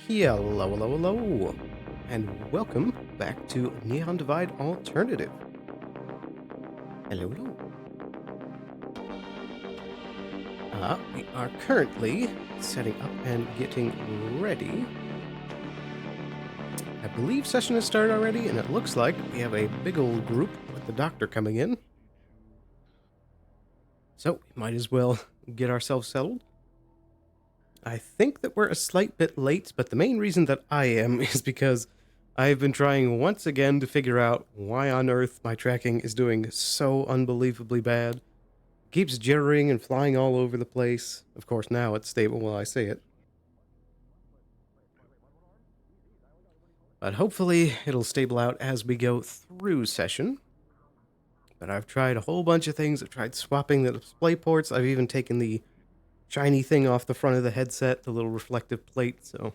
Hello, hello, hello, and welcome back to Neon Divide Alternative. Hello, hello. We are currently setting up and getting ready. I believe session has started already, and it looks like we have a big old group with the doctor coming in. So, we might as well get ourselves settled. I think that we're a slight bit late, but the main reason that I am is because I've been trying once again to figure out why on earth my tracking is doing so unbelievably bad. It keeps jittering and flying all over the place. Of course, now it's stable while I say it. But hopefully it'll stable out as we go through session. But I've tried a whole bunch of things. I've tried swapping the display ports. I've even taken the shiny thing off the front of the headset, the little reflective plate, so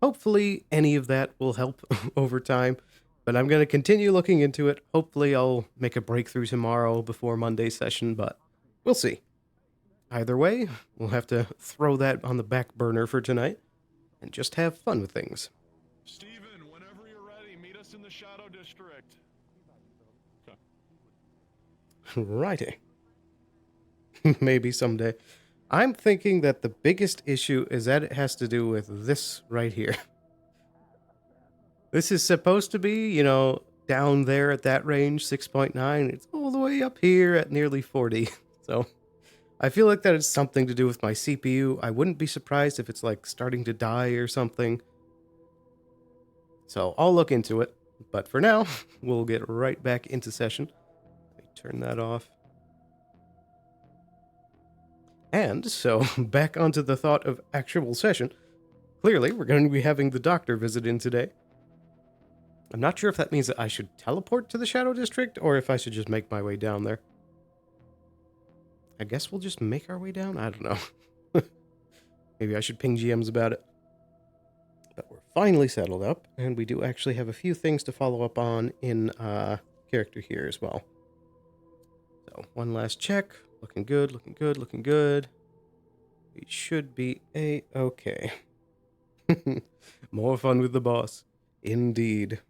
hopefully any of that will help over time. But I'm going to continue looking into it. Hopefully I'll make a breakthrough tomorrow before Monday's session, but we'll see. Either way, we'll have to throw that on the back burner for tonight and just have fun with things. Steven, whenever you're ready, meet us in the Shadow District. Okay. Righty. Maybe someday. I'm thinking that the biggest issue is that it has to do with this right here. This is supposed to be, you know, down there at that range, 6.9. It's all the way up here at nearly 40. So I feel like that is something to do with my CPU. I wouldn't be surprised if it's like starting to die or something. So I'll look into it. But for now, we'll get right back into session. Let me turn that off. And so, back onto the thought of actual session. Clearly, we're going to be having the doctor visit in today. I'm not sure if that means that I should teleport to the Shadow District, or if I should just make my way down there. I guess we'll just make our way down? I don't know. Maybe I should ping GMs about it. But we're finally settled up, and we do actually have a few things to follow up on in character here as well. So, one last check. Looking good, looking good, looking good. We should be A-okay. More fun with the boss. Indeed.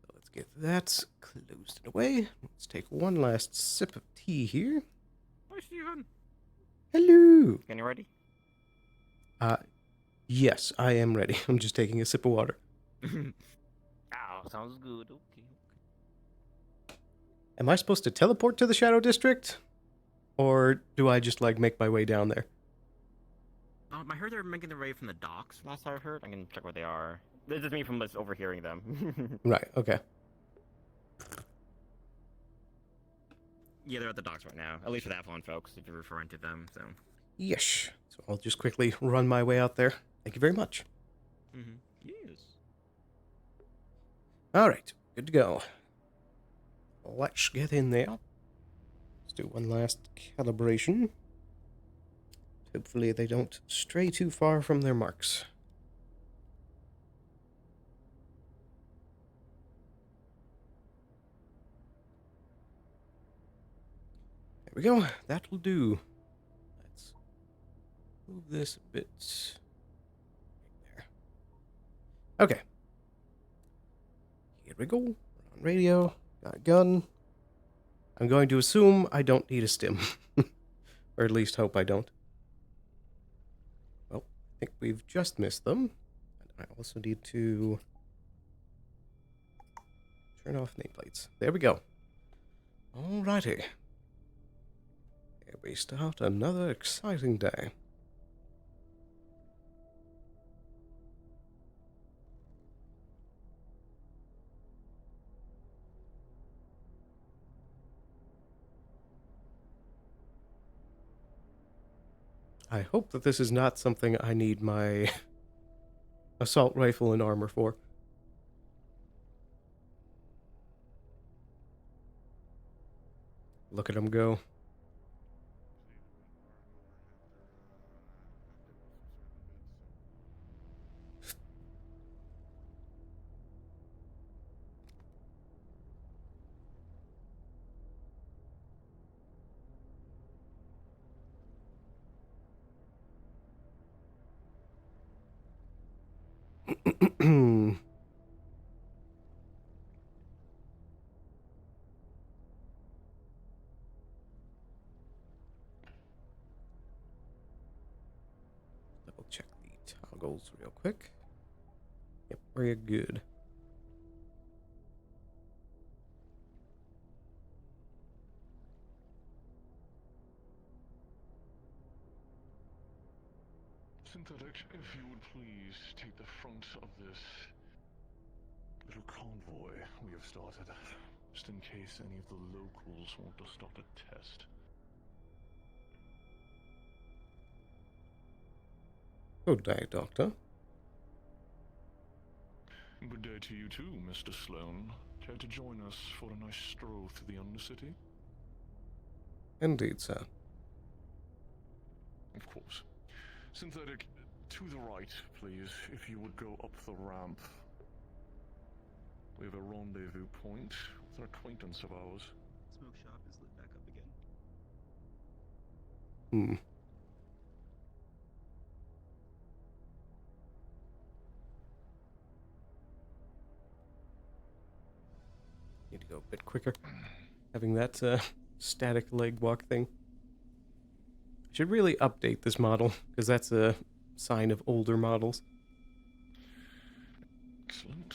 So let's get that closed away. Let's take one last sip of tea here. Hi, Steven. Hello. Getting ready? Yes, I am ready. I'm just taking a sip of water. Oh, sounds good. Okay. Am I supposed to teleport to the Shadow District? Or do I just, like, make my way down there? I heard they're making their way from the docks. Last I heard, I'm gonna check where they are. This is me from just overhearing them. Right, okay. Yeah, they're at the docks right now. At least for the Avalon folks, if you're referring to them. So. Yes. So I'll just quickly run my way out there. Thank you very much. Yes. Alright, good to go. Let's get in there. Let's do one last calibration. Hopefully they don't stray too far from their marks. There we go. That will do. Let's move this a bit. There. Okay. Here we go. We're on radio. Got a gun. I'm going to assume I don't need a stim. Or at least hope I don't. Well, I think we've just missed them. And I also need to turn off nameplates. There we go. Alrighty. Here we start another exciting day. I hope that this is not something I need my assault rifle and armor for. Look at him go. Double check the toggles real quick. Yep, we're good. Synthetic, if you would please take the front of this little convoy we have started, just in case any of the locals want to start a test. Good day, Doctor. Good day to you too, Mr. Sloan. Care to join us for a nice stroll through the Undercity? Indeed, sir. Of course. Synthetic, to the right, please, if you would go up the ramp. We have a rendezvous point with an acquaintance of ours. Smoke shop is lit back up again. Need to go a bit quicker. Having that static leg walk thing. I should really update this model, because that's a sign of older models. Excellent.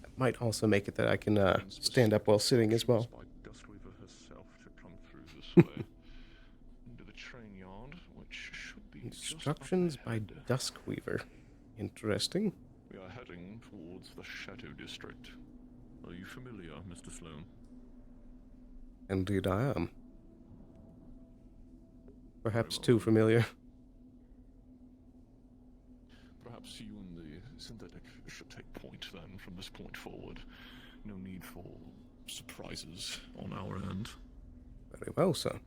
That might also make it that I can stand up while sitting as well. By Duskweaver herself to come through this way. Into the train yard, which should be Instructions by Duskweaver. Interesting. We are heading towards the Shadow District. Are you familiar, Mr. Sloan? Indeed I am. Perhaps Very well. too familiar. Perhaps you and the synthetic should take point then from this point forward. No need for surprises on our end. Very well, sir.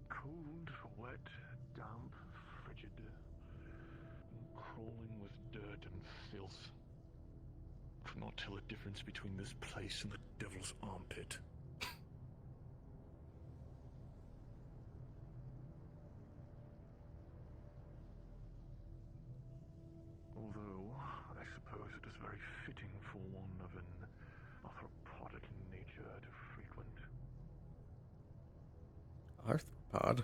Cold, wet, damp, frigid, and crawling with dirt and filth. Could not tell the difference between this place and the devil's armpit. Although, I suppose it is very fitting for one of an arthropodic nature to frequent. Arthropod?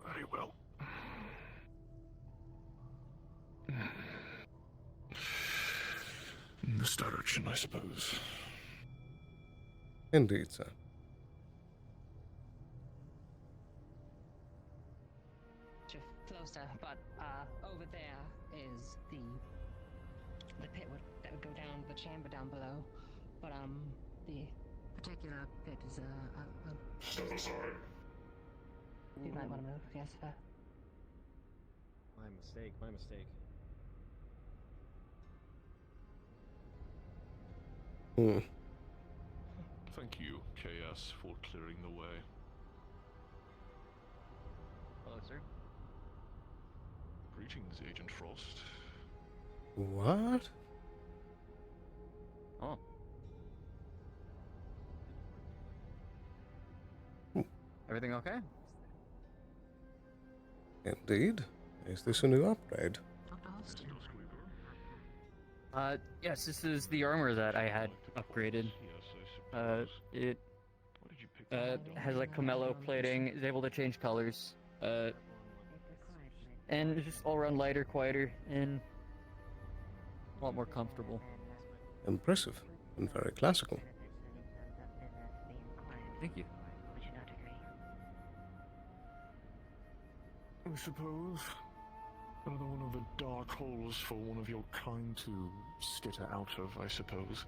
Very well. In this direction, I suppose. Indeed, sir. Closer, but over there is the pit that would go down the chamber down below. But the particular pit is Step aside. you might want to move. Yes, sir. My mistake. My mistake. Hmm. Thank you, KS, for clearing the way. Hello, sir. Greetings, Agent Frost. What? Oh. Everything okay? Indeed. Is this a new upgrade? Dr. Holston. Yes, this is the armor that I had upgraded. Yes, I suppose. It What did you pick that up? has like camello plating, is able to change colors, and it's just all around lighter, quieter, and a lot more comfortable. Impressive. And very classical. Thank you. I suppose another one of the dark holes for one of your kind to skitter out of, I suppose.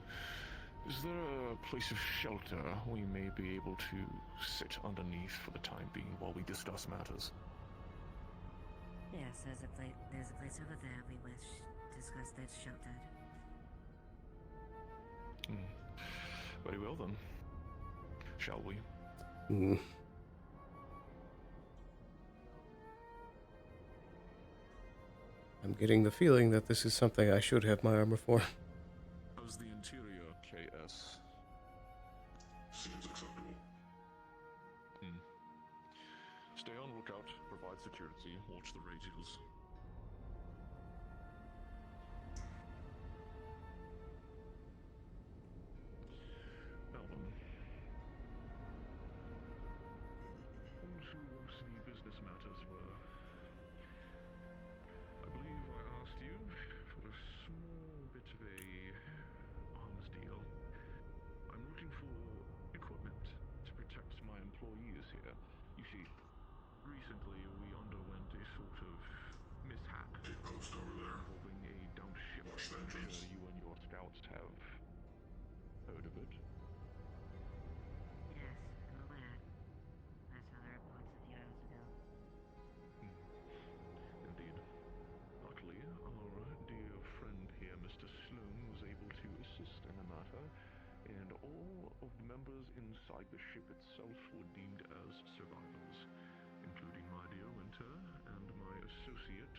Is there a place of shelter we may be able to sit underneath for the time being while we discuss matters? Yes, there's a place over there we wish to discuss that's sheltered. Very well then. Shall we? Hmm. I'm getting the feeling that this is something I should have my armor for. How's the interior, KS? Seems acceptable. Stay on lookout, provide security, watch the radios. Now then. On to the business matters were members inside the ship itself were deemed as survivors, including my dear Winter and my associate,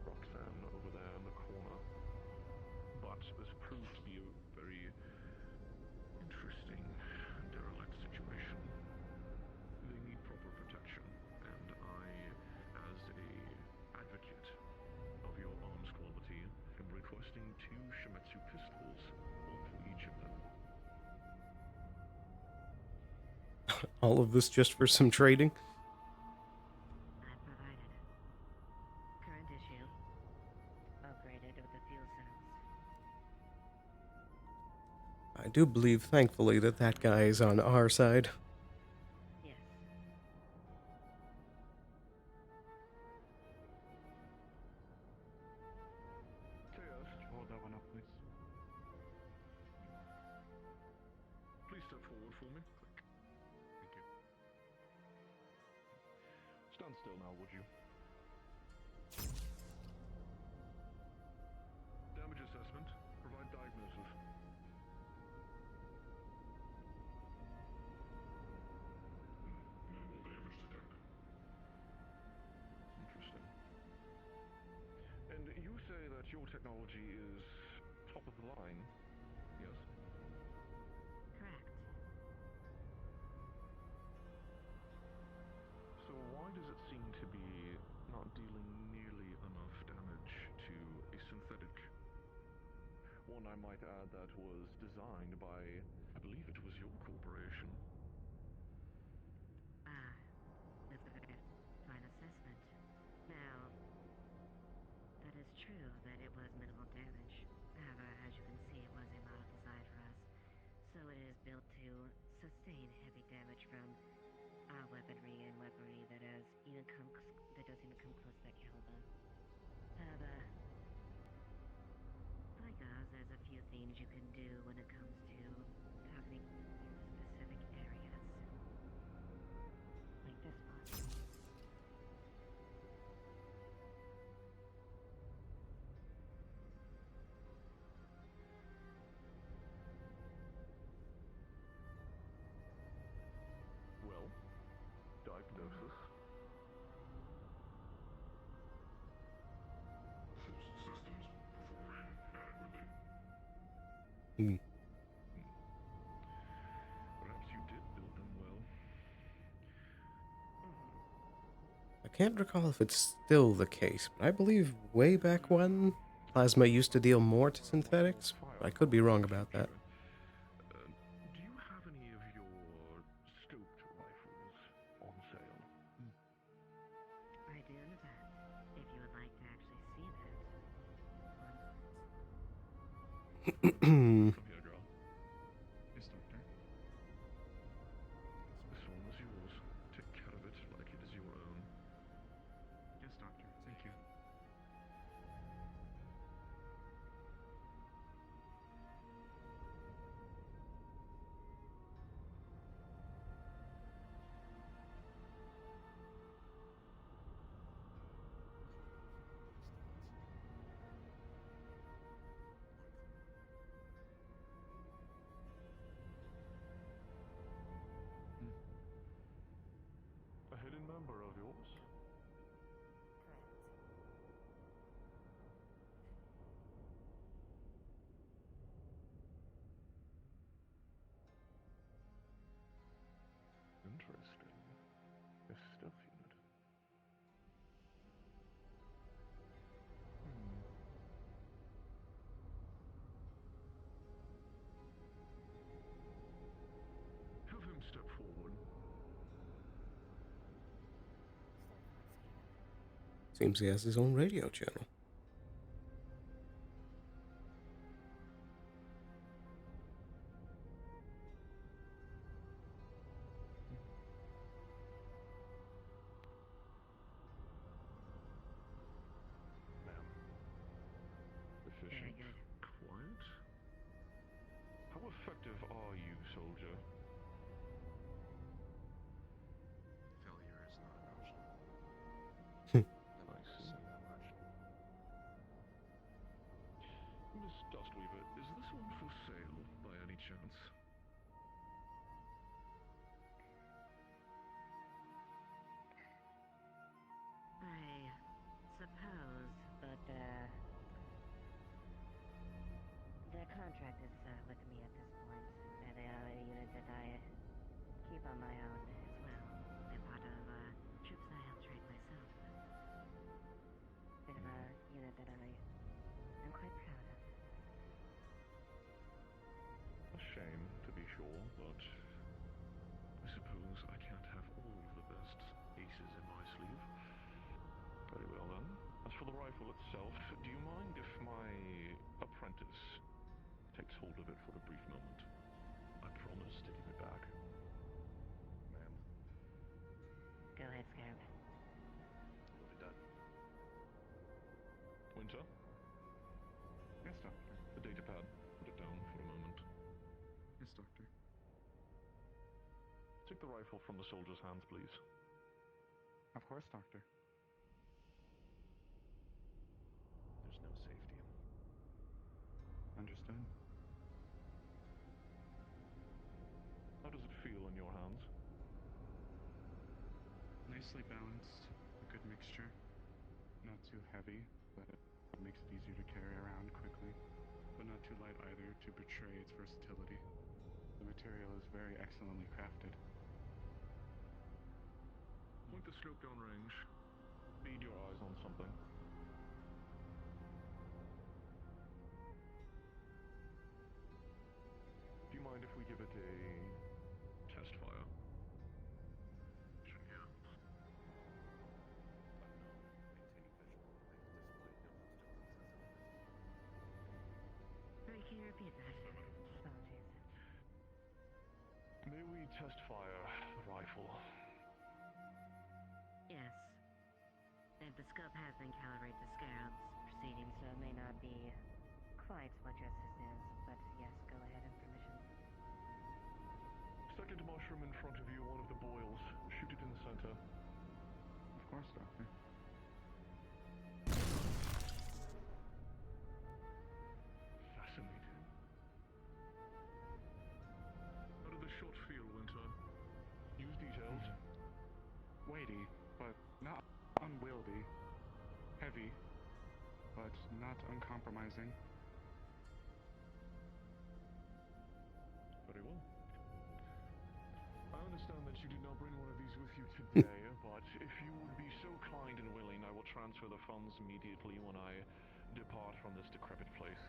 Roxanne, over there in the corner. But this proved to be a very interesting and derelict situation. They need proper protection, and I, as a advocate of your arms quality, am requesting 2 Shimetsu pistols, one for each of them. All of this just for some trading? I provided. Current issue. Upgraded with the fuel cells. I do believe, thankfully, that that guy is on our side. Yes. Hold that one up, please. Please step forward for me. Click. Thank you. Stand still now, would you? Damage assessment. Provide diagnosis. Minimal damage detected. Interesting. And you say that your technology is top of the line, yes? Correct. So why does it seem to be not dealing nearly enough damage to a synthetic? One, I might add, that was designed by, I believe it was your corporation. That's a very fine assessment. Now, that is true that it was minimal damage. However, as you can see, it was a model designed for us, so it is built to sustain heavy damage from our weaponry and weaponry that doesn't even come close to that caliber. However, like us, there's a few things you can do when it comes to targeting specific areas. Like this one. Well, diagnosis. Systems performing adequately. Hmm. Perhaps you did build them well. I can't recall if it's still the case, but I believe way back when, plasma used to deal more to synthetics, but I could be wrong about that. Do you have any of your scoped rifles on sale? I do, in fact. If you would like to actually see that. Come here, girl. Yes, Doctor. This one is yours. Take care of it like it is your own. Yes, Doctor. Thank you. A hidden member of yours? Interesting. A stealth unit. Have him step forward. Seems he has his own radio channel. Ma'am. Efficient. Very good. Quiet. How effective are you, soldier? Failure is not an option. Hmm. Never I see. said that much. Take the rifle from the soldier's hands, please. Of course, Doctor. There's no safety. Understood. How does it feel in your hands? Nicely balanced, a good mixture. Not too heavy, but it makes it easier to carry around quickly. But not too light either to betray its versatility. The material is very excellently crafted. Point the scope down range. Feed your eyes on something. Do you mind if we give it a test fire? Should here. Sorry, can you repeat that? Apologies. May we test fire the rifle? Yes. And the scope has been calibrated to Scarab's proceeding, so it may not be quite what your assist is, but yes, go ahead and permission. Second mushroom in front of you, one of the boils. Shoot it in the center. Of course, Doctor. Fascinating. How did the shot feel, Winter? Use details. Weighty, but not unwieldy. Heavy, but not uncompromising. Very well. I understand that you did not bring one of these with you today, but if you would be so kind and willing, I will transfer the funds immediately when I depart from this decrepit place.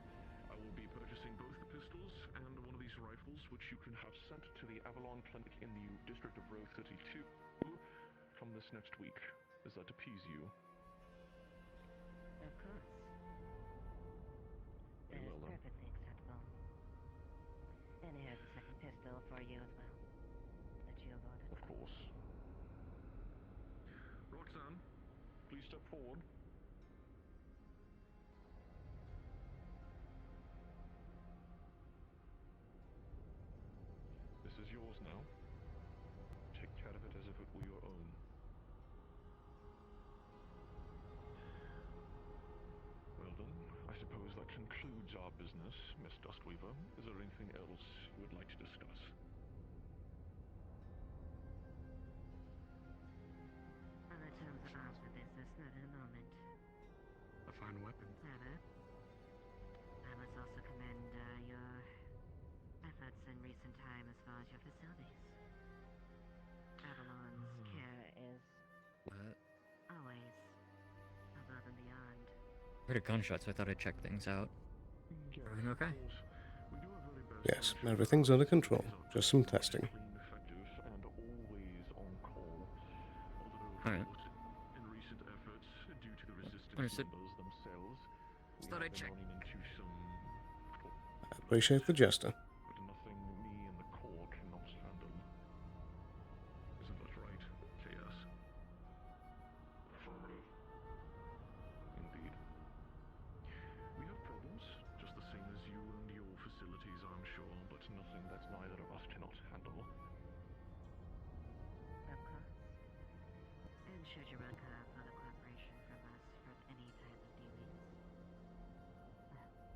I will be purchasing both the pistols and one of these rifles, which you can have sent to the Avalon Clinic in the district of Row 32 from this next week. Does that appease you? Of course. That Very is well then. perfectly acceptable. And here's a second pistol for you as well. That you have ordered. Of course. Roxanne, please step forward. This is yours now. Take care of it as if it were your own. Well then, I suppose that concludes our business, Miss Dustweaver. Is there anything else you would like to discuss? On the terms of our business, not at the moment. A fine weapon. However, I must also commend your efforts in recent time as far as your facilities. Avalon's care is What? always above and beyond. I heard a gunshot, so I thought I'd check things out. Everything okay? Of course. We do our very best Yes, to ensure everything's that under our control. facilities are Just some clean, testing. effective, and always on call. Although, of Alright. course, in recent efforts, due to the resistance Understood. members themselves, Just we thought have I'd been check. running into some I appreciate the jester. but nothing me and the Corps cannot handle. Isn't that right, KS? Affirmative. Indeed. We have problems, just the same as you and your facilities, I'm sure, but nothing that neither of us cannot handle. Of course. And should you require further cooperation from us for any type of dealings,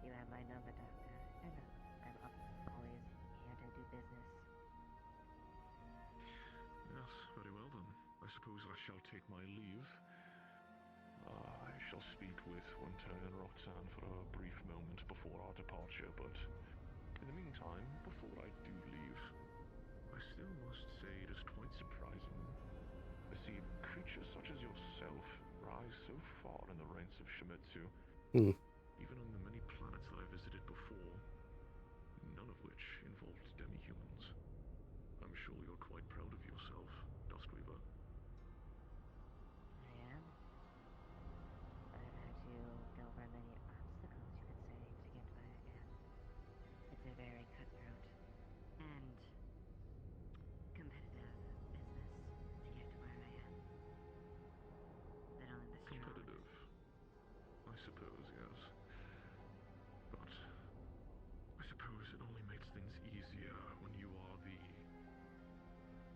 you have my number, Doctor. And I'm always here to do business. Yes, very well then. I suppose I shall take my leave. I shall speak with Winter and Roxanne for a brief moment before our departure, but in the meantime, before I do leave, I still must say it is quite surprising to see creatures such as yourself rise so far in the ranks of Shimizu. Hmm. Even on the many planets that I visited before, none of which involved demi-humans. I'm sure you're quite proud of yourself, Dustweaver. I am. I've had to go over many obstacles, you could say, to get where I am. It's a very cutthroat and competitive business to get to where I am. But only the strong. Competitive, I suppose, yes.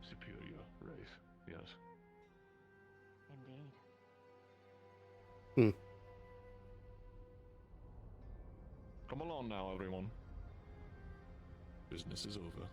superior race, yes. Indeed. Hmm. Come along now, everyone. Business is over.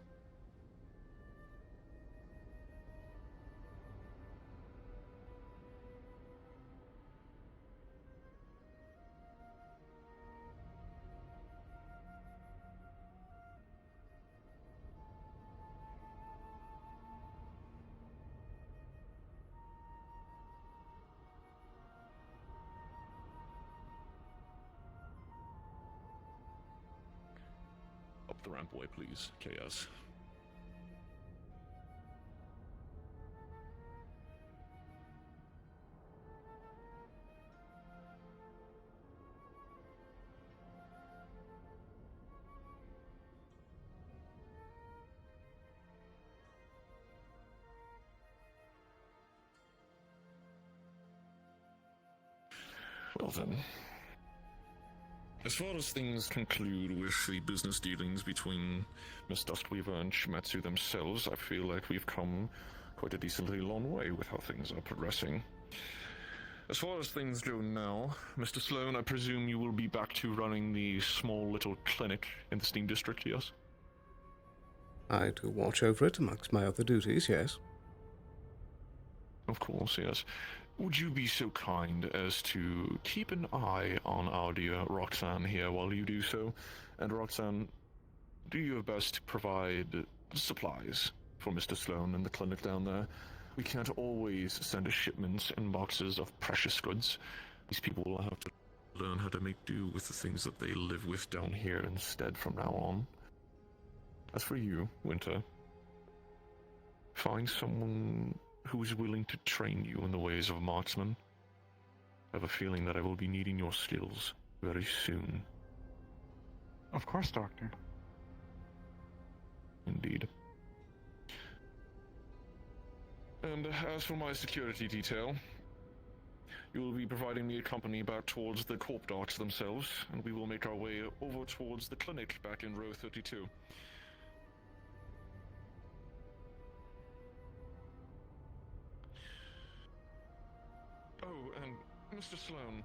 Up the rampway, please, KS. Well then, as far as things conclude with the business dealings between Miss Dustweaver and Shimetsu themselves, I feel like we've come quite a decently long way with how things are progressing. As far as things go now, Mr. Sloan, I presume you will be back to running the small little clinic in the Steam District, yes? I do watch over it amongst my other duties, yes. Of course, yes. Would you be so kind as to keep an eye on our dear Roxanne here while you do so? And Roxanne, do your best to provide supplies for Mr. Sloan and the clinic down there. We can't always send shipments and boxes of precious goods. These people will have to learn how to make do with the things that they live with down here instead from now on. As for you, Winter, find someone who is willing to train you in the ways of a marksman. I have a feeling that I will be needing your skills very soon. Of course, Doctor. Indeed. And as for my security detail, you will be providing me a company back towards the corp docks themselves, and we will make our way over towards the clinic back in row 32. Oh, and Mr. Sloan,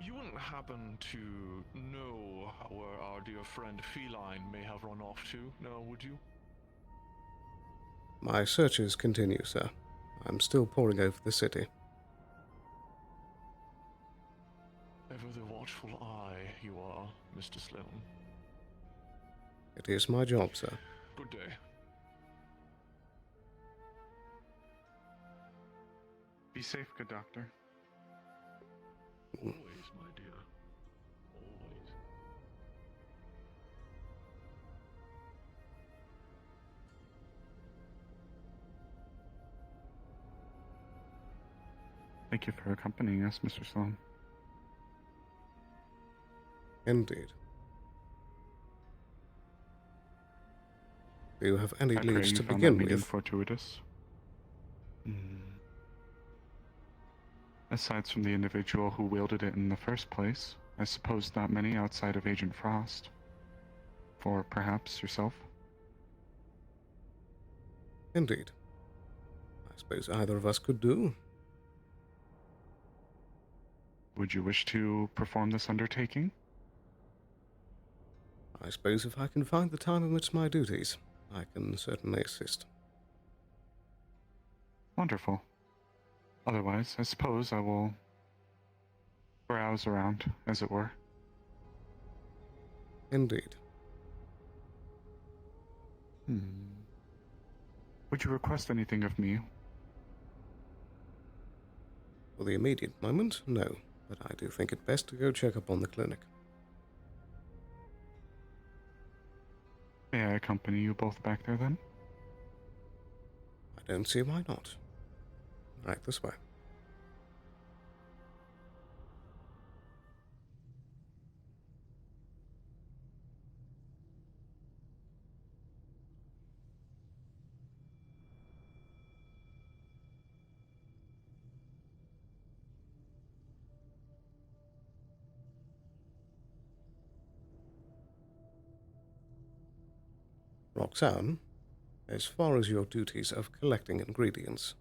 you wouldn't happen to know where our dear friend Feline may have run off to, no, would you? My searches continue, sir. I'm still poring over the city. Ever the watchful eye you are, Mr. Sloan. It is my job, sir. Good day. Be safe, good doctor. Always, my dear. Always. Thank you for accompanying us, Mr. Sloan. Indeed. Do you have any I pray leads you to found begin that meeting with? fortuitous. Aside from the individual who wielded it in the first place, I suppose not many outside of Agent Frost. Or perhaps yourself? Indeed. I suppose either of us could do. Would you wish to perform this undertaking? I suppose if I can find the time amidst my duties, I can certainly assist. Wonderful. Otherwise, I suppose I will browse around, as it were. Indeed. Would you request anything of me? For the immediate moment, no, but I do think it best to go check up on the clinic. May I accompany you both back there, then? I don't see why not. Right this way. Roxanne, As far as your duties of collecting ingredients,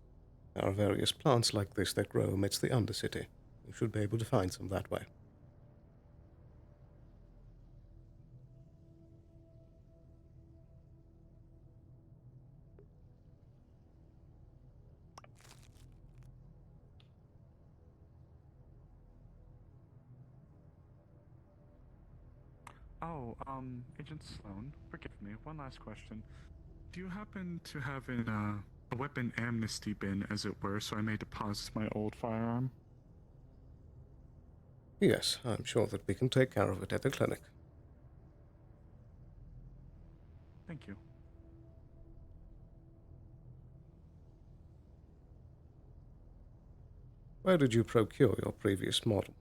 there are various plants like this that grow amidst the Undercity. You should be able to find some that way. Oh, Agent Sloan, forgive me, one last question. Do you happen to have a weapon amnesty bin, as it were, so I may deposit my old firearm? Yes, I'm sure that we can take care of it at the clinic. Thank you. Where did you procure your previous model?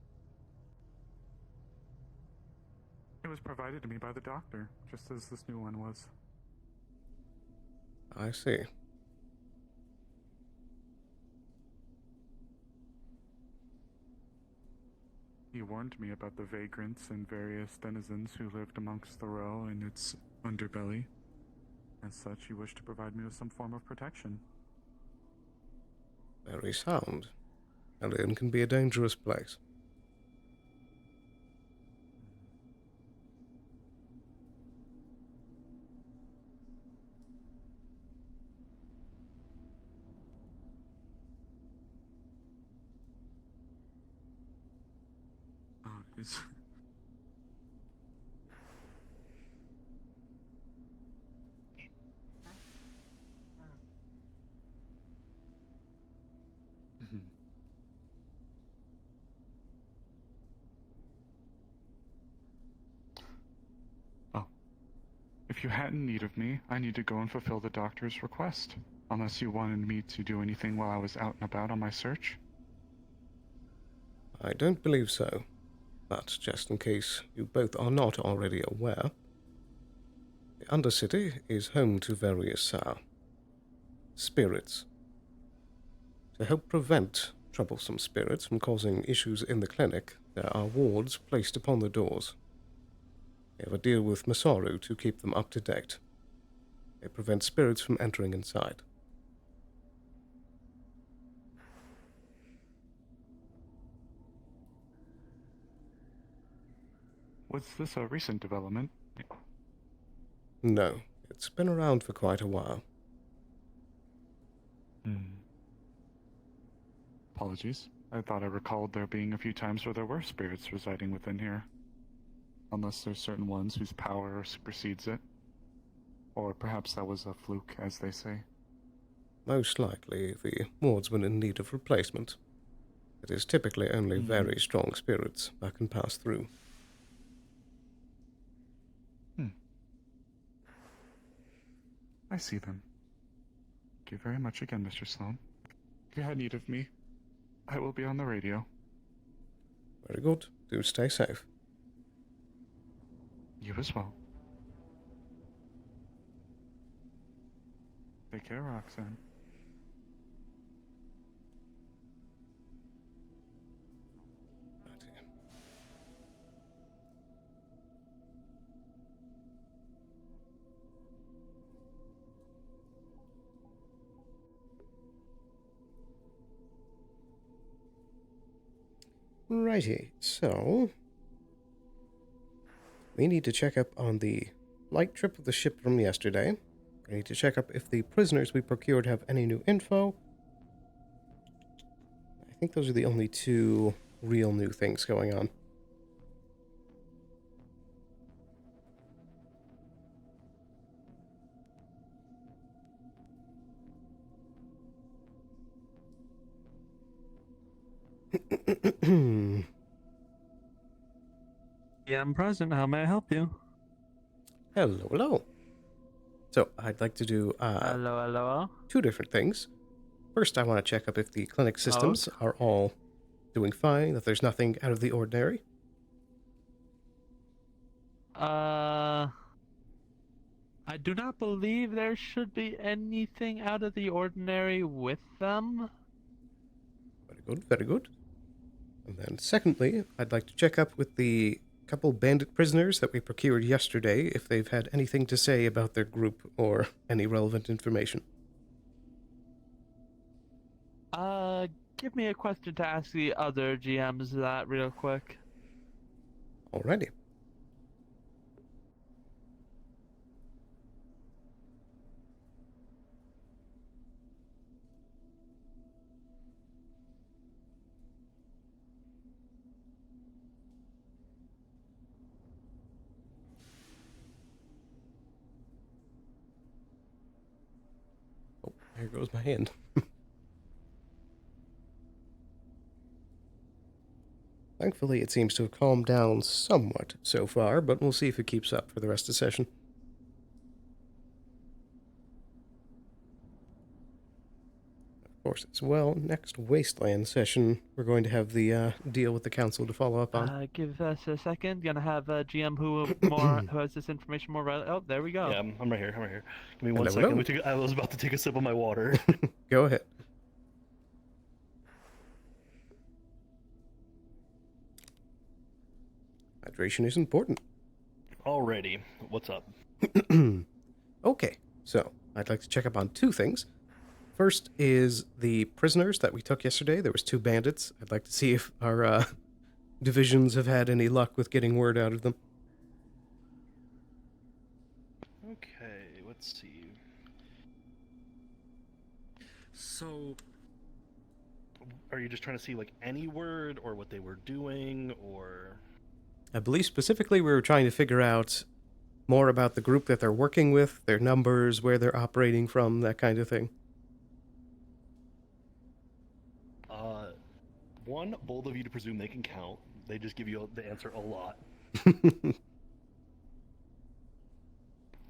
It was provided to me by the doctor, just as this new one was. I see. He warned me about the vagrants and various denizens who lived amongst the row in its underbelly. As such, he wished to provide me with some form of protection. Very sound. Alien can be a dangerous place. Is... Oh. If you hadn't need of me, I need to go and fulfill the doctor's request. Unless you wanted me to do anything while I was out and about on my search? I don't believe so. But just in case you both are not already aware, the Undercity is home to various, spirits. To help prevent troublesome spirits from causing issues in the clinic, there are wards placed upon the doors. We have a deal with Masaru to keep them up to date. They prevent spirits from entering inside. Was this a recent development? No, it's been around for quite a while. Apologies. I thought I recalled there being a few times where there were spirits residing within here. Unless there's certain ones whose power supersedes it. Or perhaps that was a fluke, as they say. Most likely, the ward's been in need of replacement. It is typically only very strong spirits that can pass through. I see them. Thank you very much again, Mr. Sloan. If you had need of me, I will be on the radio. Very good. Do stay safe. You as well. Take care, Roxanne. Righty, so we need to check up on the light trip of the ship from yesterday. We need to check up if the prisoners we procured have any new info. I think those are the only two real new things going on. Yeah, I'm present. How may I help you? Hello, hello. So, I'd like to do Hello. two different things. First, I want to check up if the clinic systems are all doing fine, that there's nothing out of the ordinary. I do not believe there should be anything out of the ordinary with them. Very good, very good. And then secondly, I'd like to check up with the couple bandit prisoners that we procured yesterday if they've had anything to say about their group or any relevant information. Give me a question to ask the other GMs that real quick. Alrighty. Oh, there goes my hand. Thankfully, it seems to have calmed down somewhat so far, but we'll see if it keeps up for the rest of the session. Of course, as well, next Wasteland session, we're going to have the deal with the council to follow up on. Give us a second. Gonna have a GM who has this information more. Oh, there we go. Yeah, I'm right here. I'm right here. Give me one Hello, second. hello. I was about to take a sip of my water. Go ahead. Hydration is important. Alrighty, what's up? Okay, so I'd like to check up on two things. First is the prisoners that we took yesterday. There was 2 bandits. I'd like to see if our divisions have had any luck with getting word out of them. Okay, let's see. So, are you just trying to see like any word or what they were doing, or? I believe specifically we were trying to figure out more about the group that they're working with, their numbers, where they're operating from, that kind of thing. One, bold of you to presume they can count. They just give you the answer a lot.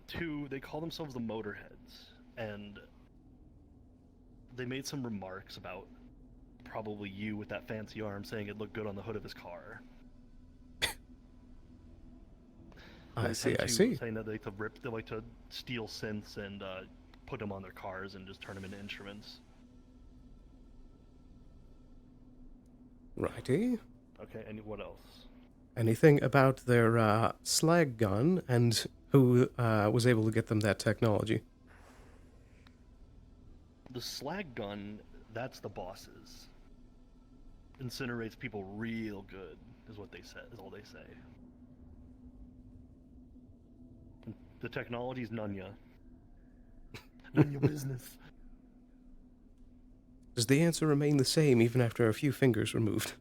2, they call themselves the Motorheads, and they made some remarks about probably you with that fancy arm saying it looked good on the hood of his car. I see. Saying that they like to steal synths and put them on their cars and just turn them into instruments. Righty. Okay, and what else? Anything about their slag gun and who was able to get them that technology? The slag gun, that's the boss's. Incinerates people real good, is what they said. Is all they say. The technology's none ya. None your business. Does the answer remain the same even after a few fingers removed?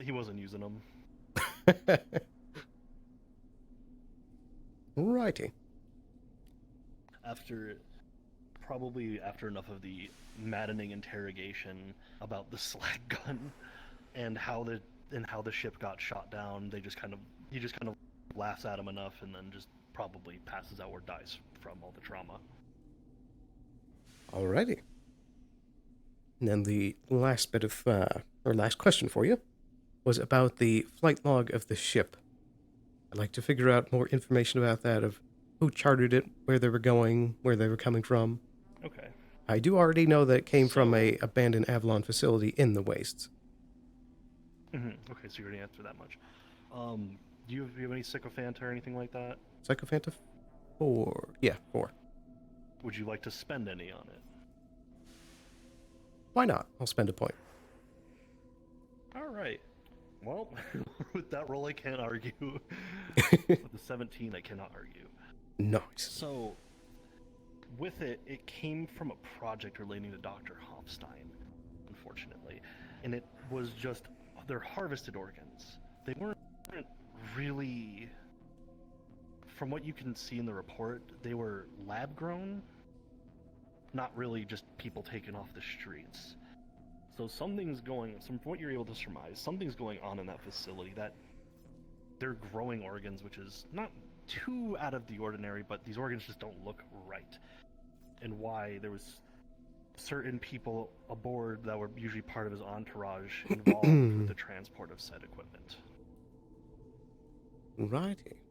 He wasn't using them. Righty. Probably after enough of the maddening interrogation about the slag gun and how the ship got shot down, he just kind of laughs at him enough and then just probably passes out or dies from all the trauma. Alrighty. And then the last bit of, or last question for you was about the flight log of the ship. I'd like to figure out more information about that, of who chartered it, where they were going, where they were coming from. Okay. I do already know that it came from a abandoned Avalon facility in the wastes. Mm-hmm. Okay, so you already answered that much. Do you have any sycophant or anything like that? Sycophant 4. Yeah, 4. Would you like to spend any on it? Why not? I'll spend a point. All right. Well, with that roll, I can't argue. With the 17, I cannot argue. Nice. So, with it, it came from a project relating to Dr. Hofstein, unfortunately. And it was just, they're harvested organs. They weren't really, from what you can see in the report, they were lab grown, not really just people taken off the streets. So from what you're able to surmise, something's going on in that facility, that they're growing organs, which is not too out of the ordinary, but these organs just don't look right. And why there was certain people aboard that were usually part of his entourage involved with the transport of said equipment. Righty.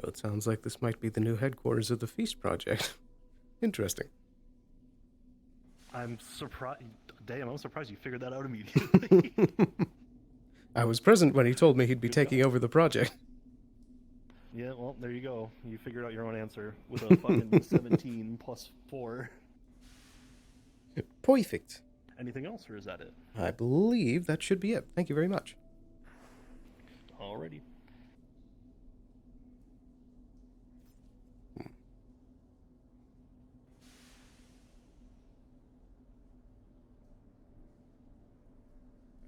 Well, it sounds like this might be the new headquarters of the Feast Project. Interesting. I'm surprised. Damn, I'm surprised you figured that out immediately. I was present when he told me he'd be taking over the project. Yeah, well, there you go. You figured out your own answer with a fucking 17 plus 4. Perfect. Anything else, or is that it? I believe that should be it. Thank you very much. Alrighty.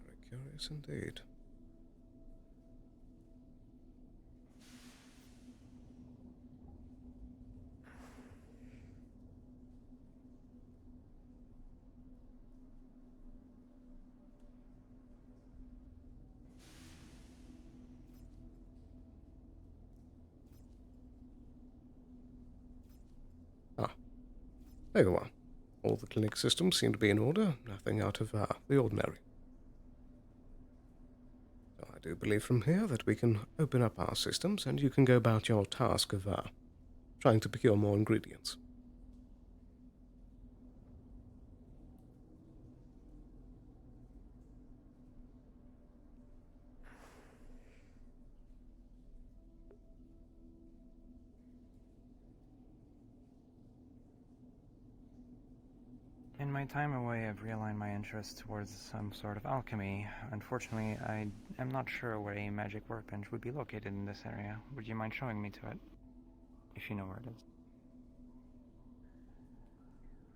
Very curious indeed. There you are. All the clinic systems seem to be in order, nothing out of the ordinary. So I do believe from here that we can open up our systems and you can go about your task of trying to procure more ingredients. In my time away, I've realigned my interests towards some sort of alchemy. Unfortunately, I am not sure where a magic workbench would be located in this area. Would you mind showing me to it? If you know where it is.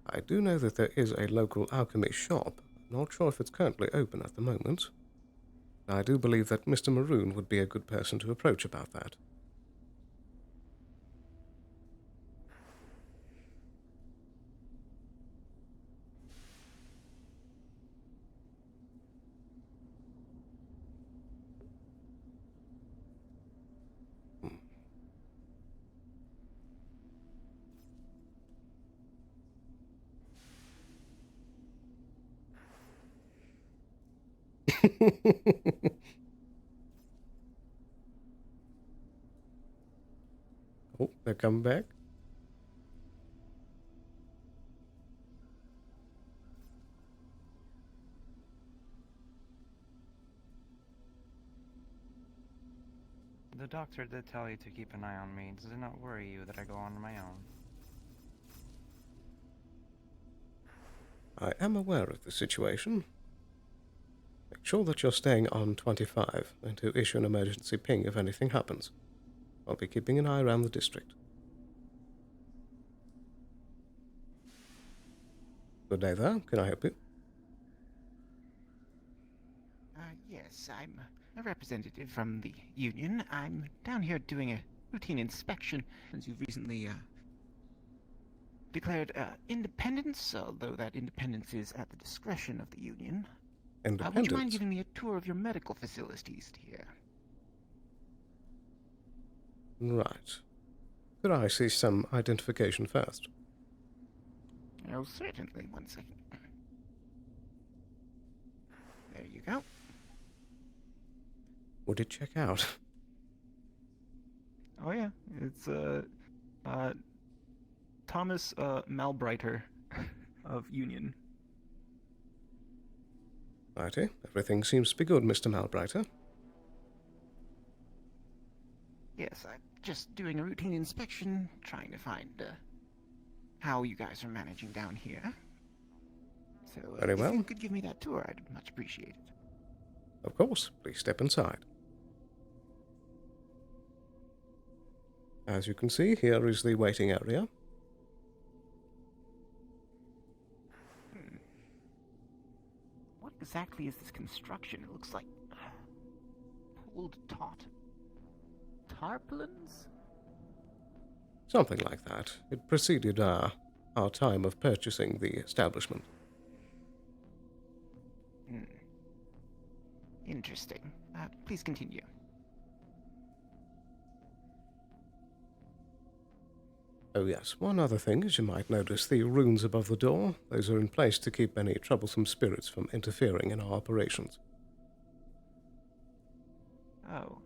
I do know that there is a local alchemy shop. Not sure if it's currently open at the moment. I do believe that Mr. Maroon would be a good person to approach about that. Oh, they're coming back. The doctor did tell you to keep an eye on me. Does it not worry you that I go on my own? I am aware of the situation. Make sure that you're staying on 25 and to issue an emergency ping if anything happens. I'll be keeping an eye around the district. Good day there. Can I help you? Yes, I'm a representative from the Union. I'm down here doing a routine inspection since you've recently declared independence, although that independence is at the discretion of the Union. Independence? Would you mind giving me a tour of your medical facilities here? Right. Could I see some identification first? Oh, certainly. One second. There you go. Would it check out? Oh yeah, it's Thomas Malbrighter of Union. Righty. Everything seems to be good, Mr. Malbrighter. Yes, I'm just doing a routine inspection, trying to find how you guys are managing down here. So, Very well. If you could give me that tour, I'd much appreciate it. Of course. Please step inside. As you can see, here is the waiting area. What exactly is this construction? It looks like pulled taut tarpaulins? Something like that. It preceded our time of purchasing the establishment. Interesting. Please continue. Oh yes, one other thing, as you might notice, the runes above the door. Those are in place to keep any troublesome spirits from interfering in our operations. Oh.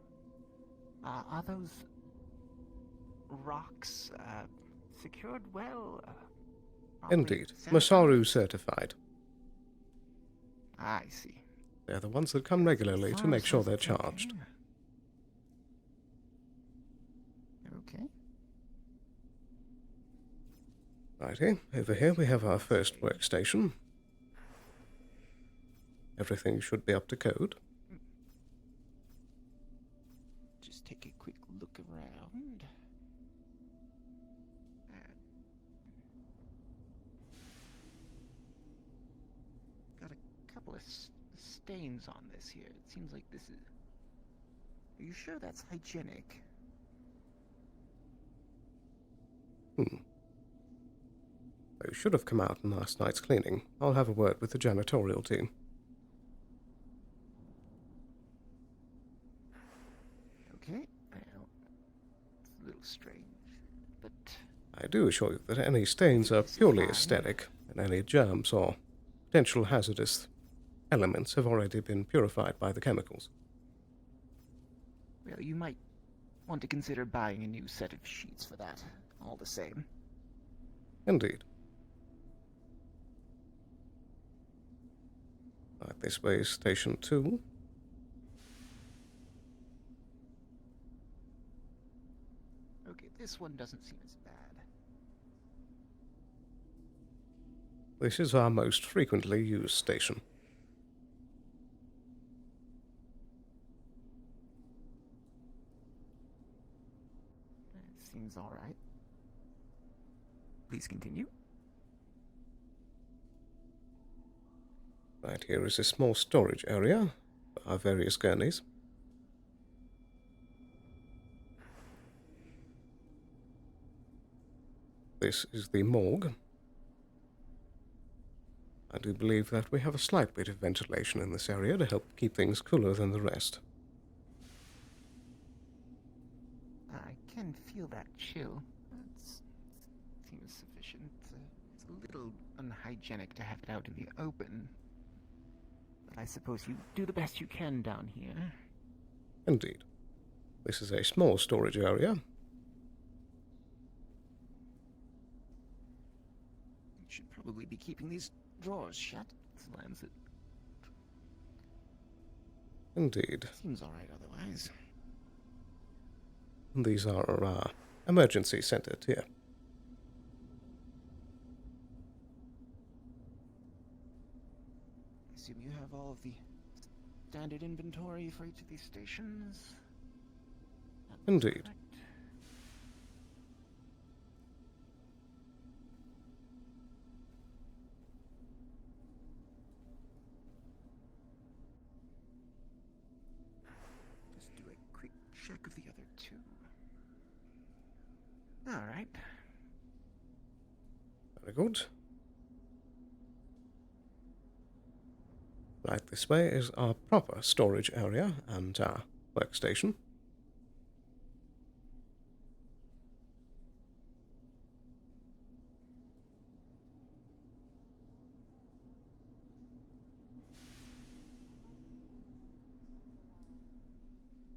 Are those rocks secured well? Indeed. Masaru certified. I see. They're the ones that come regularly to make sure they're charged. Okay. Righty, over here we have our first workstation. Everything should be up to code. Just take a quick look around. Got a couple of stains on this here. It seems like this is... Are you sure that's hygienic? They should have come out in last night's cleaning. I'll have a word with the janitorial team. Okay, well, it's a little strange, but... I do assure you that any stains are purely aesthetic, and any germs or potential hazardous elements have already been purified by the chemicals. Well, you might want to consider buying a new set of sheets for that, all the same. Indeed. Right, this way is Station 2. Okay, this one doesn't seem as bad. This is our most frequently used station. Seems alright. Please continue. Right, here is a small storage area for our various gurneys. This is the morgue. I do believe that we have a slight bit of ventilation in this area to help keep things cooler than the rest. I can feel that chill. That seems sufficient. It's a little unhygienic to have it out in the open. But I suppose you do the best you can down here. Indeed. This is a small storage area. You should probably be keeping these drawers shut. Slams it. Indeed. Seems alright otherwise. These are our emergency center tier. I assume you have all of the standard inventory for each of these stations? Indeed. Correct. Just do a quick check of the other two. Alright. Very good. Right, this way is our proper storage area and our workstation.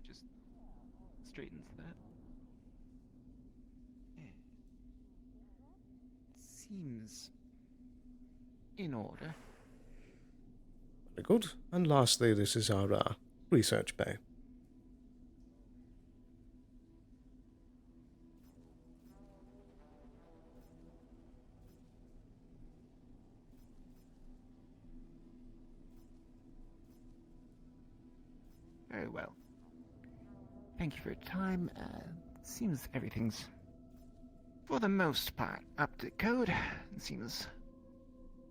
Just straight into that. Seems in order. Very good. And lastly, this is our research bay. Very well. Thank you for your time. Seems everything's, for the most part, up to code. It seems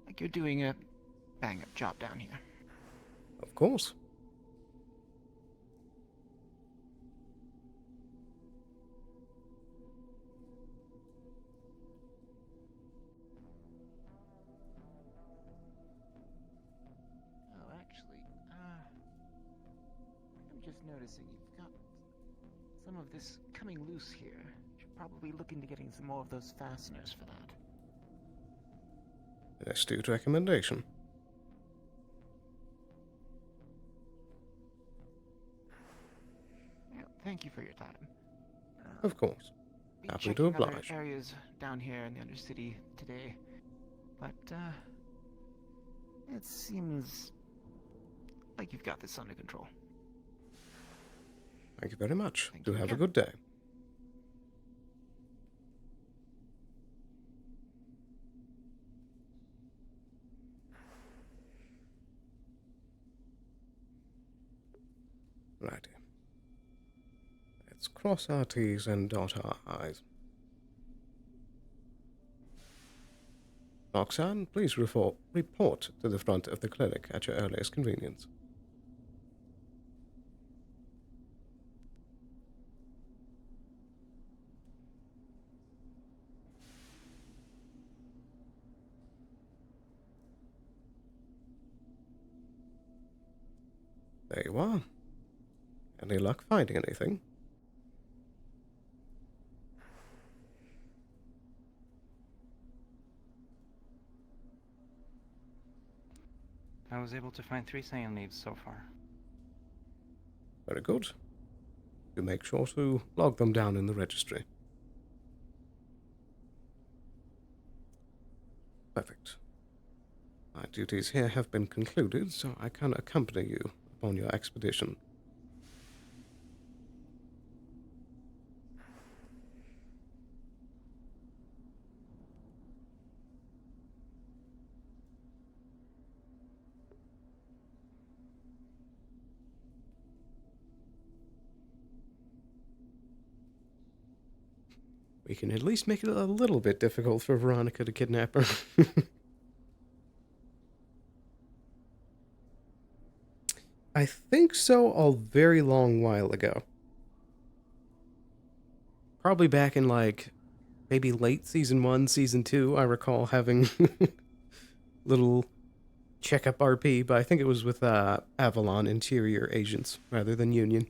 like you're doing a bang-up job down here. Of course. Oh, actually, I'm just noticing you've got some of this coming loose here. Should probably look into getting some more of those fasteners for that. An astute recommendation. Well, thank you for your time. Of course. Be Happy to checking other oblige. areas down here in the Undercity today, but it seems like you've got this under control. Thank you very much. Thank Do you have a again. good day. Righty. Let's cross our T's and dot our I's. Roxanne, please report to the front of the clinic at your earliest convenience. There you are. Any luck finding anything? I was able to find 3 cyan leads so far. Very good. You make sure to log them down in the registry. Perfect. My duties here have been concluded, so I can accompany you upon your expedition. We can at least make it a little bit difficult for Veronica to kidnap her. I think so a very long while ago. Probably back in, like, maybe late Season 1, Season 2, I recall having little checkup RP, but I think it was with Avalon Interior Agents rather than Union.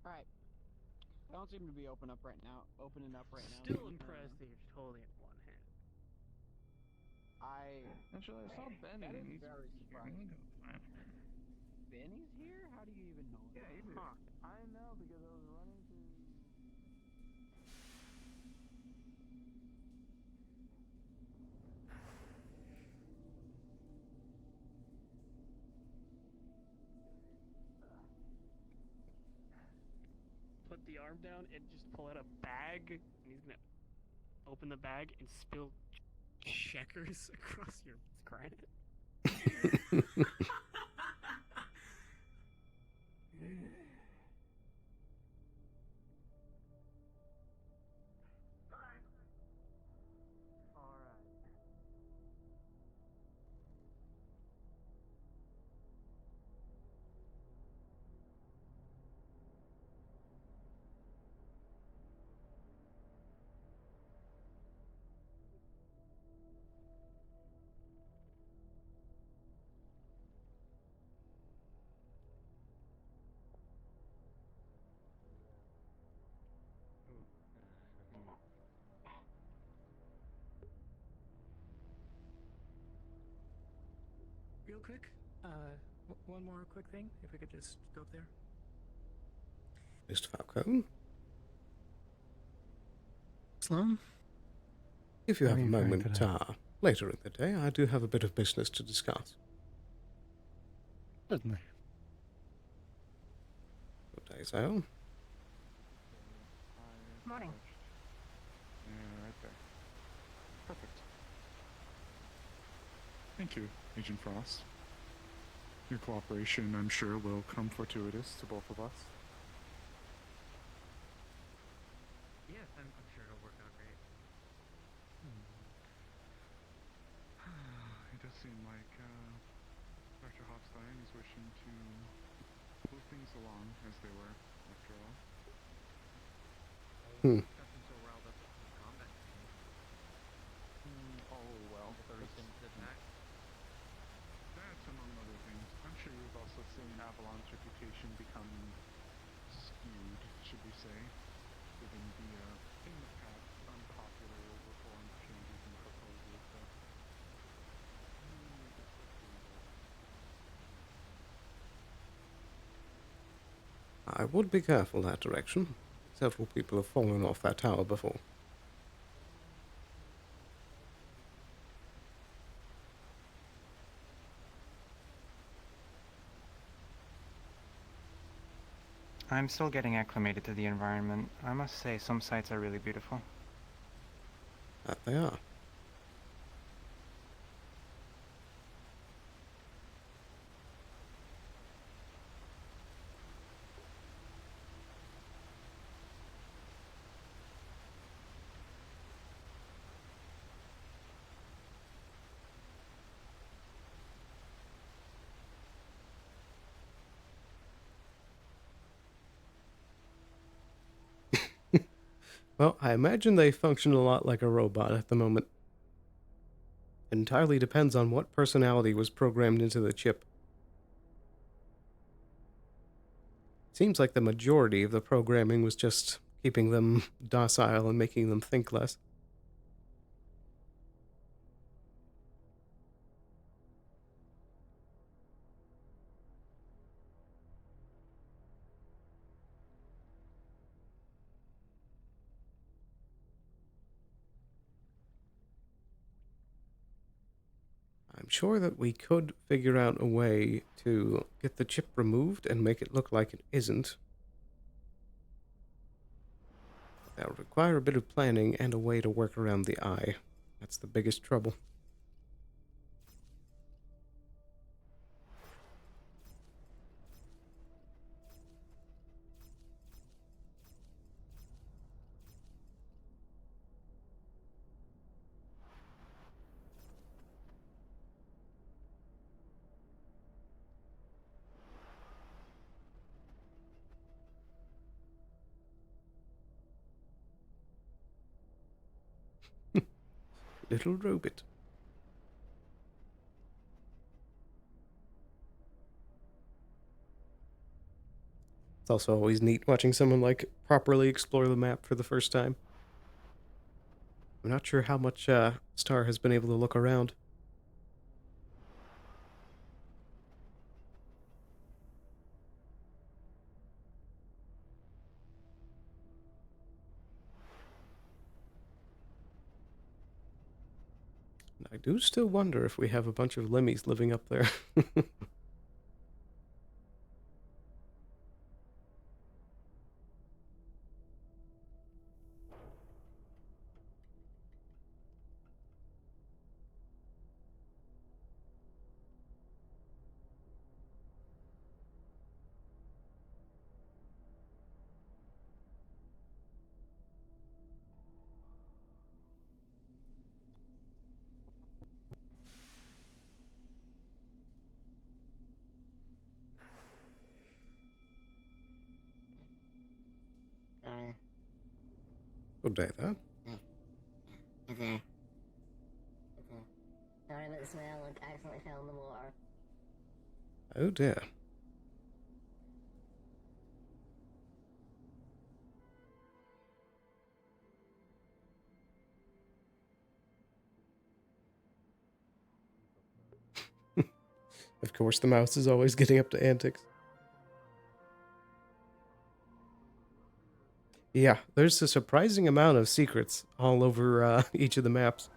Alright. I don't seem to be opening up right now. Still impressed that you're totally in one hand. Actually, I saw Benny. That is very surprising. Benny's here? How do you even know that? Yeah, huh. I know because I was running to... Put the arm down and just pull out a bag, and he's gonna open the bag and spill checkers across your granite. Real quick, one more quick thing, if we could just go up there. Mr. Falcone? Sloan? If you have a How are you faring moment today? later in the day, I do have a bit of business to discuss. Certainly. Good day, Zale. Morning. Yeah, right there. Perfect. Thank you, Agent Frost. Your cooperation, I'm sure, will come fortuitous to both of us. Yes, I'm sure it'll work out great. It does seem like Dr. Hofstein is wishing to move things along as they were, after all. Nothing so riled up with the combat scene. Oh, well. Very simple attack. That's among other things. I'm sure you've also seen Avalon's reputation become skewed I would be careful that direction. Several people have fallen off that tower before. I'm still getting acclimated to the environment. I must say, some sights are really beautiful. That they are. Well, I imagine they function a lot like a robot at the moment. It entirely depends on what personality was programmed into the chip. Seems like the majority of the programming was just keeping them docile and making them think less. I'm sure that we could figure out a way to get the chip removed and make it look like it isn't. That would require a bit of planning and a way to work around the eye. That's the biggest trouble. Little robot. It's also always neat watching someone, like, properly explore the map for the first time. I'm not sure how much Star has been able to look around. I do still wonder if we have a bunch of Lemmies living up there. Good day, though. Okay. Sorry about the smell, like I accidentally fell in the water. Oh dear. Of course, the mouse is always getting up to antics. Yeah, there's a surprising amount of secrets all over each of the maps.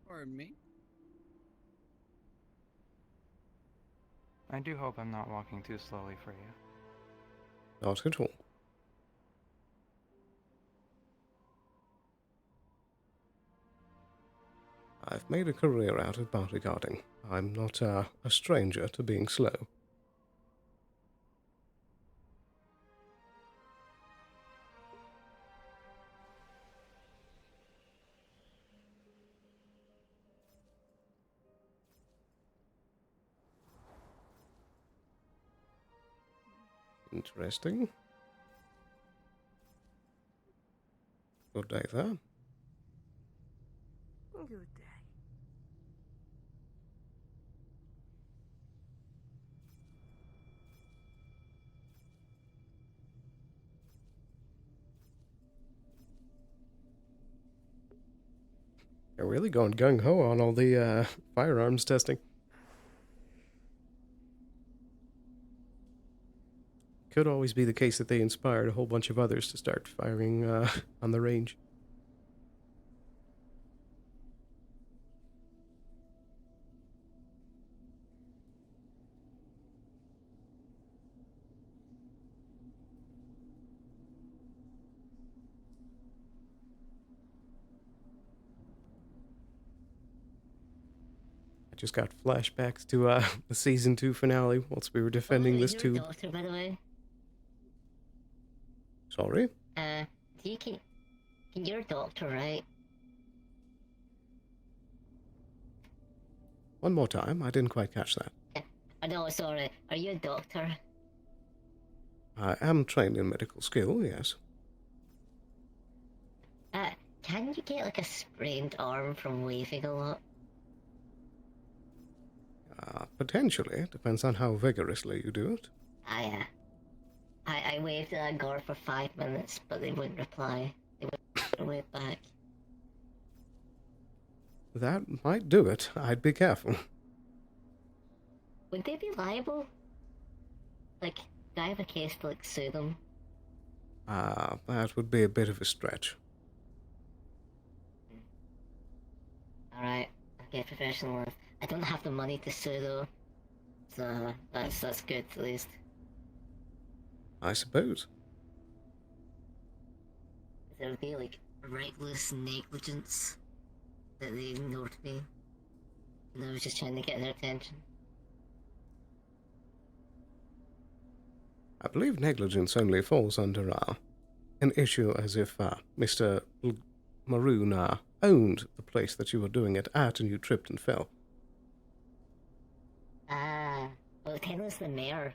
Pardon me? I do hope I'm not walking too slowly for you. Not at all. I've made a career out of bodyguarding. I'm not a stranger to being slow. Interesting. Good day there. Good day. They're really going gung-ho on all the firearms testing. Could always be the case that they inspired a whole bunch of others to start firing on the range. I just got flashbacks to the season 2 finale whilst we were defending this tube. Doctor, by the way. Sorry? You're a doctor, right? One more time, I didn't quite catch that. No, sorry. Are you a doctor? I am trained in medical skill, yes. Can you get like a sprained arm from waving a lot? Potentially. Depends on how vigorously you do it. I waved at a guard for 5 minutes, but they wouldn't reply. They wouldn't wave back. That might do it. I'd be careful. Would they be liable? Like, do I have a case to, like, sue them? That would be a bit of a stretch. Alright, I'll get professional. I don't have the money to sue, though. So, that's good, at least. I suppose. There would be, like, reckless negligence that they ignored me. And I was just trying to get their attention. I believe negligence only falls under an issue as if Mr. Maroon owned the place that you were doing it at and you tripped and fell. Well, technically it's the mayor.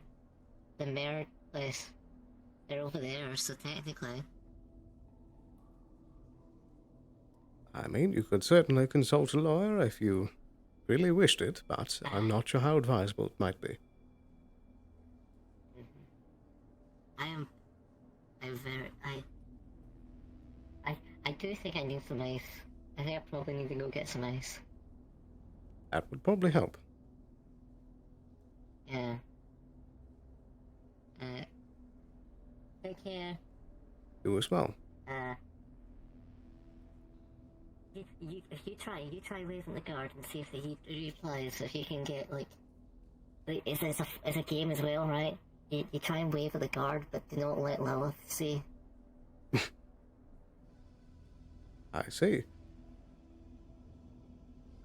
The mayor place. They're over there, so technically. I mean, you could certainly consult a lawyer if you really wished it, but I'm not sure how advisable it might be. I do think I need some ice. I think I probably need to go get some ice. That would probably help. Yeah. Take care. You as well. If you try waving the guard and see if he replies, if you can get, like it's a game as well, right? You try and wave at the guard, but do not let Lilith see. I see.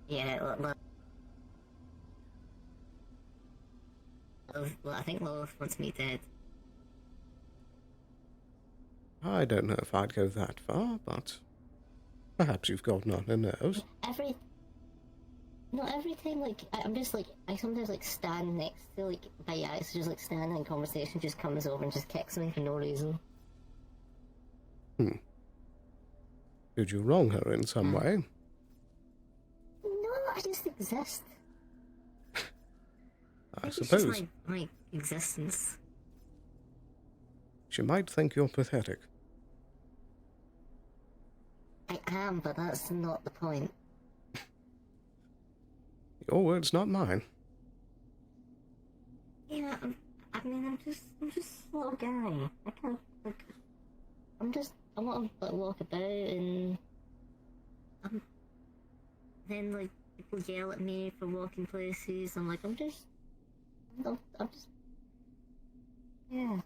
Yeah, well, I think Lilith wants me dead. I don't know if I'd go that far, but perhaps you've got on her nerves. Not every time, like, I'm just, like, I sometimes, like, stand next to, like, by eyes, just, like, stand in conversation, just comes over and just kicks me for no reason. Did you wrong her in some way? No, I just exist. I suppose. It's just my existence. She might think you're pathetic. I am, but that's not the point. Your words, not mine. Yeah, I'm just a little guy. I can't, like, I want to, like, walk about and, then, like, people yell at me for walking places. I'm like, yeah.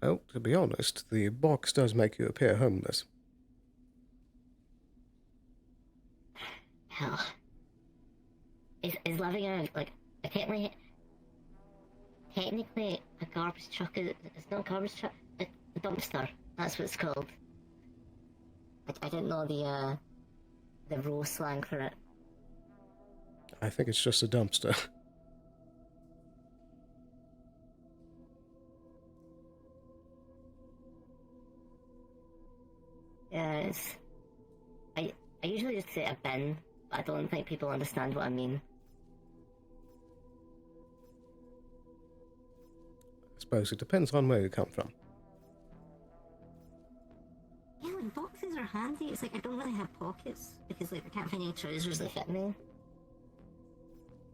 Well, to be honest, the box does make you appear homeless. hell. Is living in like a technically a garbage truck is it's not a garbage truck, it's a dumpster. That's what it's called. I didn't know the raw slang for it. I think it's just a dumpster. Yeah, I usually just say a bin, but I don't think people understand what I mean. I suppose it depends on where you come from. Yeah, like boxes are handy. It's like I don't really have pockets because like I can't find any trousers that fit me.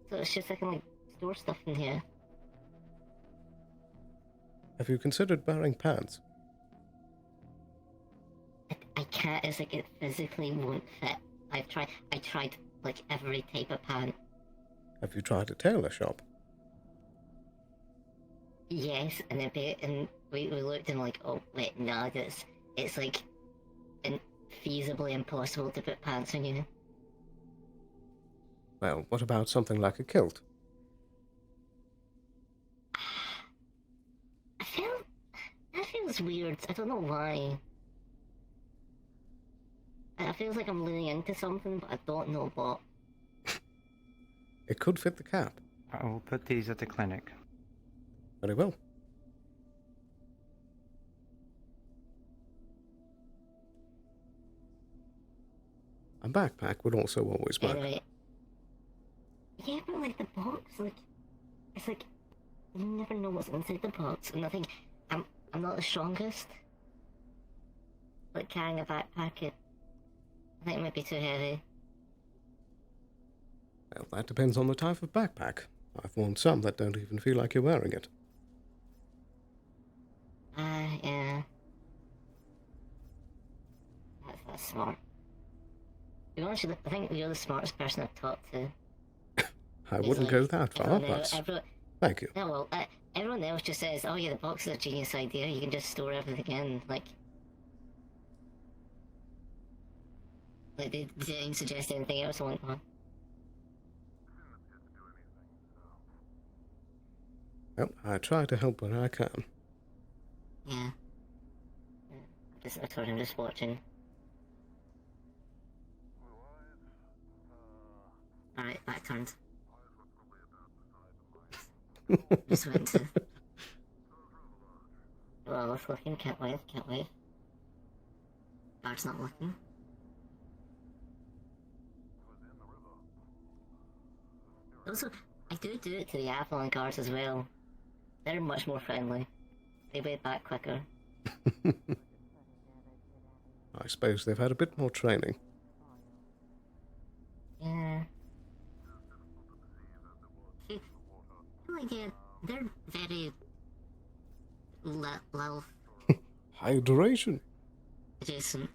So it's just I can like store stuff in here. Have you considered wearing pants? I can't. It's like it physically won't fit. I tried like every type of pant. Have you tried a tailor shop? Yes, and we looked and like, oh wait, no, it's like feasibly impossible to put pants on you. Well, what about something like a kilt? That feels weird. I don't know why. It feels like I'm leaning into something, but I don't know what. It could fit the cap. I will put these at the clinic. Very well. A backpack would also always work. Anyway, yeah, but like the box, like it's like you never know what's inside the box, and I think I'm not the strongest. Like carrying a backpack, I think it might be too heavy. Well, that depends on the type of backpack. I've worn some that don't even feel like you're wearing it. Yeah. That's smart. You honestly, I think you're the smartest person I've talked to. I wouldn't go that far, but thank you. Yeah, well, everyone else just says, oh yeah, the box is a genius idea, you can just store everything in, like they didn't suggest anything else I want on. Well, I try to help where I can. Yeah. I told him just watching. Alright, back turned. Just went to... Well, let's looking, can't wave. Bart's not looking. Also, I do it to the Avalon cars as well. They're much more friendly. They wave back quicker. I suppose they've had a bit more training. Yeah. See, like they're very low. Hydration. Adjacent.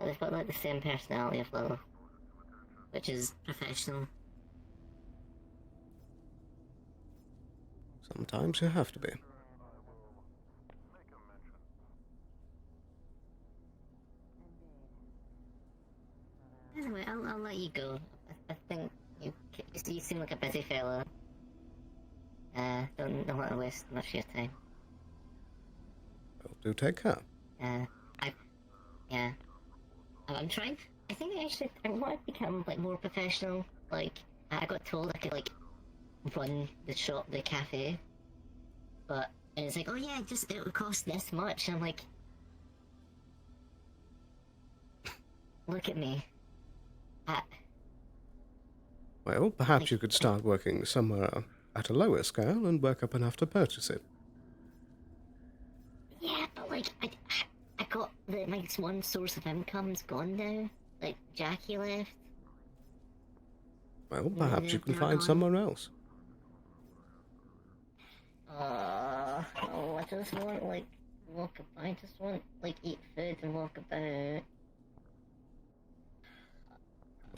They've got like the same personality of Lilith, which is professional. Sometimes you have to be. Anyway, I'll let you go. I think you seem like a busy fella. Don't want to waste much of your time. Well, do take care. I'm trying. I think I want to become like more professional. Like I got told I could like run the shop, the cafe, but and it's like, oh yeah, it would cost this much. And I'm like, look at me. Well, perhaps you could start working somewhere at a lower scale and work up enough to purchase it. Yeah, but like I got my one source of income's gone now. Like Jackie left. Well, perhaps you can find somewhere else. I just want like walk about. I just want like eat food and walk about.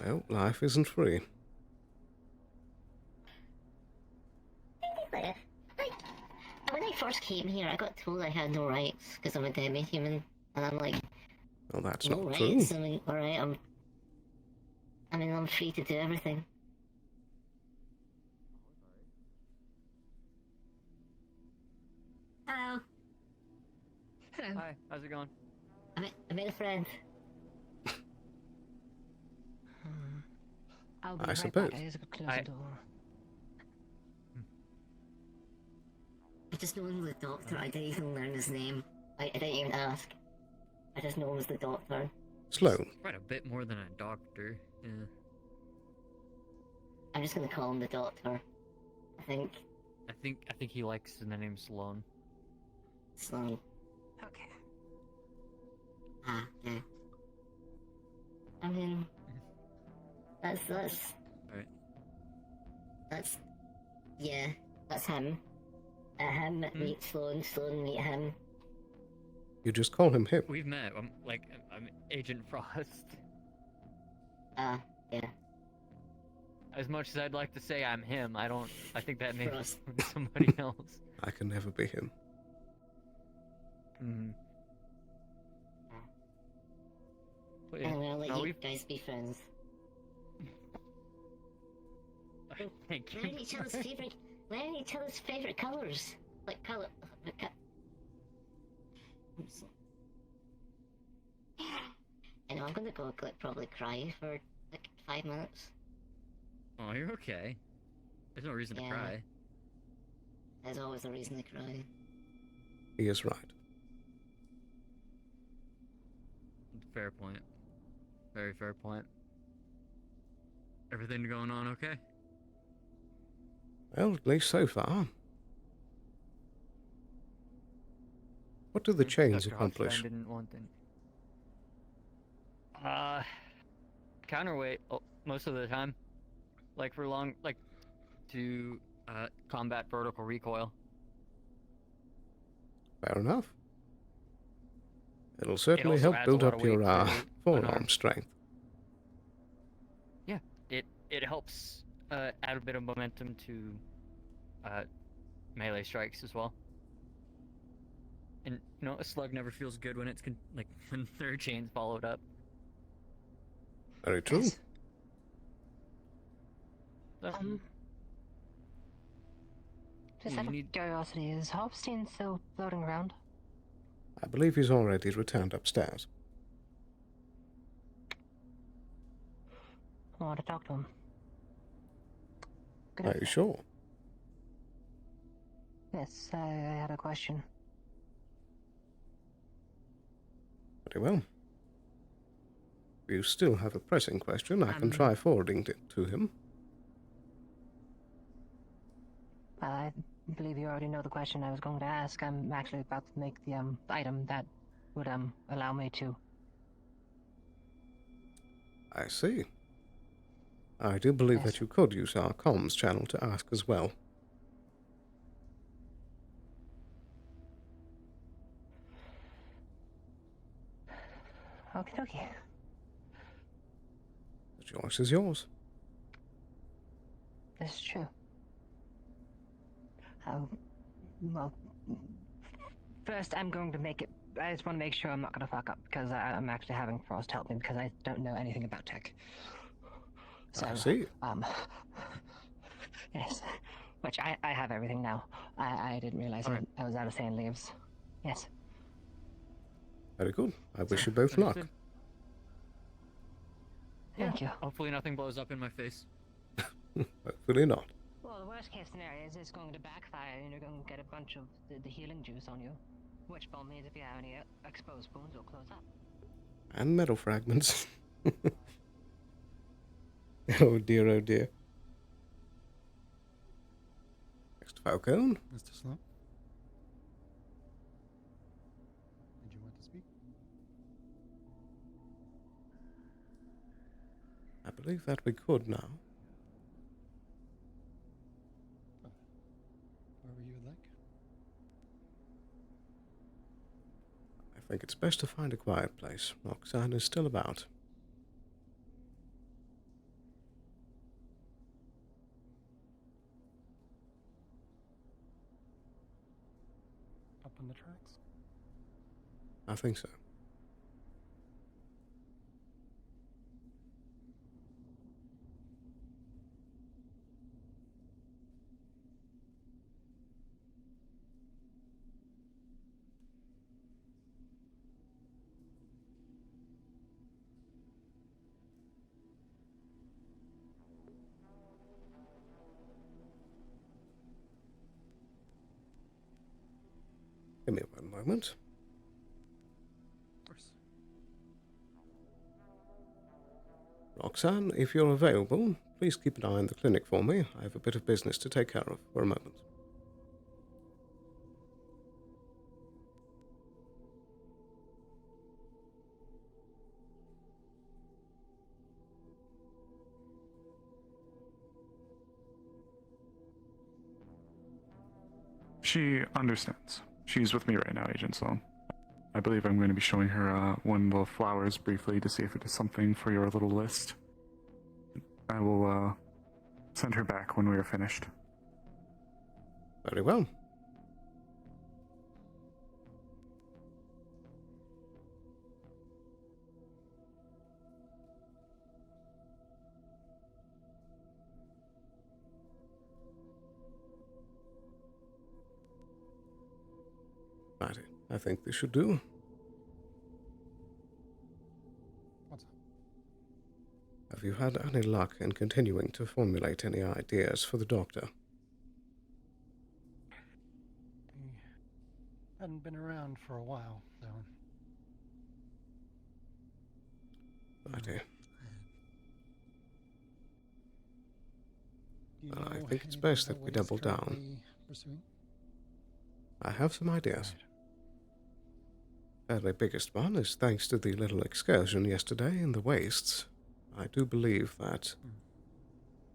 Well, life isn't free. Like, when I first came here, I got told I had no rights because I'm a demi-human, and I'm like, Well, that's no not rights. true. I mean, all right, I'm I mean, I'm free to do everything. Hello. Hello. Hi, how's it going? I made a friend. I'll be I right suppose. back. I just close the door. I just know him was the doctor. I didn't even learn his name. I didn't even ask. I just know him as the doctor. Sloan. Quite a bit more than a doctor. Yeah. I'm just gonna call him the doctor. I think. I think he likes the name Sloan. Sloan. Okay. Ah, yeah. I mean, that's Alright. yeah, that's him. Him meet Sloan, Sloan meet him. You just call him him. We've met. I'm Agent Frost. Ah, yeah. As much as I'd like to say I'm him, I think that makes Frost. somebody else. I can never be him. Mm-hmm. But yeah, Anyway, I'll let no, you we've- guys be friends. Thank you. Learn each other's favorite colors. Like color. And I'm gonna go probably cry for like 5 minutes. Oh, you're okay. There's no reason to Yeah. cry. There's always a reason to cry. He is right. Fair point. Very fair point. Everything going on okay? Well, at least so far. What do the chains Dr. accomplish? Hochstein didn't want any. Counterweight most of the time. Like for long, like to combat vertical recoil. Fair enough. It'll certainly also help adds a build lot up of your weight to an forearm arm. strength. Yeah, it helps add a bit of momentum to melee strikes as well. And you know, a slug never feels good when it's when their chains followed up. Very true. Yes. So, Just You out of need- curiosity, is Hofstein still floating around? I believe he's already returned upstairs. I want to talk to him. Good Are you sure? Yes, I had a question. Very well. If you still have a pressing question, I can Um, try forwarding it to him. I believe you already know the question I was going to ask. I'm actually about to make the item that would allow me to. I see. I do believe that you could use our comms channel to ask as well. Okie dokie. The choice is yours. This is true. Well, first I'm going to make it. I just want to make sure I'm not going to fuck up because I'm actually having Frost help me because I don't know anything about tech. So, I see. Yes, which I have everything now. I didn't realize I was out of sand leaves. Yes. Very good. I wish you both luck. Understood. Thank you. Hopefully nothing blows up in my face. Hopefully not. Well, the worst case scenario is it's going to backfire and you're going to get a bunch of the healing juice on you. Which bomb means if you have any exposed wounds, it'll close up. And metal fragments. Oh dear, oh dear. Next Falcone. Mr. Sloan? Did you want to speak? I believe that we could now. Wherever you would like. I think it's best to find a quiet place. Roxanne is still about. Up on the tracks? I think so. Give me one moment. Of course. Roxanne, if you're available, please keep an eye on the clinic for me. I have a bit of business to take care of for a moment. She understands. She's with me right now, Agent Sloan. I believe I'm going to be showing her one of the flowers briefly to see if it is something for your little list. I will send her back when we are finished. Very well. Right, I think this should do. What's up? Have you had any luck in continuing to formulate any ideas for the doctor? He hadn't been around for a while, so. Righty. Do you Well, I know think it's anything best about that we what he's double down. currently pursuing? I have some ideas. Right. The biggest one is thanks to the little excursion yesterday in the wastes. I do believe that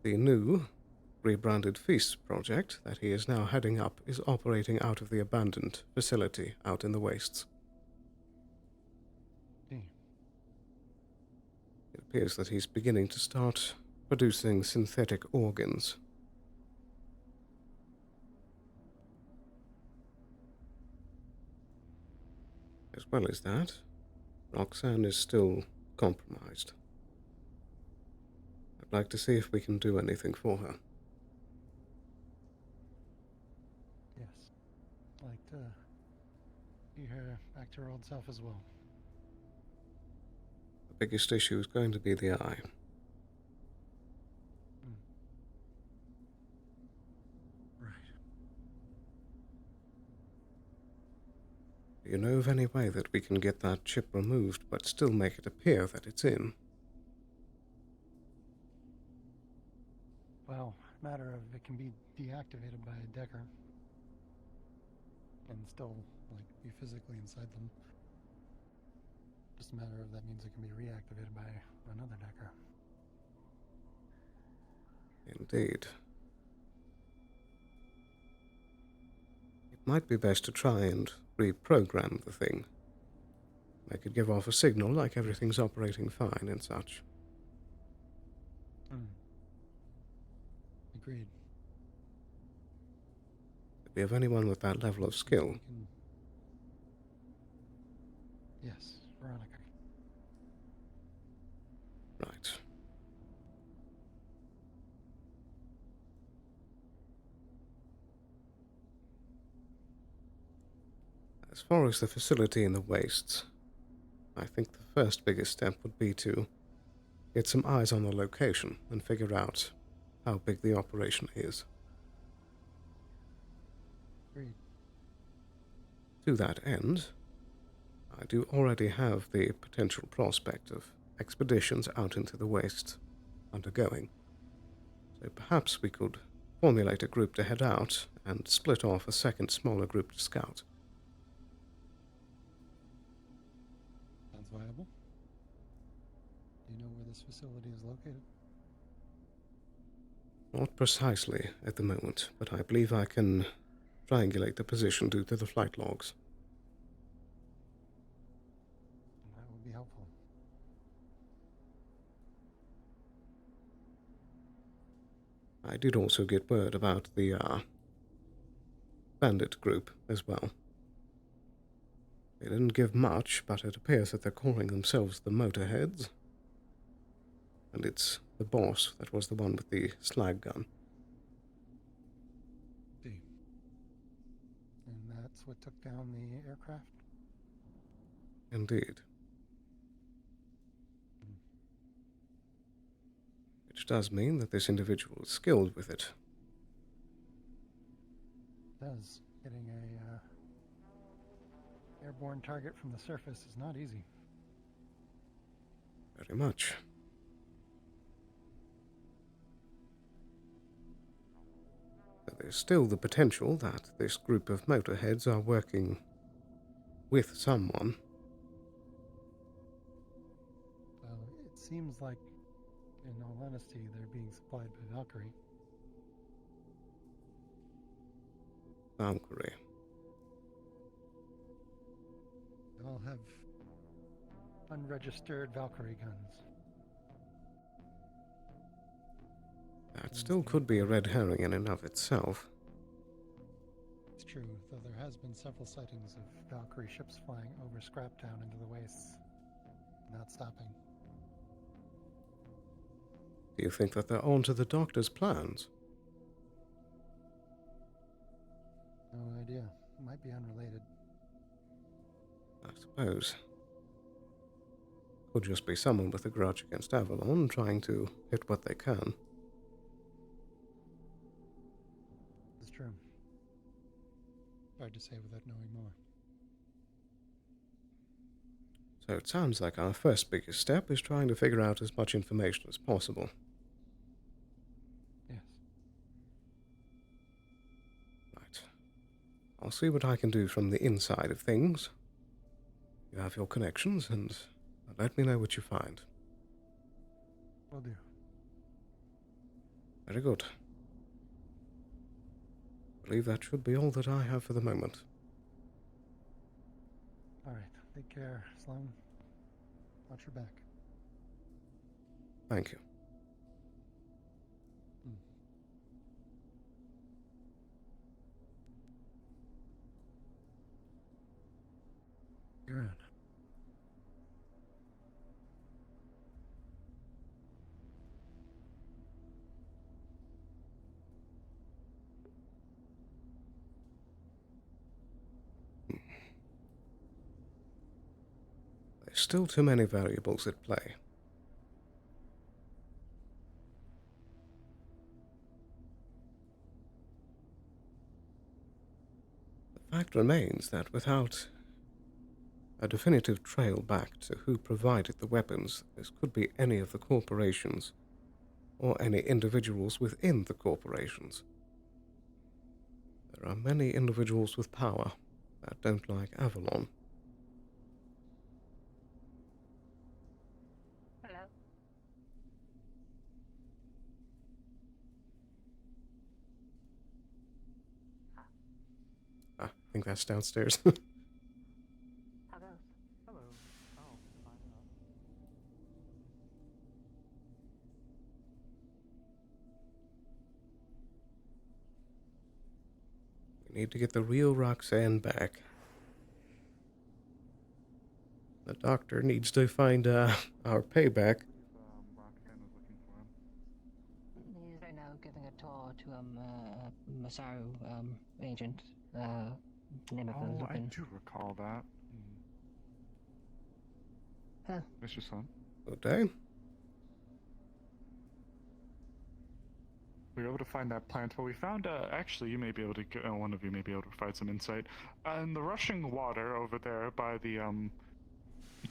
the new rebranded feast project that he is now heading up is operating out of the abandoned facility out in the wastes. Hmm. It appears that he's beginning to start producing synthetic organs. As well as that, Roxanne is still compromised. I'd like to see if we can do anything for her. Yes. I'd like to see her back to her old self as well. The biggest issue is going to be the eye. Right. Do you know of any way that we can get that chip removed but still make it appear that it's in? Well, matter of it can be deactivated by a Decker. And still, like, be physically inside them. Just a matter of that means it can be reactivated by another Decker. Indeed. It might be best to try and reprogram the thing. Make it give off a signal like everything's operating fine and such. Agreed. Do we have anyone with that level of skill? Yes, Veronica. Right. As far as the facility in the wastes, I think the first biggest step would be to get some eyes on the location and figure out how big the operation is. Agreed. To that end, I do already have the potential prospect of expeditions out into the wastes undergoing. So perhaps we could formulate a group to head out and split off a second smaller group to scout. Sounds viable. Do you know where this facility is located? Not precisely at the moment, but I believe I can triangulate the position due to the flight logs. That would be helpful. I did also get word about the bandit group as well. They didn't give much, but it appears that they're calling themselves the Motorheads. And it's the boss that was the one with the slag gun. See. And that's what took down the aircraft? Indeed. Which does mean that this individual is skilled with it. It does. Getting a Airborne target from the surface is not easy. Very much. But there's still the potential that this group of motorheads are working with someone. Well, it seems like, in all honesty, they're being supplied by Valkyrie. Valkyrie. They all have unregistered Valkyrie guns. That still could be a red herring in and of itself. It's true, though there has been several sightings of Valkyrie ships flying over Scraptown into the wastes, not stopping. Do you think that they're onto the Doctor's plans? No idea. Might be unrelated. I suppose. Could just be someone with a grudge against Avalon trying to hit what they can. It's true. Hard to say without knowing more. So it sounds like our first biggest step is trying to figure out as much information as possible. Yes. Right. I'll see what I can do from the inside of things. You have your connections, and let me know what you find. Will do. Very good. I believe that should be all that I have for the moment. Alright, take care, Sloan. Watch your back. Thank you. You're in. There's still too many variables at play. The fact remains that without a definitive trail back to who provided the weapons, this could be any of the corporations, or any individuals within the corporations. There are many individuals with power that don't like Avalon. Hello. I think that's downstairs. How goes? Hello. Oh, fine enough. We need to get the real Roxanne back. The Doctor needs to find our payback. Roxanne was looking for him. He's right now giving a tour to Masaru agent. Name of Oh, the I Lupin. do recall that. Huh. Mr. Sloan? Good day. We were able to find that plant. Well, we found, actually, you may be able to, one of you may be able to provide some insight. In the rushing water over there by the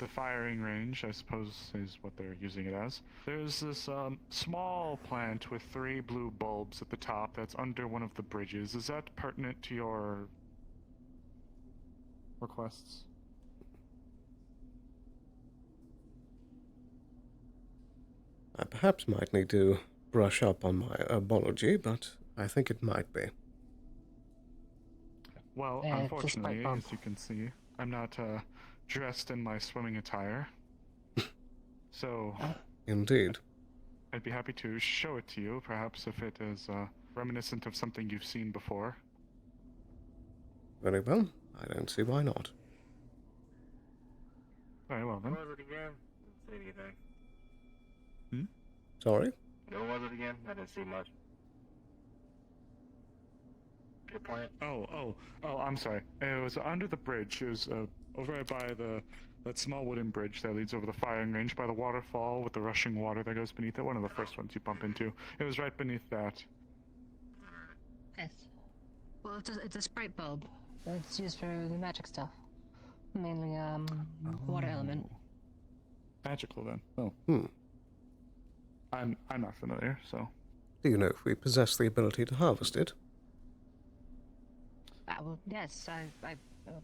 firing range, I suppose is what they're using it as. There's this, small plant with 3 blue bulbs at the top that's under one of the bridges. Is that pertinent to your requests? I perhaps might need to brush up on my herbology, but I think it might be. Well, unfortunately, as you can see, I'm not dressed in my swimming attire. So, Indeed. I'd be happy to show it to you, perhaps if it is reminiscent of something you've seen before. Very well. I don't see why not. Very well then. What was it again? Didn't see anything. Sorry? What was it again? I didn't see much. Your plant. Oh, I'm sorry. It was under the bridge. It was over by that small wooden bridge that leads over the firing range by the waterfall with the rushing water that goes beneath it. One of the first ones you bump into. It was right beneath that. Yes. Well, it's a sprite bulb. It's used for the magic stuff. Mainly, water element. Magical then. Oh. Hmm. I'm not familiar, so. Do you know if we possess the ability to harvest it? Well, yes, I've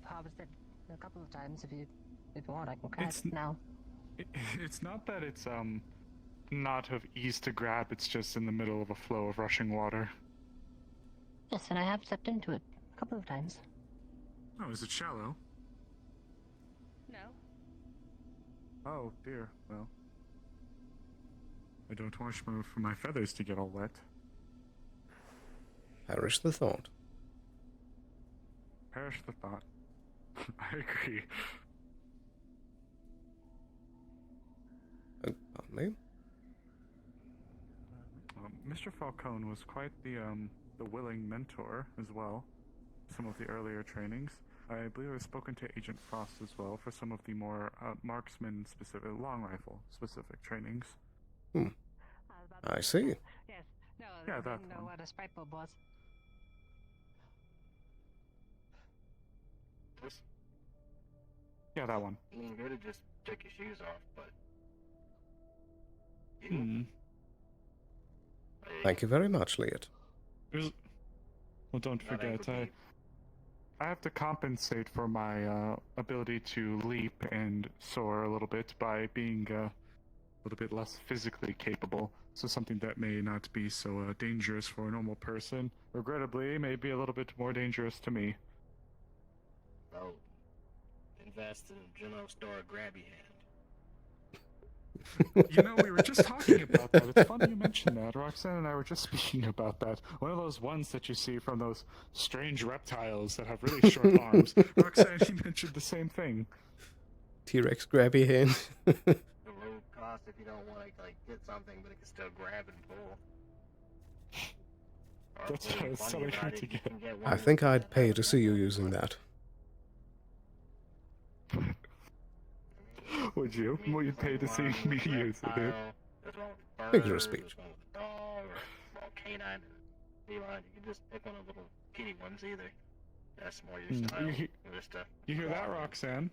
harvested a couple of times. If you want, I can grab it now. It's not that it's not of ease to grab. It's just in the middle of a flow of rushing water. Yes, and I have stepped into it a couple of times. Oh, is it shallow? No. Oh dear. Well, I don't want for my feathers to get all wet. Perish the thought. Perish the thought. I agree. Oh, pardon me. Mr. Falcone was quite the willing mentor as well. Some of the earlier trainings. I believe I've spoken to Agent Frost as well for some of the more marksman-specific, long rifle-specific trainings. Hmm. I see. Yes. No, Yeah, I that didn't know one. what a sprite bulb was. Yeah, that one. I mean, good to just take your shoes off, but. Hmm. Thank you very much, Liet. Well, don't forget, I have to compensate for my ability to leap and soar a little bit by being a little bit less physically capable. So something that may not be so dangerous for a normal person, regrettably, may be a little bit more dangerous to me. Oh. Invest in a general store grabby hand. You know, we were just talking about that. It's funny you mentioned that. Roxanne and I were just speaking about that. One of those ones that you see from those strange reptiles that have really short arms. Roxanne, you mentioned the same thing. T-Rex grabby hand. The low cost if you don't want to like get something, but it can still grab and pull. Or That's what I was funny telling about her it, to you get. can get I one think with I'd pay to see you using that. Would you? Will you pay to see me use it? Figure of speech. Dog or canine, feline. You can just pick one of the little kitty ones either. That's more your style. You hear that, Roxanne?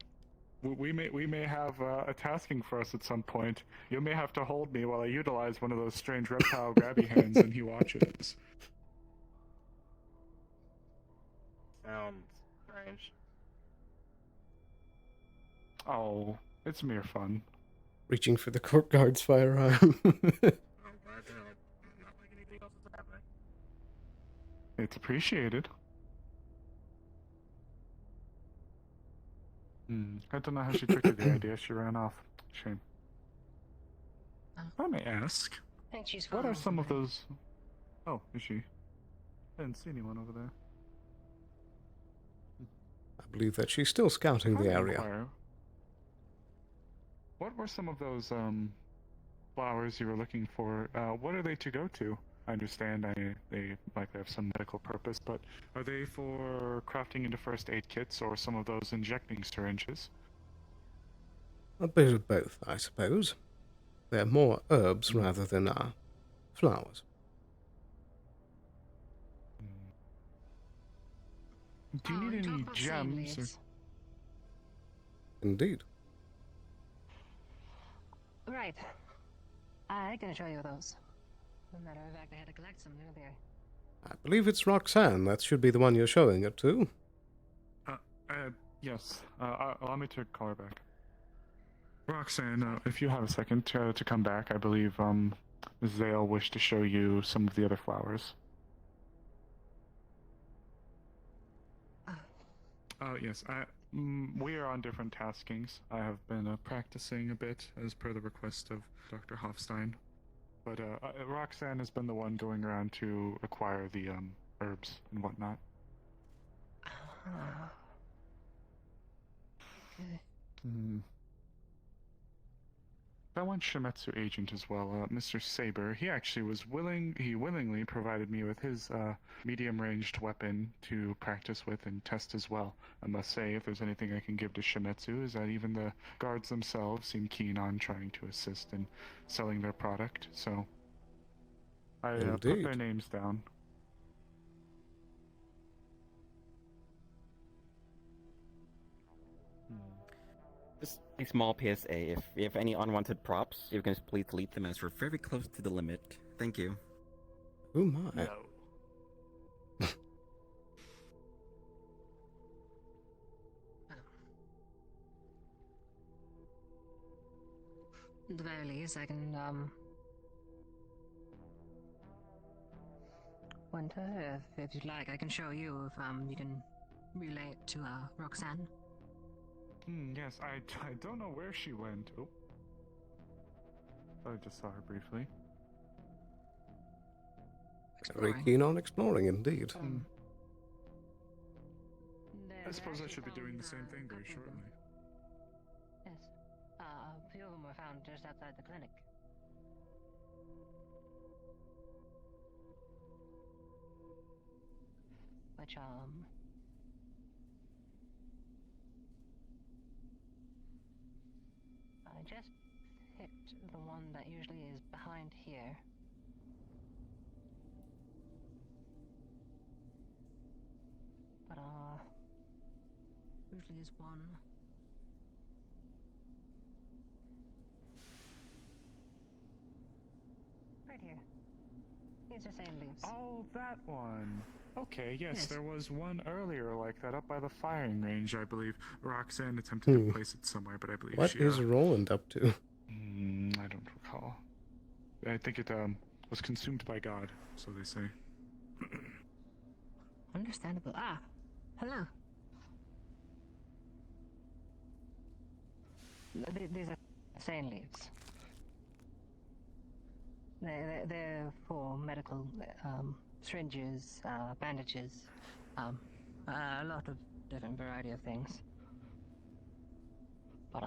We may have a tasking for us at some point. You may have to hold me while I utilize one of those strange reptile grabby hands, and he watches. Sounds strange. Oh, it's mere fun. Reaching for the court guard's firearm. I'm glad to know it. Not like anything else is happening. It's appreciated. I don't know how she took to the idea. She ran off. Shame. If I may ask, I think she's what are fine. some of those... Oh, is she? I didn't see anyone over there. I believe that she's still scouting the How do you area. inquire? What were some of those flowers you were looking for? What are they to go to? I understand they likely have some medical purpose, but are they for crafting into first aid kits or some of those injecting syringes? A bit of both, I suppose. They're more herbs rather than flowers. Do you need any gems? Or... Indeed. Right. I can show you those. As a matter of fact, I had to collect some earlier. I believe it's Roxanne. That should be the one you're showing it to. Yes. Allow me to call her back. Roxanne, if you have a second to come back, I believe Ms. Zale wished to show you some of the other flowers. Yes. We are on different taskings. I have been practicing a bit as per the request of Dr. Hofstein. But Roxanne has been the one going around to acquire the herbs and whatnot. That one Shimetsu agent as well, Mr. Saber, he actually was willingly provided me with his medium-ranged weapon to practice with and test as well. I must say, if there's anything I can give to Shimetsu, is that even the guards themselves seem keen on trying to assist in selling their product, so I put their names down. A small PSA. If you have any unwanted props, you can please delete them as we're very close to the limit. Thank you. Oh my. No. At the very least, I can, Winter, if you'd like, I can show you if, you can relay it to, Roxanne. Yes, I don't know where she went. Oh. I just saw her briefly. Very keen on exploring, indeed. I suppose I should be doing the same thing very shortly. Yes. A few of them were found just outside the clinic. Which, I just hit the one that usually is behind here. But, usually is one. Right here. These are sand leaves. Oh, that one. Okay, yes, there was one earlier like that up by the firing range, I believe. Roxanne attempted to place it somewhere, but I believe What she... is Roland up to? I don't recall. I think it was consumed by God, so they say. Understandable. Ah, hello. These are sand leaves. They're for medical syringes, bandages, a lot of different variety of things. But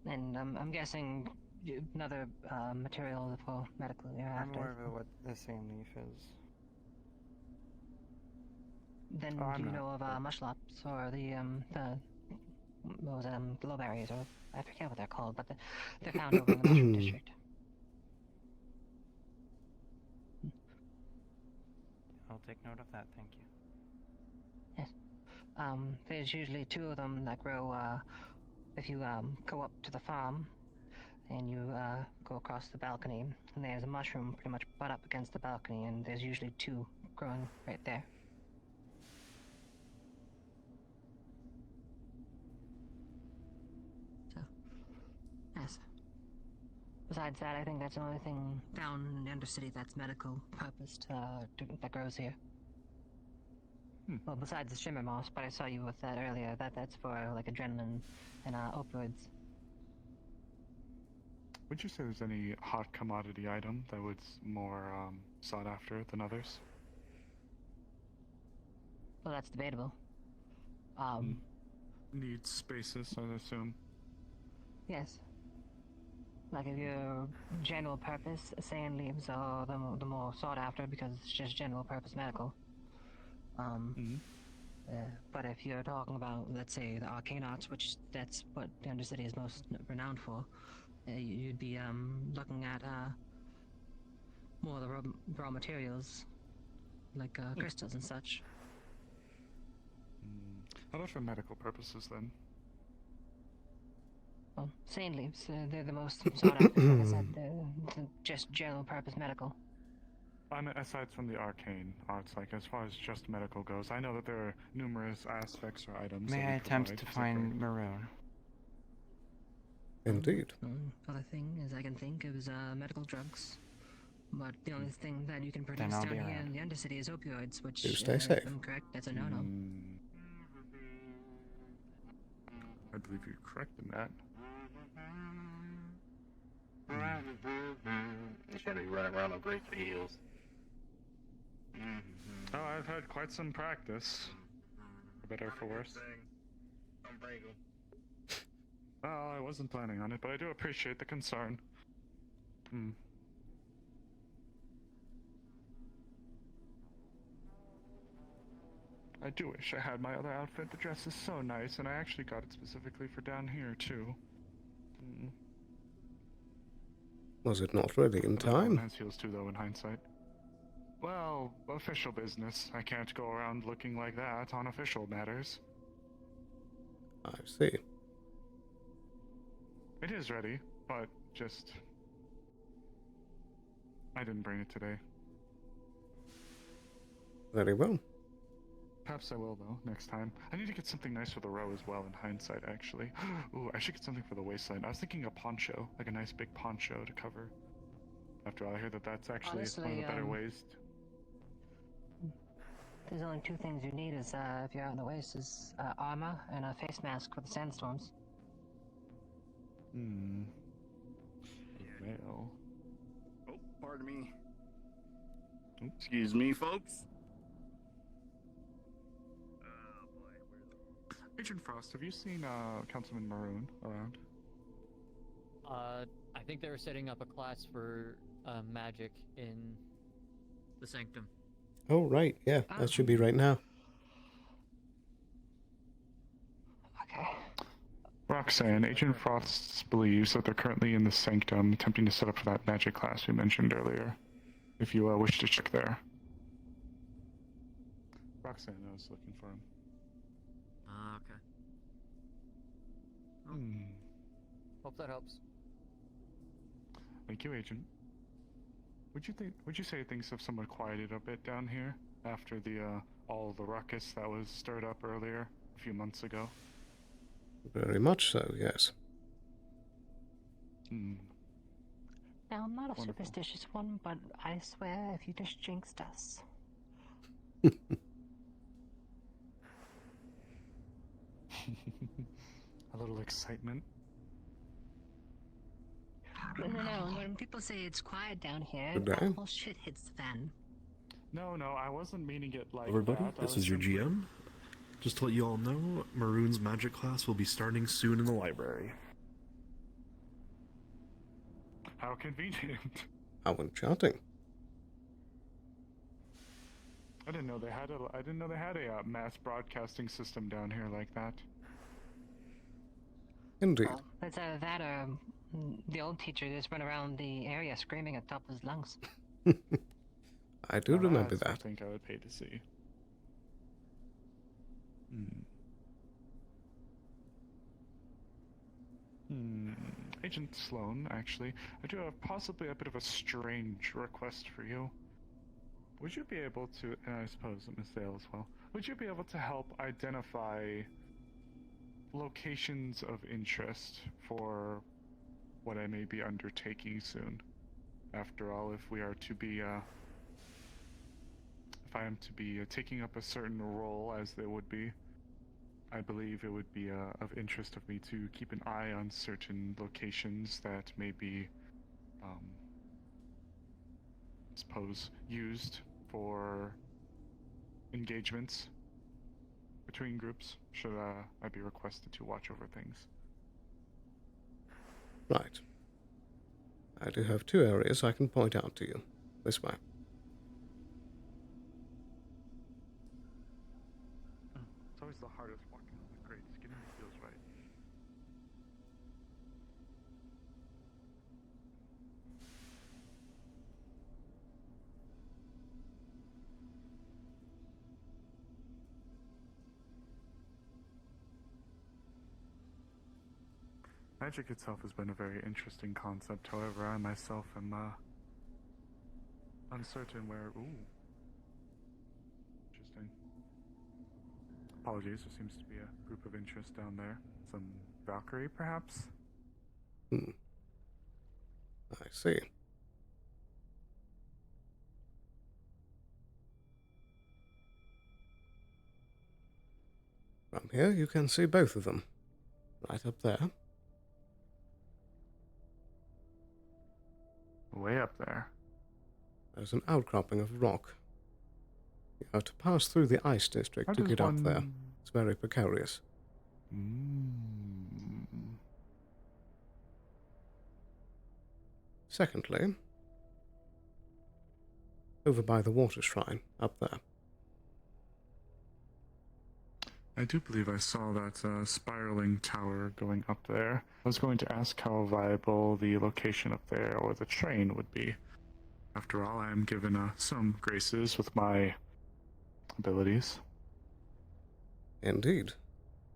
and I'm guessing another material for medical you're I'm after. more of what the same leaf is. Then do you know of mushlops or the what was it, glowberries, or I forget what they're called, but they're found over in the mushroom district. I'll take note of that, thank you. Yes. There's usually two of them that grow, if you, go up to the farm, and you, go across the balcony, and there's a mushroom pretty much butt up against the balcony, and there's usually two growing right there. So, yes. Besides that, I think that's the only thing down in the Undercity that's medical purposed, that grows here. Well, besides the shimmer moss, but I saw you with that earlier. That's for like adrenaline and opioids. Would you say there's any hot commodity item that was more sought after than others? Well, that's debatable. Needs spaces, I assume. Yes. Like if you're general purpose, sand leaves are the more sought after because it's just general purpose medical. But if you're talking about, let's say, the Arcanauts, which that's what the Undercity is most renowned for, you'd be looking at more of the raw materials, like crystals and such. How about for medical purposes then? Well, sand leaves, they're the most sought after. Like I said, they're just general purpose medical. I mean, aside from the arcane arts, like as far as just medical goes, I know that there are numerous aspects or items. May I attempt to find maroon? Indeed. Other thing is I can think of is medical drugs. But the only thing that you can Then produce I'll down be here around. in the Undercity is opioids, which, Do stay if safe. I'm correct, that's a no-no. I believe you're correct in that. You shouldn't be running around on great fields. Oh, I've had quite some practice. For better or for worse. Don't break 'em. Well, I wasn't planning on it, but I do appreciate the concern. I do wish I had my other outfit. The dress is so nice, and I actually got it specifically for down here, too. Was it not ready in time? Has heels too, though, in hindsight. Well, official business. I can't go around looking like that on official matters. I see. It is ready, but just... I didn't bring it today. Very well. Perhaps I will, though, next time. I need to get something nice for the row as well, in hindsight, actually. Ooh, I should get something for the waistline. I was thinking a poncho, like a nice big poncho to cover. After all, I hear that that's actually Honestly, one of the better ways. There's only two things you need is, if you're out in the waste, is armor and a face mask for the sandstorms. Well. Oh, pardon me. Excuse me, folks. Agent Frost, have you seen Councilman Maroon around? I think they were setting up a class for magic in the Sanctum. Oh, right. Yeah, that should be right now. Okay. Roxanne, Agent Frost believes that they're currently in the Sanctum attempting to set up for that magic class we mentioned earlier. If you wish to check there. Roxanne, I was looking for him. Okay. Hope that helps. Thank you, Agent. Would you say things have somewhat quieted a bit down here after the all the ruckus that was stirred up earlier a few months ago? Very much so, yes. Now, I'm not a superstitious one, but I swear if you just jinxed us. A little excitement. No. When people say it's quiet down here, Good the day. whole shit hits the fan. No, I wasn't meaning it like Everybody, that. this is your GM. Just to let you all know, Maroon's magic class will be starting soon in the library. How convenient. How enchanting. I didn't know they had a mass broadcasting system down here like that. Indeed. It's either that or the old teacher just went around the area screaming at top of his lungs. I do remember I that. think I would pay to see. Agent Sloan, actually, I do have possibly a bit of a strange request for you. Would you be able to, and I suppose Miss Dale as well, would you be able to help identify locations of interest for what I may be undertaking soon? After all, if we are to be, if I am to be taking up a certain role, as there would be, I believe it would be of interest of me to keep an eye on certain locations that may be, suppose, used for engagements between groups, should I be requested to watch over things. Right. I do have two areas I can point out to you. This way. It's always the hardest walking on the crates, getting the feels right. Magic itself has been a very interesting concept, however, I myself am, uncertain where... Ooh. Interesting. Apologies, there seems to be a group of interest down there. Some Valkyrie, perhaps? I see. From here, you can see both of them. Right up there. Way up there. There's an outcropping of rock. You have to pass through the ice district How to does get up one- there. It's very precarious. Secondly, over by the water shrine, up there. I do believe I saw that spiraling tower going up there. I was going to ask how viable the location up there or the train would be. After all, I am given some graces with my abilities. Indeed.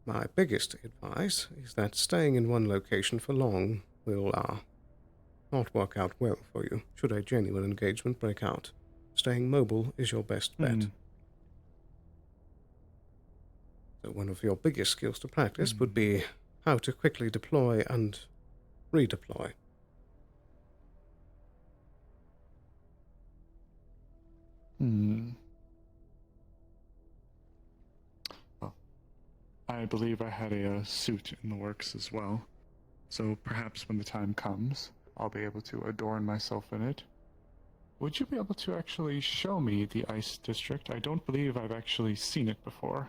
My biggest advice is that staying in one location for long will not work out well for you should a genuine engagement break out. Staying mobile is your best bet. So one of your biggest skills to practice would be how to quickly deploy and redeploy. Well, I believe I had a suit in the works as well, so perhaps when the time comes, I'll be able to adorn myself in it. Would you be able to actually show me the ice district? I don't believe I've actually seen it before.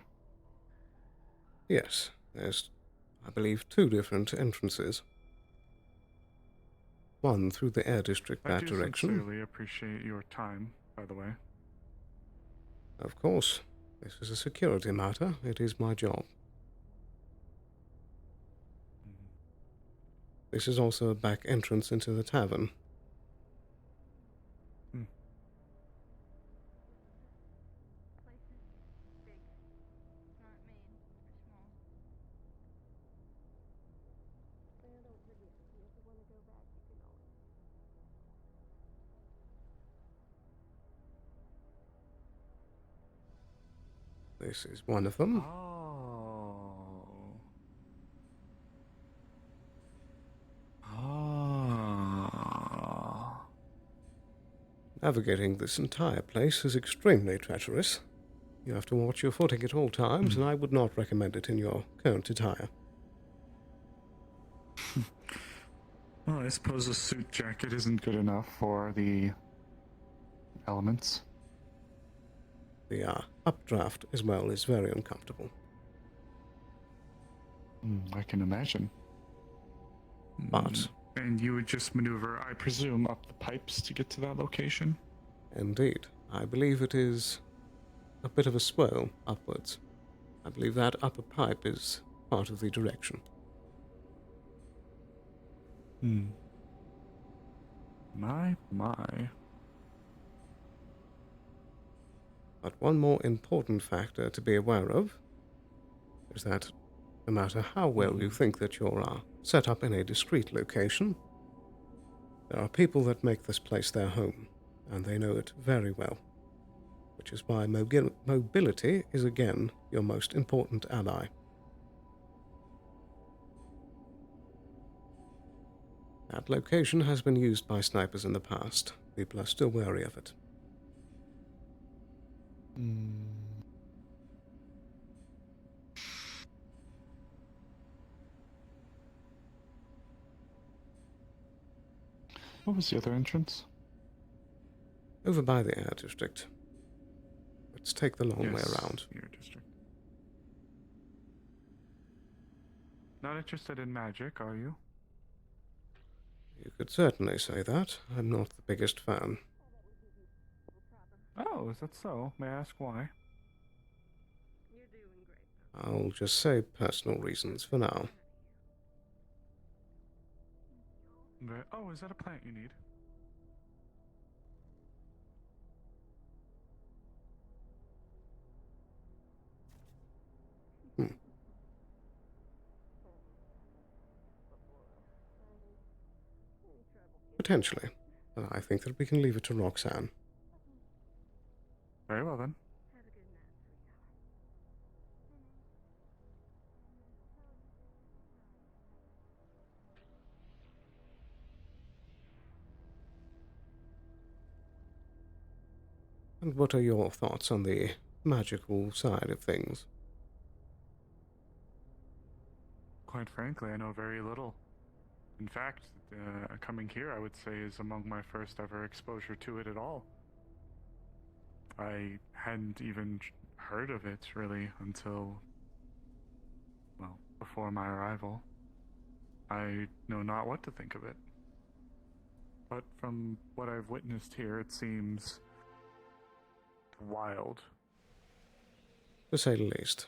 Yes, there's, I believe, 2 different entrances. One through the air district that direction. I do sincerely appreciate your time, by the way. Of course, this is a security matter. It is my job. This is also a back entrance into the tavern. This is one of them. Navigating this entire place is extremely treacherous. You have to watch your footing at all times, and I would not recommend it in your current attire. Well, I suppose a suit jacket isn't good enough for the elements. The updraft as well is very uncomfortable. I can imagine. But... And you would just maneuver, I presume, up the pipes to get to that location? Indeed. I believe it is a bit of a swirl upwards. I believe that upper pipe is part of the direction. My. But one more important factor to be aware of is that no matter how well you think that you're set up in a discreet location, there are people that make this place their home, and they know it very well, which is why mobility is again your most important ally. That location has been used by snipers in the past. People are still wary of it. What was the other entrance? Over by the air district. Let's take the long way around. Air district. Not interested in magic, are you? You could certainly say that. I'm not the biggest fan. Oh, is that so? May I ask why? I'll just say personal reasons for now. Oh, is that a plant you need? Potentially. But I think that we can leave it to Roxanne. Very well then. And what are your thoughts on the magical side of things? Quite frankly, I know very little. In fact, coming here, I would say, is among my first ever exposure to it at all. I hadn't even heard of it, really, until, well, before my arrival. I know not what to think of it. But from what I've witnessed here, it seems wild. To say the least.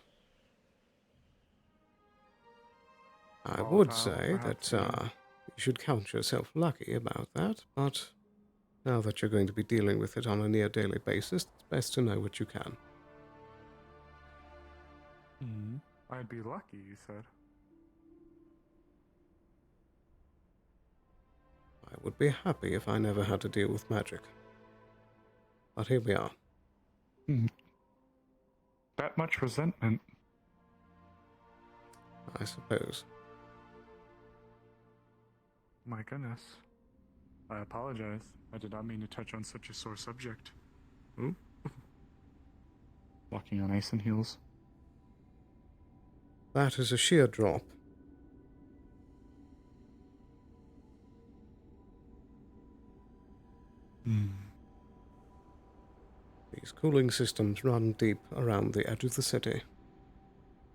I would say that you should count yourself lucky about that, but now that you're going to be dealing with it on a near daily basis, it's best to know what you can. I'd be lucky, you said. I would be happy if I never had to deal with magic. But here we are. That much resentment. I suppose. My goodness. I apologize. I did not mean to touch on such a sore subject. Ooh. Walking on ice and heels. That is a sheer drop. These cooling systems run deep around the edge of the city.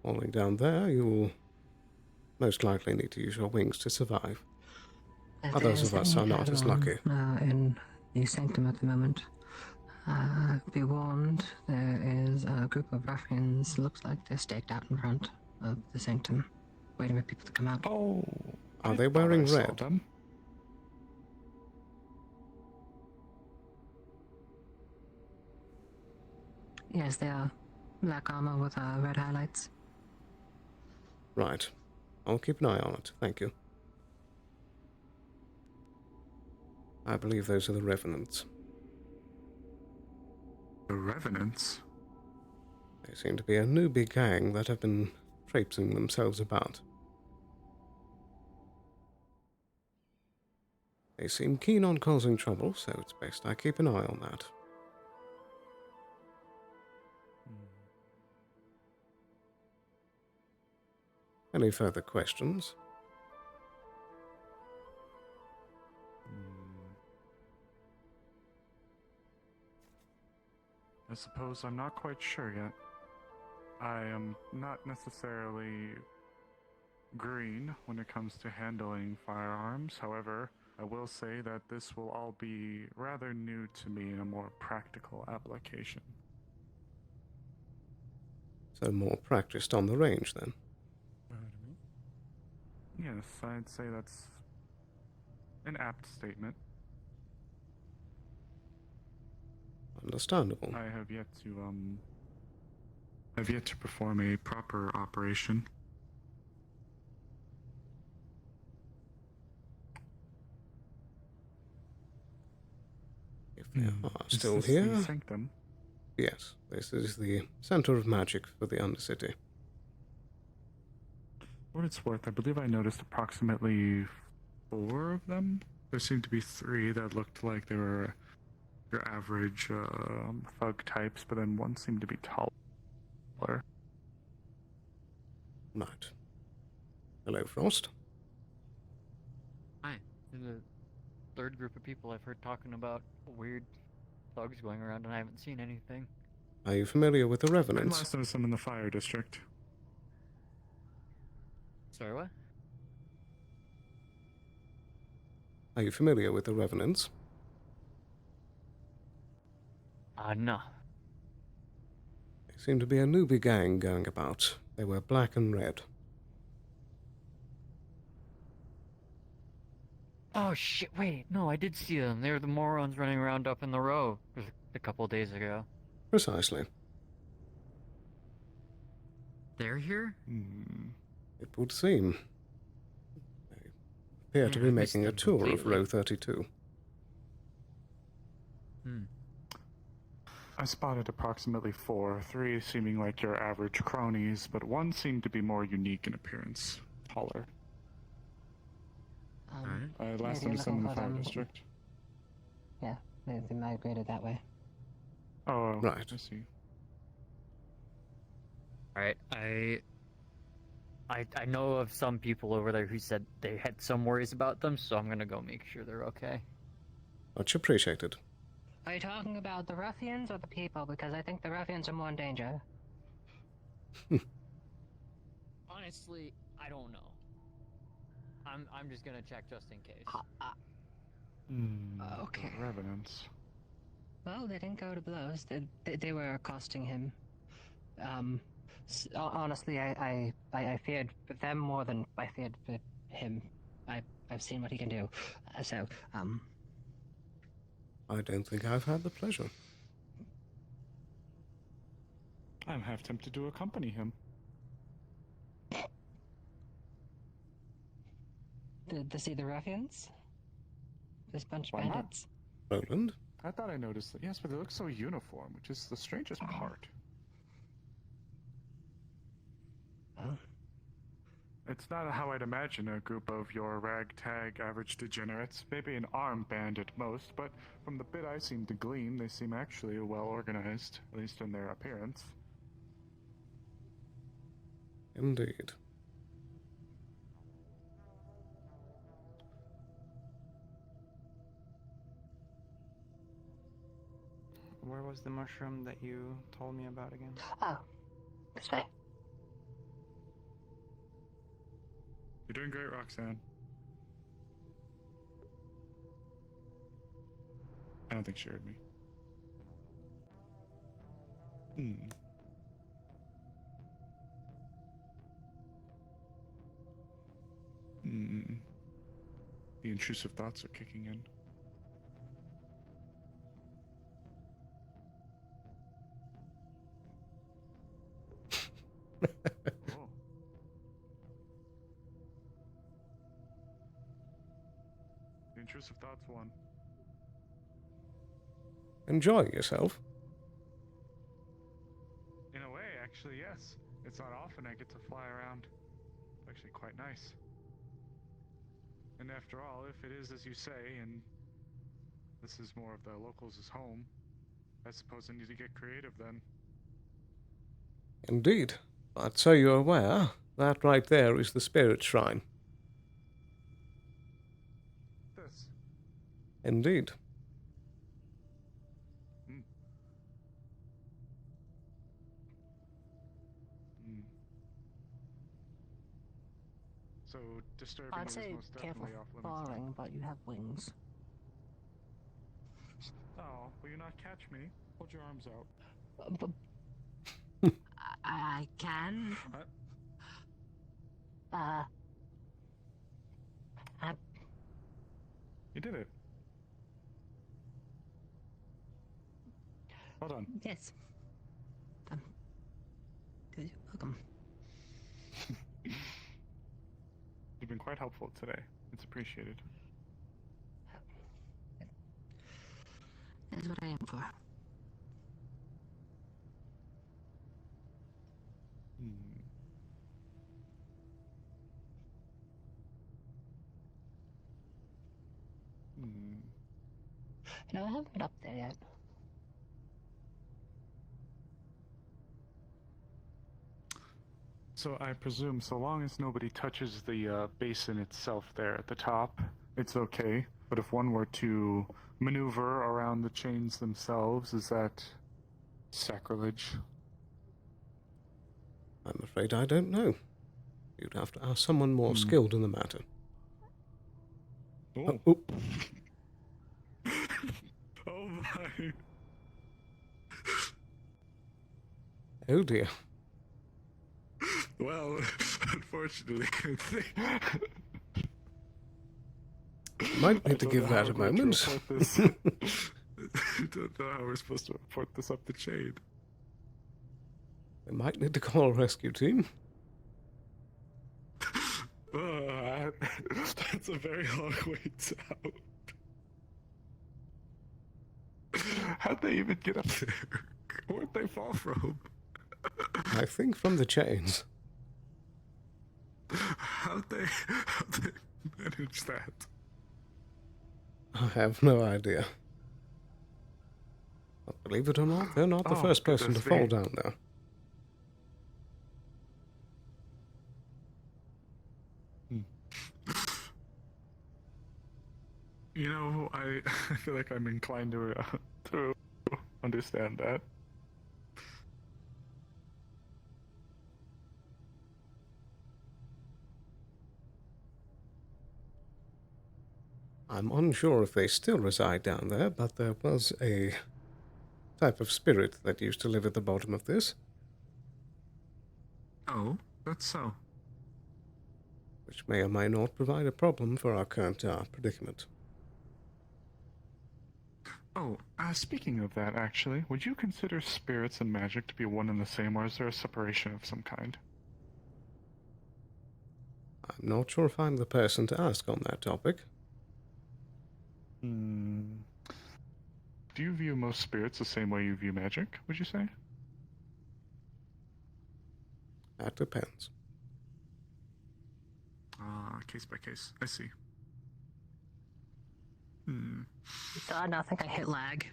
Falling down there, you'll most likely need to use your wings to survive. Others of us are not as lucky. In the sanctum at the moment. Be warned, there is a group of ruffians, looks like they're staked out in front of the sanctum, waiting for people to come out. Oh. Are they wearing red? Yes, they are. Black armor with red highlights. Right. I'll keep an eye on it, thank you. I believe those are the Revenants. The Revenants? They seem to be a newbie gang that have been traipsing themselves about. They seem keen on causing trouble, so it's best I keep an eye on that. Any further questions? I suppose I'm not quite sure yet. I am not necessarily green when it comes to handling firearms. However, I will say that this will all be rather new to me in a more practical application. So more practiced on the range, then? Yes, I'd say that's an apt statement. Understandable. I have yet to perform a proper operation. If they are Is still this here... the sanctum? Yes, this is the center of magic for the Undercity. For what it's worth, I believe I noticed approximately 4 of them. There seemed to be 3 that looked like they were your average thug types, but then 1 seemed to be taller. Right. Hello, Frost. Hi. There's a third group of people I've heard talking about weird thugs going around, and I haven't seen anything. Are you familiar with the I Revenants? last noticed them in the fire district. Sorry, what? Are you familiar with the Revenants? No. They seem to be a newbie gang going about. They wear black and red. Oh shit, wait, no, I did see them. They were the morons running around up in the row a couple days ago. Precisely. They're here? It would seem. They appear to be making a tour of Row 32. I spotted approximately 4, 3 seeming like your average cronies, but 1 seemed to be more unique in appearance, taller. I last noticed them in the fire district. Yeah, they migrated that way. Oh, right. I see. Alright, I know of some people over there who said they had some worries about them, so I'm gonna go make sure they're okay. Much appreciated. Are you talking about the ruffians or the people? Because I think the ruffians are more in danger. Honestly, I don't know. I'm just gonna check just in case. Okay. The Revenants. Well, they didn't go to blows. They were accosting him. Honestly, I feared for them more than I feared for him. I've seen what he can do. I don't think I've had the pleasure. I'm half tempted to accompany him. Good to see the ruffians. This bunch of Why not? bandits. Roland? I thought I noticed that. Yes, but they look so uniform, which is the strangest part. It's not how I'd imagine a group of your ragtag average degenerates. Maybe an armed band at most, but from the bit I seem to glean, they seem actually well organized, at least in their appearance. Indeed. Where was the mushroom that you told me about again? Oh, this way. You're doing great, Roxanne. I don't think she heard me. The intrusive thoughts are kicking in. Oh. The intrusive thoughts won. Enjoying yourself? In a way, actually, yes. It's not often I get to fly around. It's actually quite nice. And after all, if it is as you say, and this is more of the locals' home, I suppose I need to get creative then. Indeed. But so you're aware, that right there is the spirit shrine. This. Indeed. So disturbing I'd is say most careful definitely off limits. falling, but you have wings. Oh, will you not catch me? Hold your arms out. I can. What? You did it. Well done. Yes. You're welcome. You've been quite helpful today. It's appreciated. That's what I am for. You know, I haven't been up there yet. So I presume so long as nobody touches the basin itself there at the top, it's okay. But if one were to maneuver around the chains themselves, is that sacrilege? I'm afraid I don't know. You'd have to ask someone more skilled in the matter. Oh. Oh. Oh my. Oh dear. Well, unfortunately, Might need to give that a moment. I don't know how we're supposed to report this up the chain. We might need to call a rescue team. That's a very long wait out. How'd they even get up there? Where'd they fall from? I think from the chains. How'd they manage that? I have no idea. But believe it or not, they're not the first person to fall down there. You know, I feel like I'm inclined to understand that. I'm unsure if they still reside down there, but there was a type of spirit that used to live at the bottom of this. Oh, that's so. Which may or may not provide a problem for our current predicament. Oh, speaking of that, actually, would you consider spirits and magic to be one and the same, or is there a separation of some kind? I'm not sure if I'm the person to ask on that topic. Do you view most spirits the same way you view magic, would you say? That depends. Case by case. I see. God, no, I think I hit lag.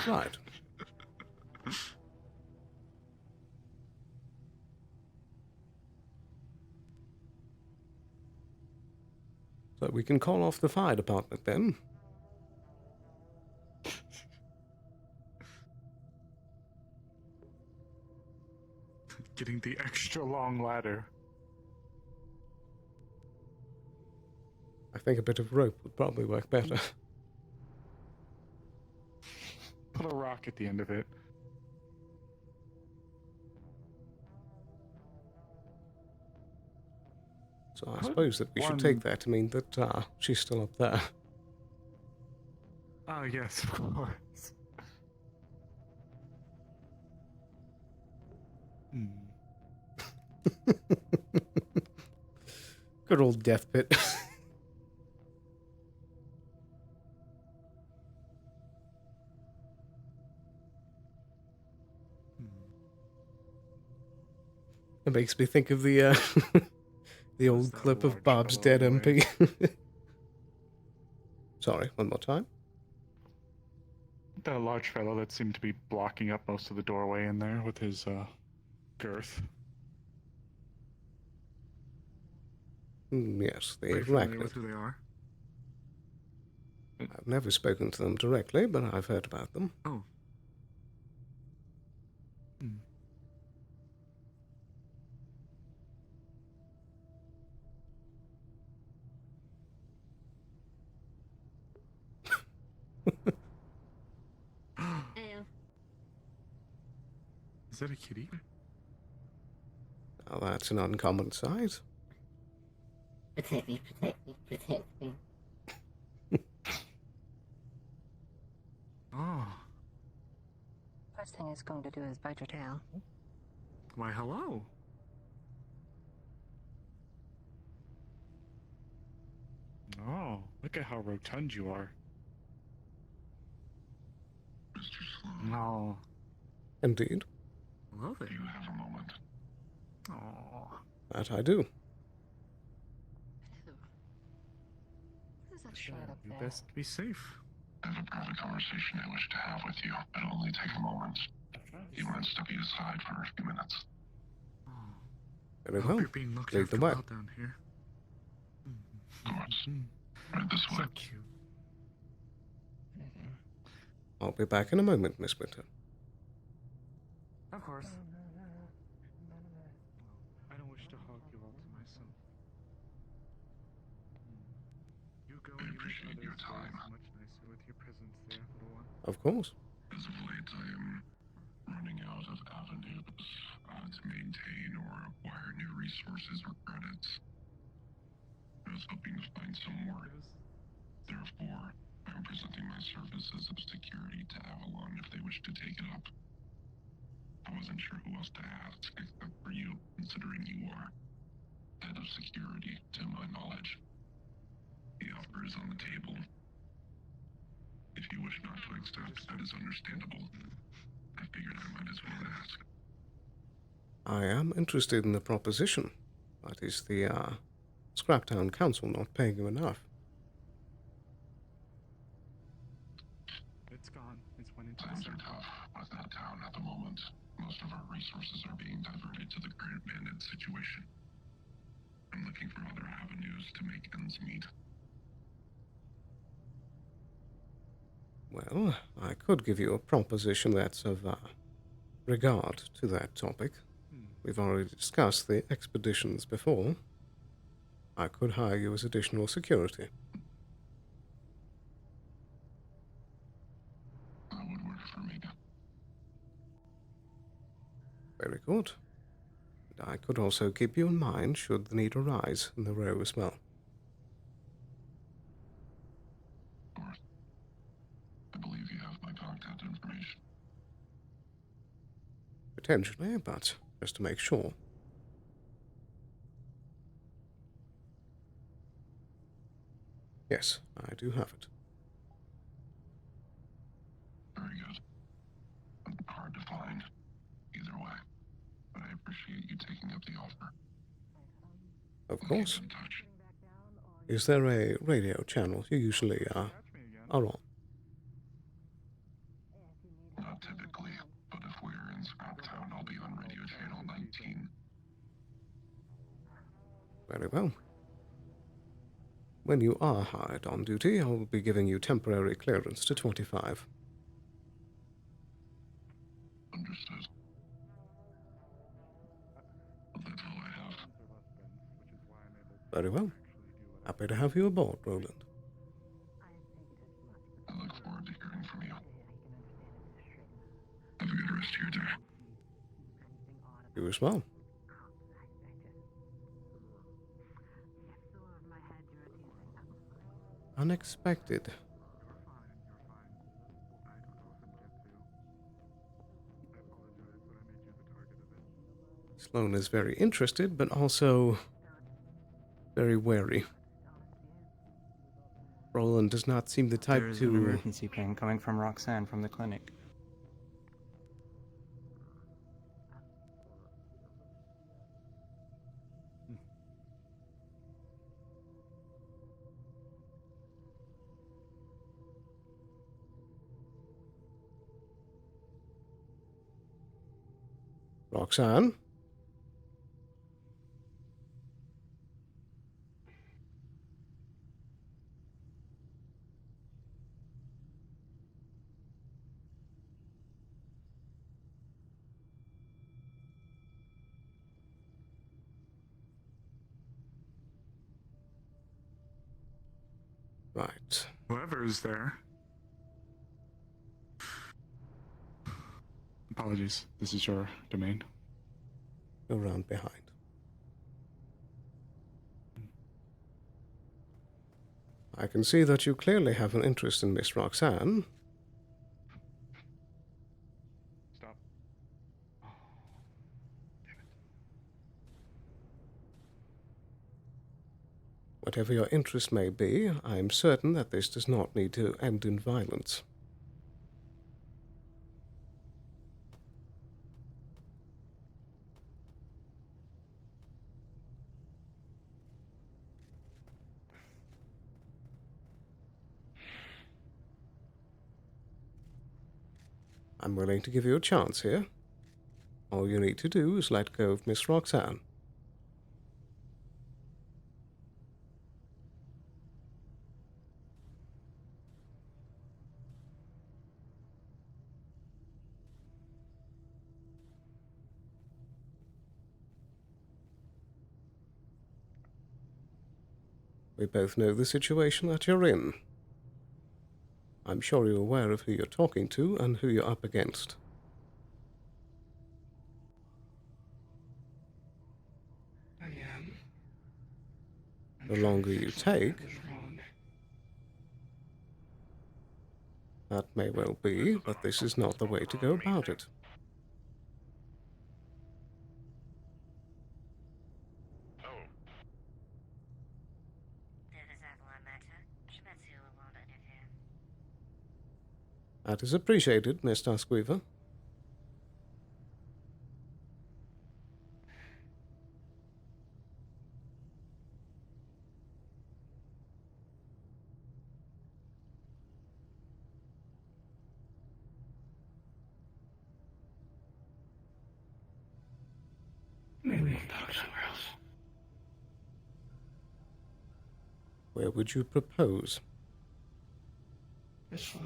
Right. So we can call off the fire department then. Getting the extra long ladder. I think a bit of rope would probably work better. Put a rock at the end of it. So I suppose that we should take that to mean that she's still up there. Ah, yes, of course. Good old death pit. It makes me think of the the old clip of Bob's dead MP. Sorry, one more time. That large fellow that seemed to be blocking up most of the doorway in there with his girth. Yes, the Are you familiar arachnid. with who they are? I've never spoken to them directly, but I've heard about them. Oh. Is that a kitty? Now that's an uncommon sight. Protect me, protect me, protect me. Oh. First thing it's going to do is bite your tail. Why, hello. Oh, look at how rotund you are. Mr. Sloan. No. Indeed. Love it. Do you have a moment? Oh. That I do. What is that shot up You there? best be safe. I have a private conversation I wish to have with you. It'll only take a moment. Do you mind stepping aside for a few minutes? Very I hope well. you're being looked Lead the after way. well down here. Of course. Right this way. So cute. I'll be back in a moment, Miss Winter. Of course. I don't wish to hog you all to myself. You go and you make your others' time. lives much nicer with your presence there, little one. Of course. As of late, I am running out of avenues to maintain or acquire new resources or credits. I was hoping to find some more. Therefore, I am presenting my services of security to Avalon if they wish to take it up. I wasn't sure who else to ask except for you, considering you are head of security, to my knowledge. The offer is on the table. If you wish not to accept, that is understandable. I figured I might as well ask. I am interested in the proposition. But is the Scraptown Council not paying you enough? It's gone. It's went into Times the are tough with that town at the moment. Most of our resources are being diverted to the current bandit situation. I'm looking for other avenues to make ends meet. Well, I could give you a proposition that's of regard to that topic. We've already discussed the expeditions before. I could hire you as additional security. That would work for me. Very good. And I could also keep you in mind should the need arise in the row as well. Of course. I believe you have my contact information. Potentially, but just to make sure. Yes, I do have it. Very good. Hard to find, either way. But I appreciate you taking up the offer. Of course. Is there a radio channel you usually are on? Not typically, but if we're in Scraptown, I'll be on radio channel 19. Very well. When you are hired on duty, I will be giving you temporary clearance to 25. Understood. That's all I have. Very well. Happy to have you aboard, Roland. I look forward to hearing from you. Have a good rest of your day. You as well. Unexpected. Sloan is very interested, but also very wary. Roland does not seem the type There's to... an emergency ping coming from Roxanne from the clinic. Roxanne? Right. Whoever is there. Apologies, this is your domain. Go round behind. I can see that you clearly have an interest in Miss Roxanne. Stop. Whatever your interest may be, I am certain that this does not need to end in violence. I'm willing to give you a chance here. All you need to do is let go of Miss Roxanne. We both know the situation that you're in. I'm sure you're aware of who you're talking to and who you're up against. I am. The longer you take, that may well be, but this is not the way to go about it. That is appreciated, Miss Duskweaver. Maybe we can talk somewhere else. Where would you propose? Just follow.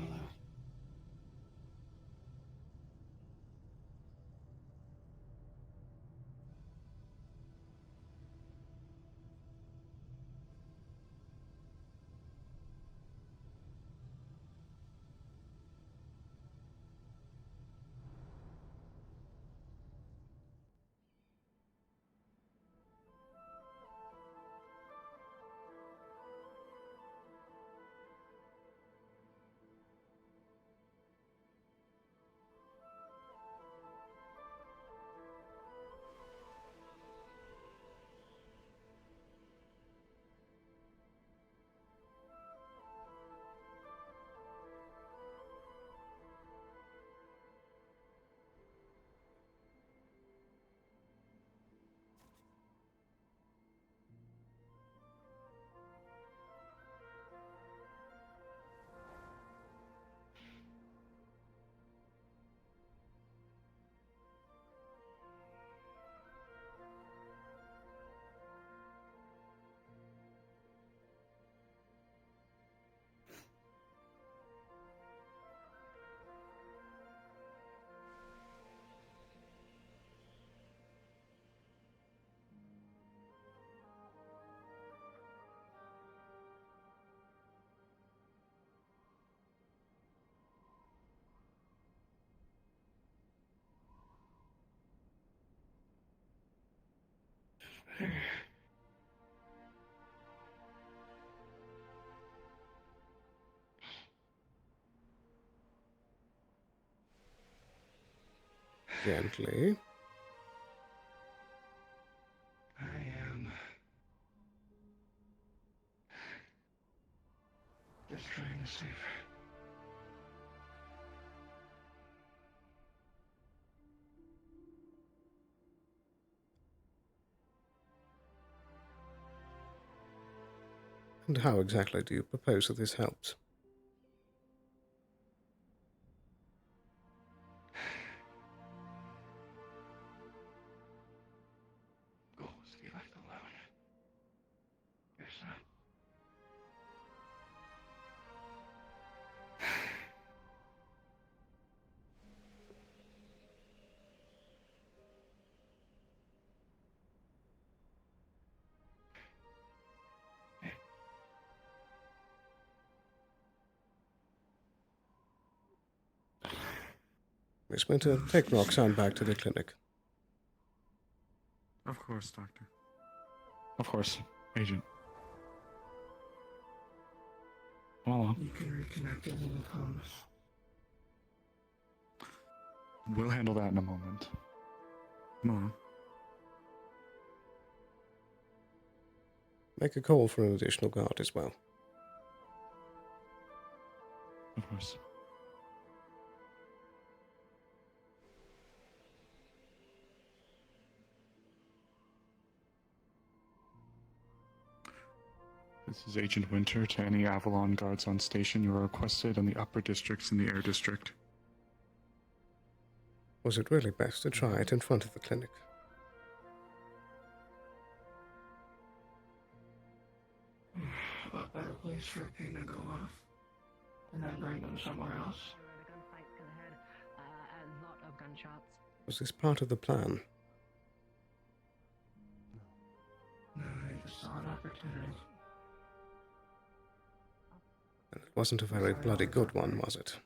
Gently. I am just trying to save her. And how exactly do you propose that this helps? Goal is to be left alone. Your son. Miss Winter, take Roxanne back to the clinic. Of course, Doctor. Of course, Agent. Come along. You can reconnect it in the promise. We'll handle that in a moment. Come along. Make a call for an additional guard as well. Of course. This is Agent Winter. To any Avalon guards on station, you are requested in the upper districts and the air district. Was it really best to try it in front of the clinic? A better place for a ping to go off, and then bring them somewhere else. A gunfight to the head, a lot of gunshots. Was this part of the plan? No, I just saw an opportunity. And it wasn't a very bloody good one, was it?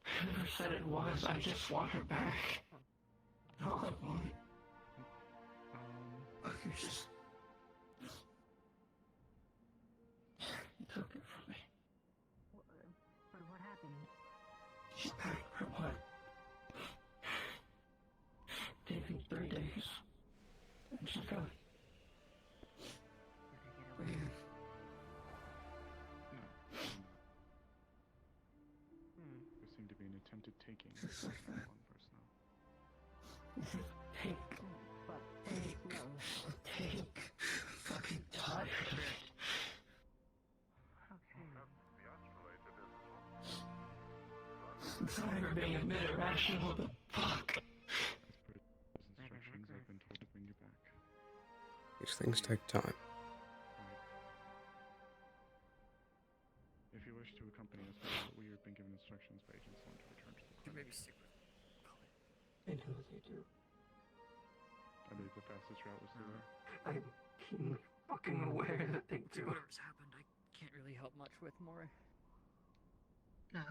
I never said it was. I just want her back. All I want. Look, you just. You took it from me. But what happened? She's back for what? Taking 3 days. And she's gone. Man. There seemed to be an attempted taking of Just like that. one personnel. Take. Take. Fucking tired. I'm sorry for being a bit irrational, but fuck. Instructions, I've been told to bring you back. These things take time. If you wish to accompany us, we have been given instructions by Agent Sloan to return to the clinic. Maybe stick with I know they do. I believe the fastest route was through there. I'm keenly fucking aware that they do. whatever's happened. I Can't really help much with more. No.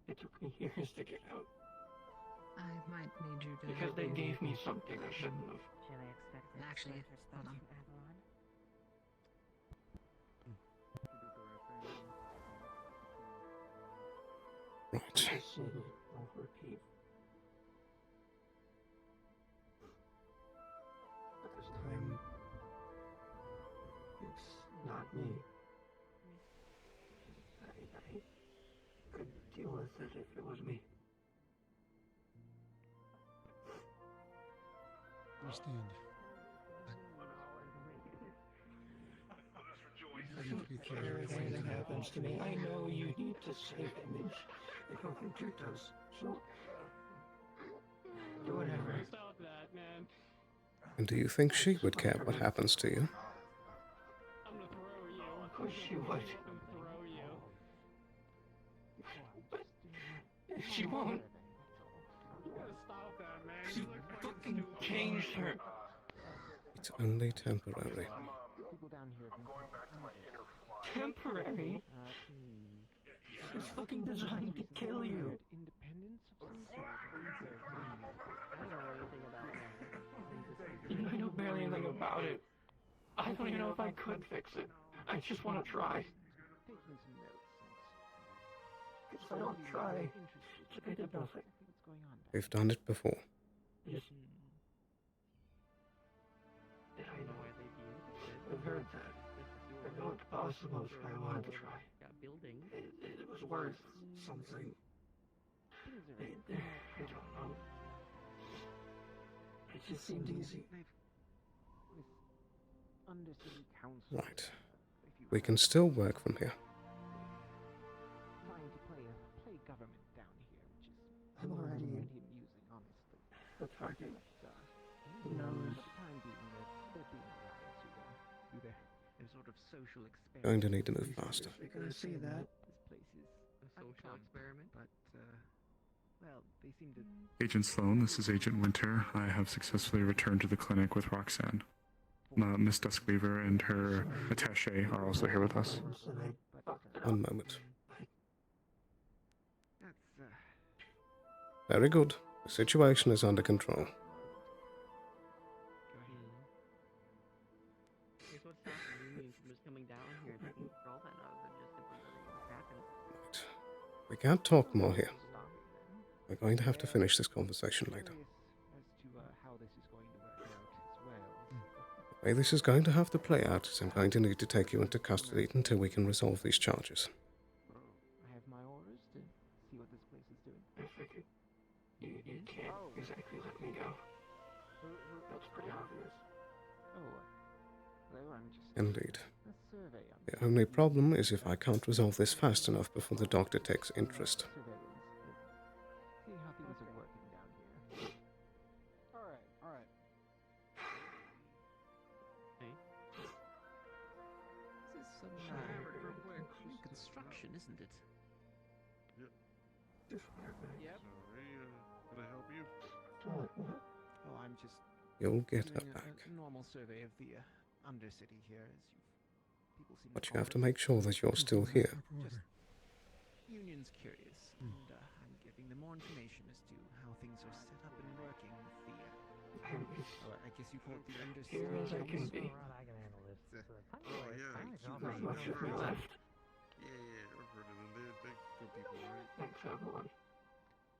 It took me years to get out. I might need you to. Because they gave me something I shouldn't have. Shall I expect it? Actually, hold on. Avalon? Right. I'll repeat. But this time, it's not me. I could deal with it if it was me. Understand. If anything happens to me, I know you need to save Image. I don't think you does. So, do whatever. Stop that, man. And do you think she would care what happens to you? I'm gonna throw you. Of course she would. I'm gonna throw you. But she won't. You gotta stop that, man. She You look fucking changed her. It's only temporary. People down here. Temporary? It's fucking designed to kill you. Independence of some sort. hear anything about it. I don't even know if I could fix it. I just want to try. Taking some notes. If I don't try, it's a bit of nothing. What's going on back We've done it before. Yes. Did I know I've heard that. I know it's possible, so I wanted to try. Building. It was worth something. I don't know. It just seemed easy. Undercity Council. Right. We can still work from here. Trying to play government down here, which is I'm already amusing, honestly. the target. Who knows? For the time being, they're being allowed to do their sort of social experiment. Going to need to move faster. We're gonna see that. This place is a social experiment, but well, they seem to. Agent Sloan, this is Agent Winter. I have successfully returned to the clinic with Roxanne. Miss Duskweaver and her attaché are also here with us. One moment. That's Very good. The situation is under control. Here's what's happening. You mean from just coming down here to control that other than just simply letting it happen. Right. We can't talk more here. We're going to have to finish this conversation later. as to how this is going to work out as well. The way this is going to have to play out is I'm going to need to take you into custody until we can resolve these charges. I have my orders to see what this place is doing. I figured you can't exactly let me go. That's pretty obvious. Oh, I'm just Indeed. a survey on The only problem is if I can't resolve this fast enough before the doctor takes interest. surveillance. Seeing how things are working down here. Alright. This is some new construction, isn't it? Yep. Yep. Sorry, can I help you? Oh, I'm just You'll get her doing back. a normal survey of the Undercity here, as people seem But to you have to call it. make sure that you're still here. Just Union's curious, and I'm giving them more information as to how things are set up and working with the. Well, I guess you call it the Undercity. Here as I can be. I can handle this. Oh yeah, Not much of me left. Yeah, I've heard of them. They're good people, right? Thanks, everyone.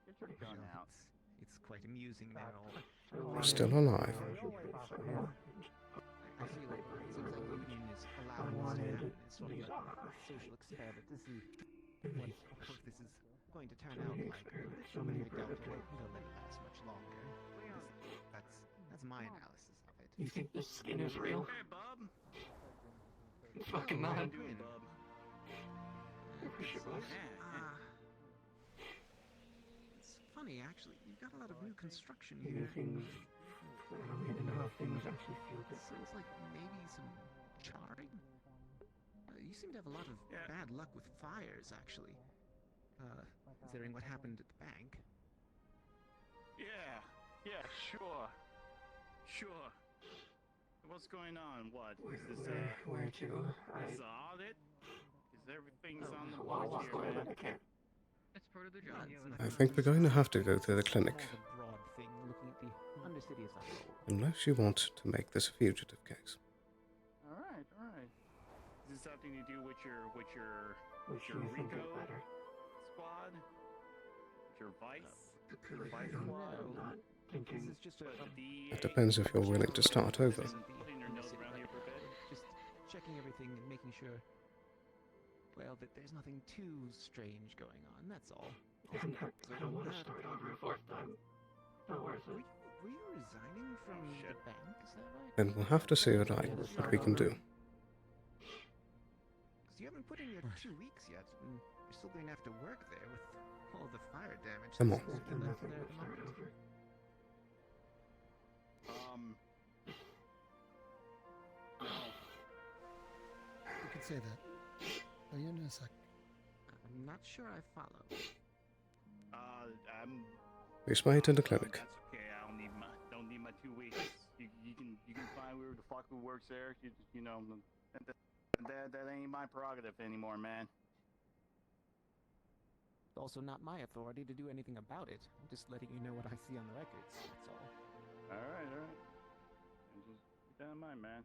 It's pretty gone out. It's quite amusing now. You're still alive. I feel like it seems like Union is allowing this to happen. It's sort of a social experiment to see what all of this is going to turn out like. I doubt it'll let it last much longer. That's my analysis of it. You think this skin is real? Hey, Bob. It's fucking not. How you doing, Bob? It's funny, actually. You've got a lot of new construction here. Things. I don't even know if things actually feel It sounds like maybe some charring. You seem to have a lot of bad luck with fires, actually. Considering what happened at the bank. Yeah, sure. What's going on? What? Is this, where to? is the audit? Is everything's on the Well, watch here, man? That's part of the job. I think we're going to have to go to the clinic. More of a broad thing, looking at the Undercity as a whole. Unless you want to make this a fugitive case. All right. Is this something to do with your We should think Rico it better. squad? Your Vice? Because Your I Vice don't squad? know. I'm not thinking. This is just a It depends if you're willing to start over. Putting your nose around here for a bit? just checking everything and making sure, well, that there's nothing too strange going on, that's all. I don't want to start over a fourth time. Not worth it. Were you resigning from the bank, is that right? Then we'll have to see what we can do. Because you haven't put in your 2 weeks yet, and you're still going to have to work there with all the fire damage. Come on. that's left there at the moment. You could say that. Oh, you in a sec. I'm not sure I follow. I'm. This way to the clinic. That's okay. I don't need my 2 weeks. You can find whoever the fuck who works there. You know, that ain't my prerogative anymore, man. It's also not my authority to do anything about it. I'm just letting you know what I see on the records, that's all. All right. I'm just Damn mind, man.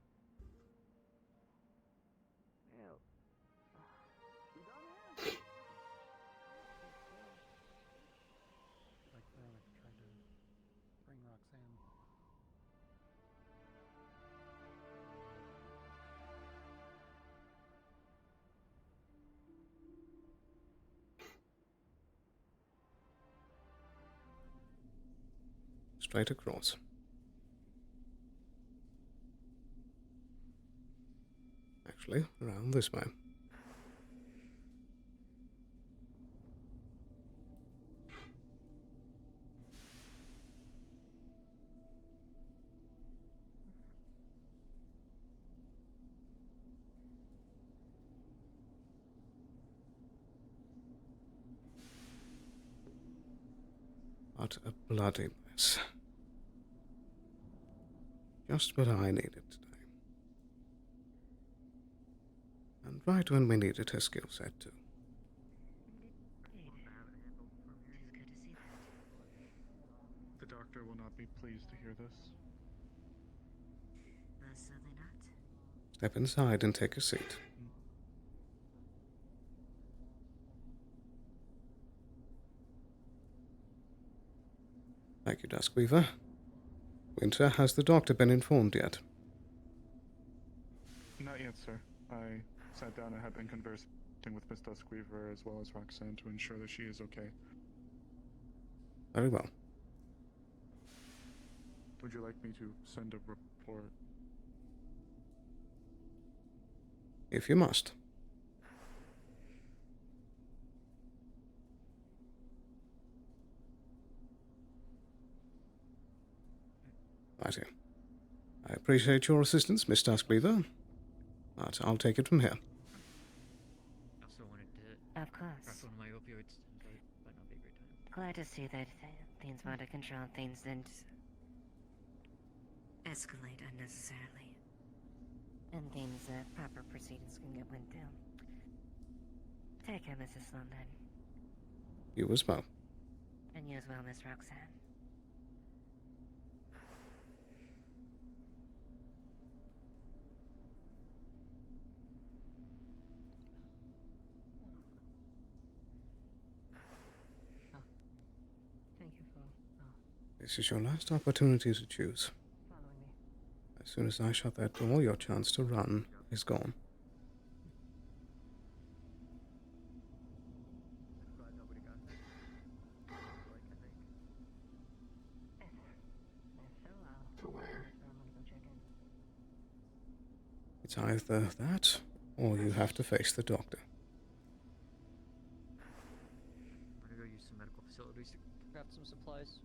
Ew. We done here? Like Veronica tried to bring Roxanne. Straight across. Actually, around this way. What a bloody mess. Just what I needed today. And right when we needed her skill set too. The doctor will not be pleased to hear this. Certainly not. Step inside and take a seat. Thank you, Duskweaver. Winter, has the doctor been informed yet? Not yet, sir. I sat down and have been conversing with Miss Duskweaver as well as Roxanne to ensure that she is okay. Very well. Would you like me to send a report? If you must. Righty. I appreciate your assistance, Miss Duskweaver, but I'll take it from here. I also wanted to Of course. press one of my opioids, but might not be a great time. Glad to see that things were under control. Things didn't escalate unnecessarily. And things, proper proceedings can get went down. Take care, Mrs. Sloan, then. You as well. And you as well, Miss Roxanne. Thank you for This is your last opportunity to choose. following me. As soon as I shut that door, your chance to run is gone. Glad nobody got hurt. Like, I think. To where? I'm gonna go check in. It's either that, or you have to face the doctor. I'm gonna go use some medical facilities to grab some supplies.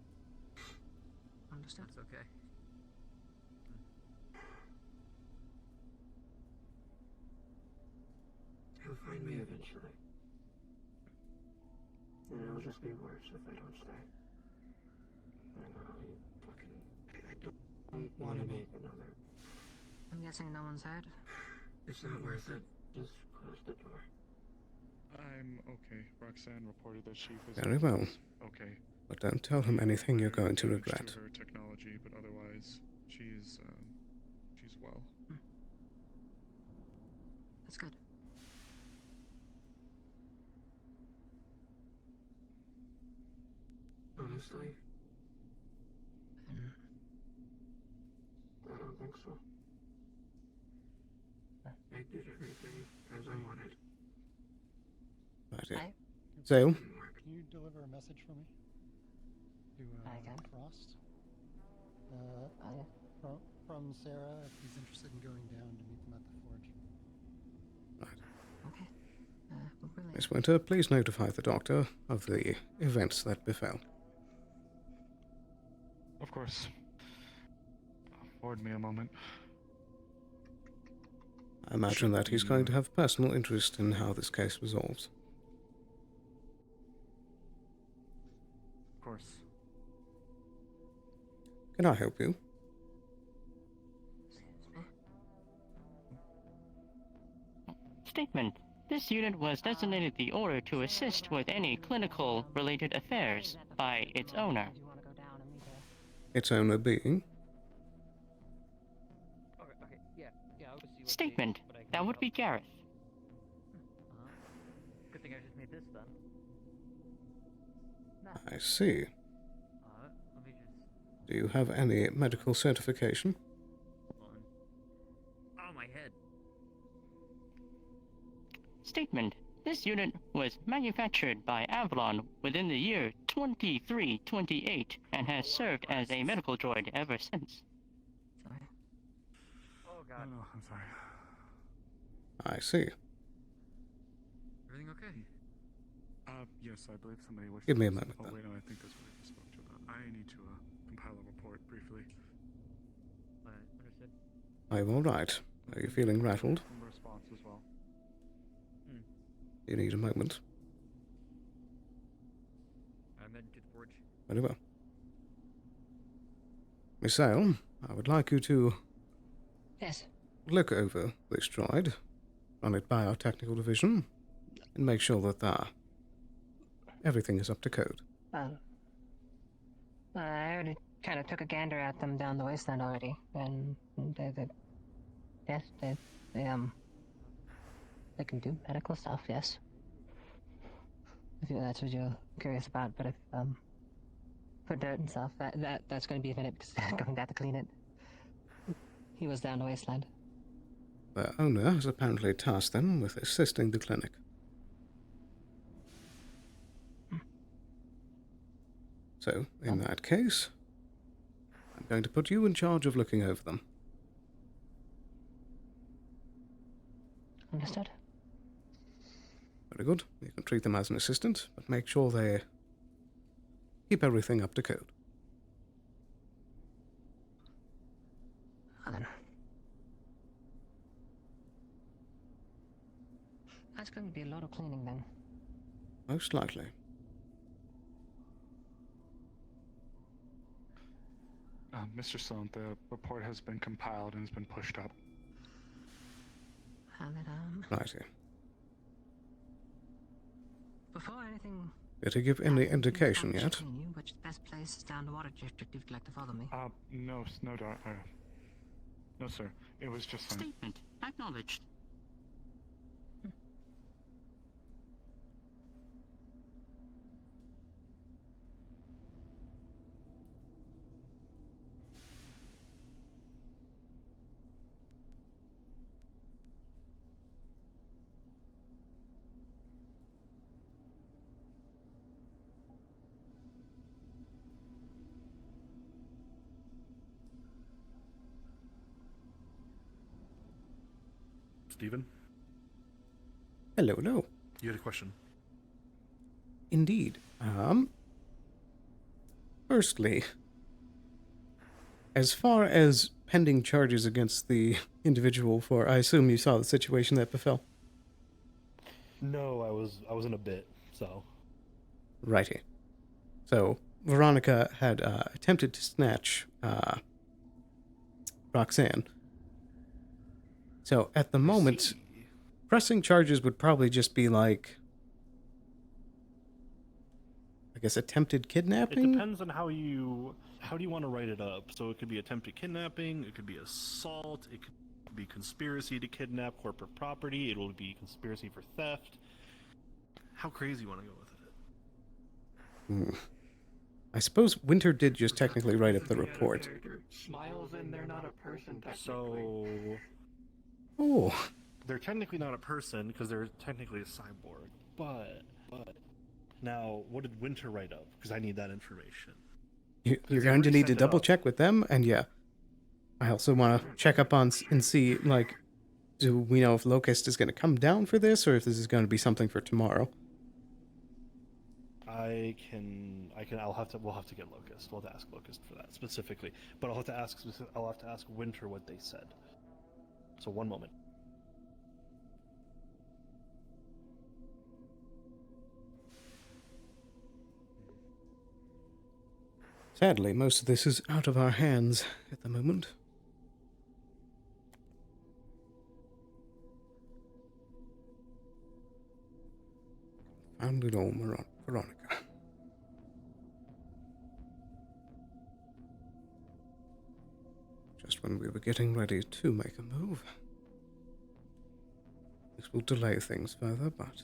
Understood. That's okay. He'll find me eventually. And it'll just be worse if I don't stay. I know, you fucking... I don't want to make another... I'm guessing no one's hurt. It's not worth it. Just close the door. I'm okay. Roxanne reported that she was... Very well. Okay. But don't tell him anything you're going to Damage regret. to her technology, but otherwise, she's well. That's good. Honestly? I don't think so. I did everything as I wanted. Righty. Zale? Can you deliver a message for me? To Frost? From Sarah, if he's interested in going down to meet them at the forge. Okay. We'll relay. Miss Winter, please notify the doctor of the events that befell. Of course. Afford me a moment. I imagine that he's going to have personal interest in how this case resolves. Of course. Can I help you? Statement. This unit was designated the Order to assist with any clinical-related affairs by its owner. Its owner being? Statement. That would be Gareth. Good thing I just made this then. I see. Let me just... Do you have any medical certification? Oh, my head. Statement. This unit was manufactured by Avalon within the year 2328 and has served as a medical droid ever since. Oh, God. No, I'm sorry. I see. Everything okay? Yes, I believe somebody wished Give me a to- moment, Oh, then. wait, no, I think that's what I just spoke to about. I need to compile a report briefly. Understood. Are you alright? Are you feeling rattled? Some response as well. You need a moment. I'm heading to the forge. Very well. Miss Sale, I would like you to Yes. look over this droid, run it by our technical division, and make sure that everything is up to code. I already kind of took a gander at them down the wasteland already, and yes, they can do medical stuff, yes. If that's what you're curious about, but if for dirt and stuff, that's going to be a minute because I'm going to have to clean it. He was down the wasteland. Their owner has apparently tasked them with assisting the clinic. So, in that case, I'm going to put you in charge of looking over them. Understood. Very good. You can treat them as an assistant, but make sure they keep everything up to code. That's going to be a lot of cleaning then. Most likely. Mr. Sloan, the report has been compiled and has been pushed up. Righty. Before anything... Did he give any indication yet? Which best place is down the water district if you'd like to follow me? No, no, sir. It was just an... Statement. Acknowledged. Stephen? Hello, hello. You had a question? Indeed. Firstly, as far as pending charges against the individual for, I assume you saw the situation that befell. No, I was in a bit, so. Righty. So, Veronica had attempted to snatch Roxanne. So, at the moment, pressing charges would probably just be like, I guess, attempted kidnapping? It depends on how do you want to write it up. So it could be attempted kidnapping, it could be assault, it could be conspiracy to kidnap corporate property, it will be conspiracy for theft. How crazy you want to go with it? I suppose Winter did just technically write up the report. Smiles and they're not a person. So... Oh. They're technically not a person because they're technically a cyborg. But now, what did Winter write up? Because I need that information. You're going to need to double check with them, and yeah. I also want to check up on and see, like, do we know if Locust is going to come down for this, or if this is going to be something for tomorrow? We'll have to get Locust. We'll have to ask Locust for that specifically. But I'll have to ask Winter what they said. So one moment. Sadly, most of this is out of our hands at the moment. Found it all, Veronica. Just when we were getting ready to make a move. This will delay things further, but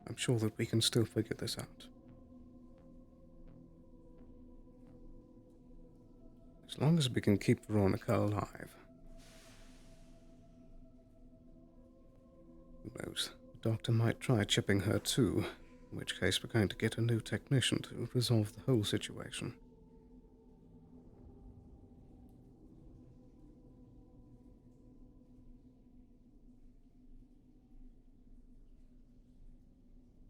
I'm sure that we can still figure this out. As long as we can keep Veronica alive. Who knows? The doctor might try chipping her too, in which case we're going to get a new technician to resolve the whole situation.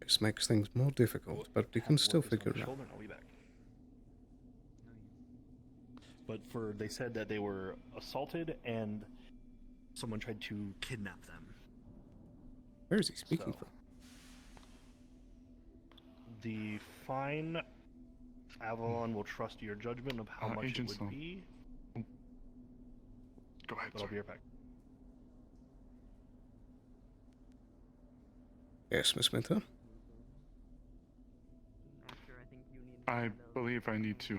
This makes things more difficult, but we can still figure it out. I'll be back. But they said that they were assaulted and someone tried to kidnap them. Where is he speaking from? The fine, Avalon will trust your judgment of how much Agent it would Sloan. be. Go ahead, But I'll be right back. Yes, Miss Winter? I believe I need to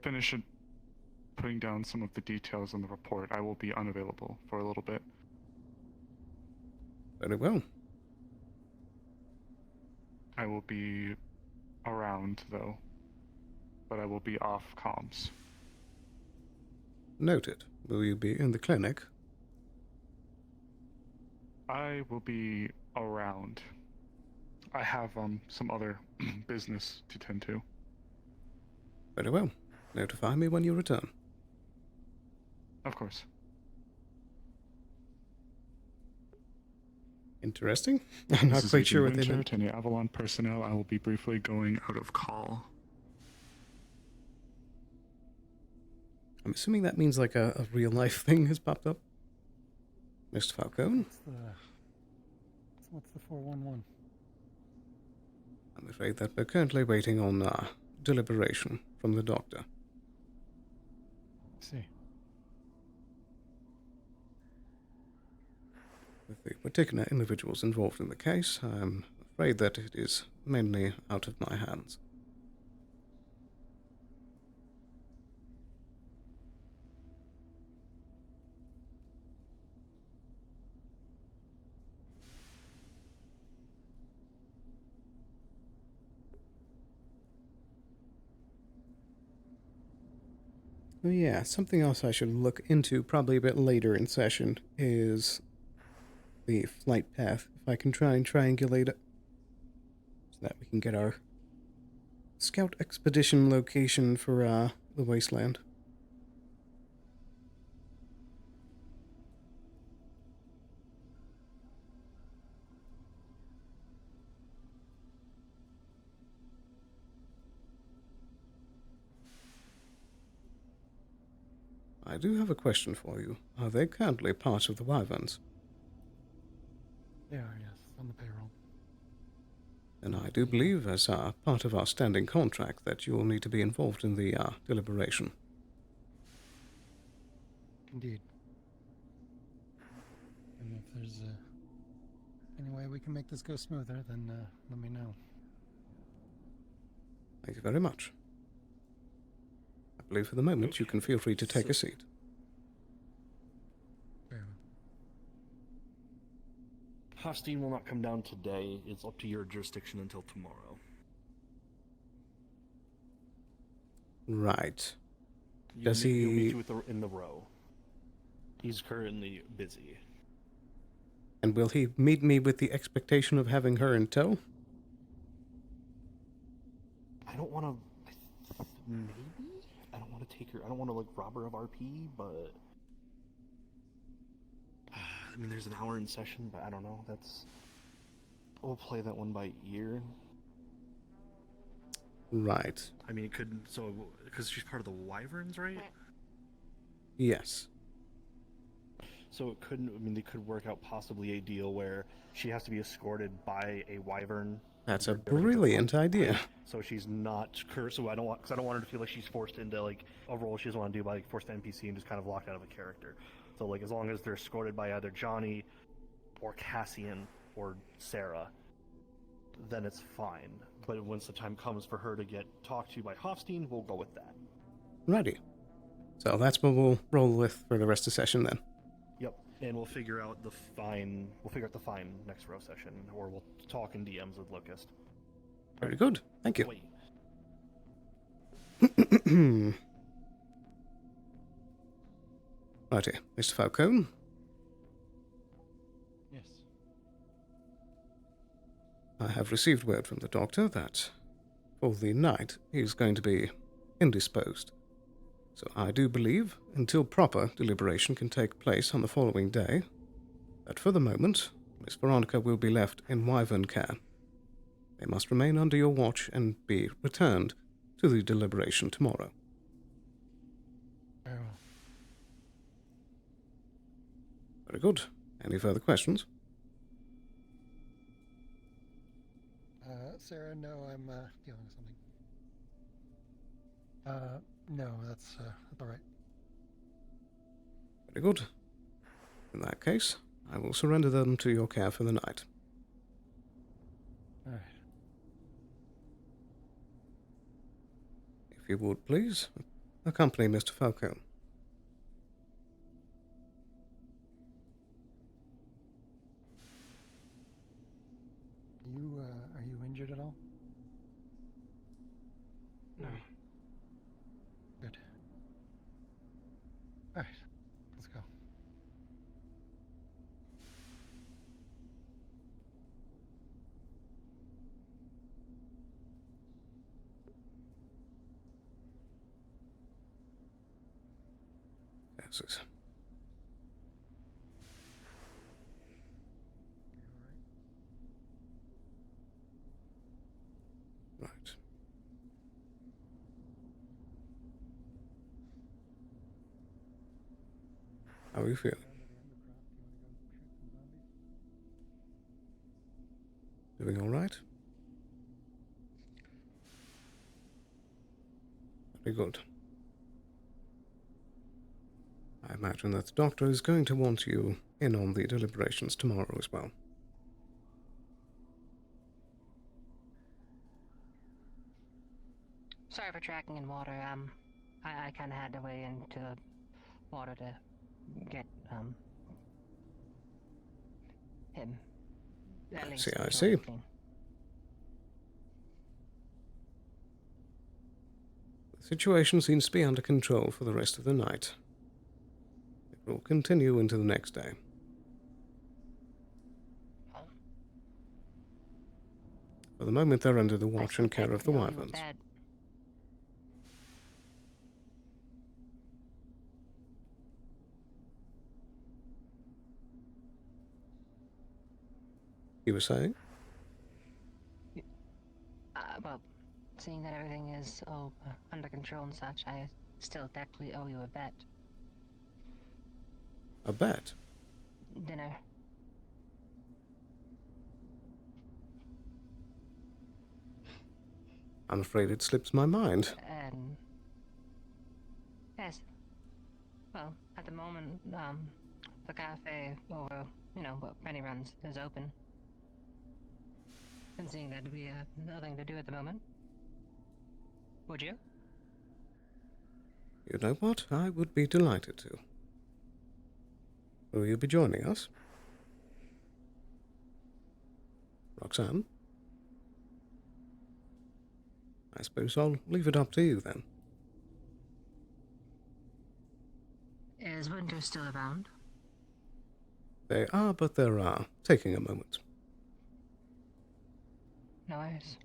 finish putting down some of the details in the report. I will be unavailable for a little bit. Very well. I will be around, though, but I will be off comms. Noted. Will you be in the clinic? I will be around. I have some other business to tend to. Very well. Notify me when you return. Of course. Interesting. I'm not quite sure what they meant. To any Avalon personnel, I will be briefly going out of call. I'm assuming that means like a real life thing has popped up. Mr. Falcone? What's the 411? I'm afraid that we're currently waiting on deliberation from the doctor. I see. With the particular individuals involved in the case, I'm afraid that it is mainly out of my hands. Oh yeah, something else I should look into probably a bit later in session is the flight path. If I can try and triangulate it so that we can get our scout expedition location for the wasteland. I do have a question for you. Are they currently part of the Wyverns? They are, yes, on the payroll. And I do believe, as part of our standing contract, that you will need to be involved in the deliberation. Indeed. And if there's any way we can make this go smoother, then let me know. Thank you very much. I believe for the moment you can feel free to take a seat. Hostine will not come down today. It's up to your jurisdiction until tomorrow. Right. You'll meet you in the row. He's currently busy. And will he meet me with the expectation of having her in tow? I don't want to... Maybe? I don't want to take her... I don't want to, like, rob her of RP, but... I mean, there's an hour in session, but I don't know. We'll play that one by ear. Right. I mean, it could... So, because she's part of the Wyverns, right? Yes. So it couldn't... I mean, they could work out possibly a deal where she has to be escorted by a Wyvern. That's a brilliant idea. So she's not cursed. So I don't want her to feel like she's forced into like a role she doesn't want to do by like forced NPC and just kind of locked out of a character. So like as long as they're escorted by either Johnny or Cassian or Sarah, then it's fine. But once the time comes for her to get talked to by Hofstein, we'll go with that. Righty. So that's what we'll roll with for the rest of the session then. Yep. and we'll figure out the fine. We'll figure out the fine next row session, or we'll talk in DMs with Locust. Very good. Thank you. Wait. Righty, Mr. Falcone. Yes. I have received word from the doctor that for the night he is going to be indisposed. So I do believe, until proper deliberation can take place on the following day, that for the moment, Miss Veronica will be left in Wyvern care. They must remain under your watch and be returned to the deliberation tomorrow. Very well. Very good. Any further questions? Sarah, no, I'm dealing with something. No, that's all right. Very good. In that case, I will surrender them to your care for the night. All right. If you would, please, accompany Mr. Falcone. Are you injured at all? No. Good. All right, let's go. Yes, yes. Right. How are you feeling? Doing all right? Very good. I imagine that the doctor is going to want you in on the deliberations tomorrow as well. Sorry for tracking in water. I kind of had to wade into the water to get him. At least I until see. he's clean. The situation seems to be under control for the rest of the night. It will continue into the next day. For the moment, they're under the watch and care of the Wyverns. You were saying? Well, seeing that everything is under control and such, I still technically owe you a bet. A bet? Dinner. I'm afraid it slips my mind. And yes, well, at the moment, the cafe over, what Penny runs is open. And seeing that we have nothing to do at the moment, would you? You know what? I would be delighted to. Will you be joining us? Roxanne? I suppose I'll leave it up to you then. Is Winter still around? They are, but there are. Taking a moment. No worries.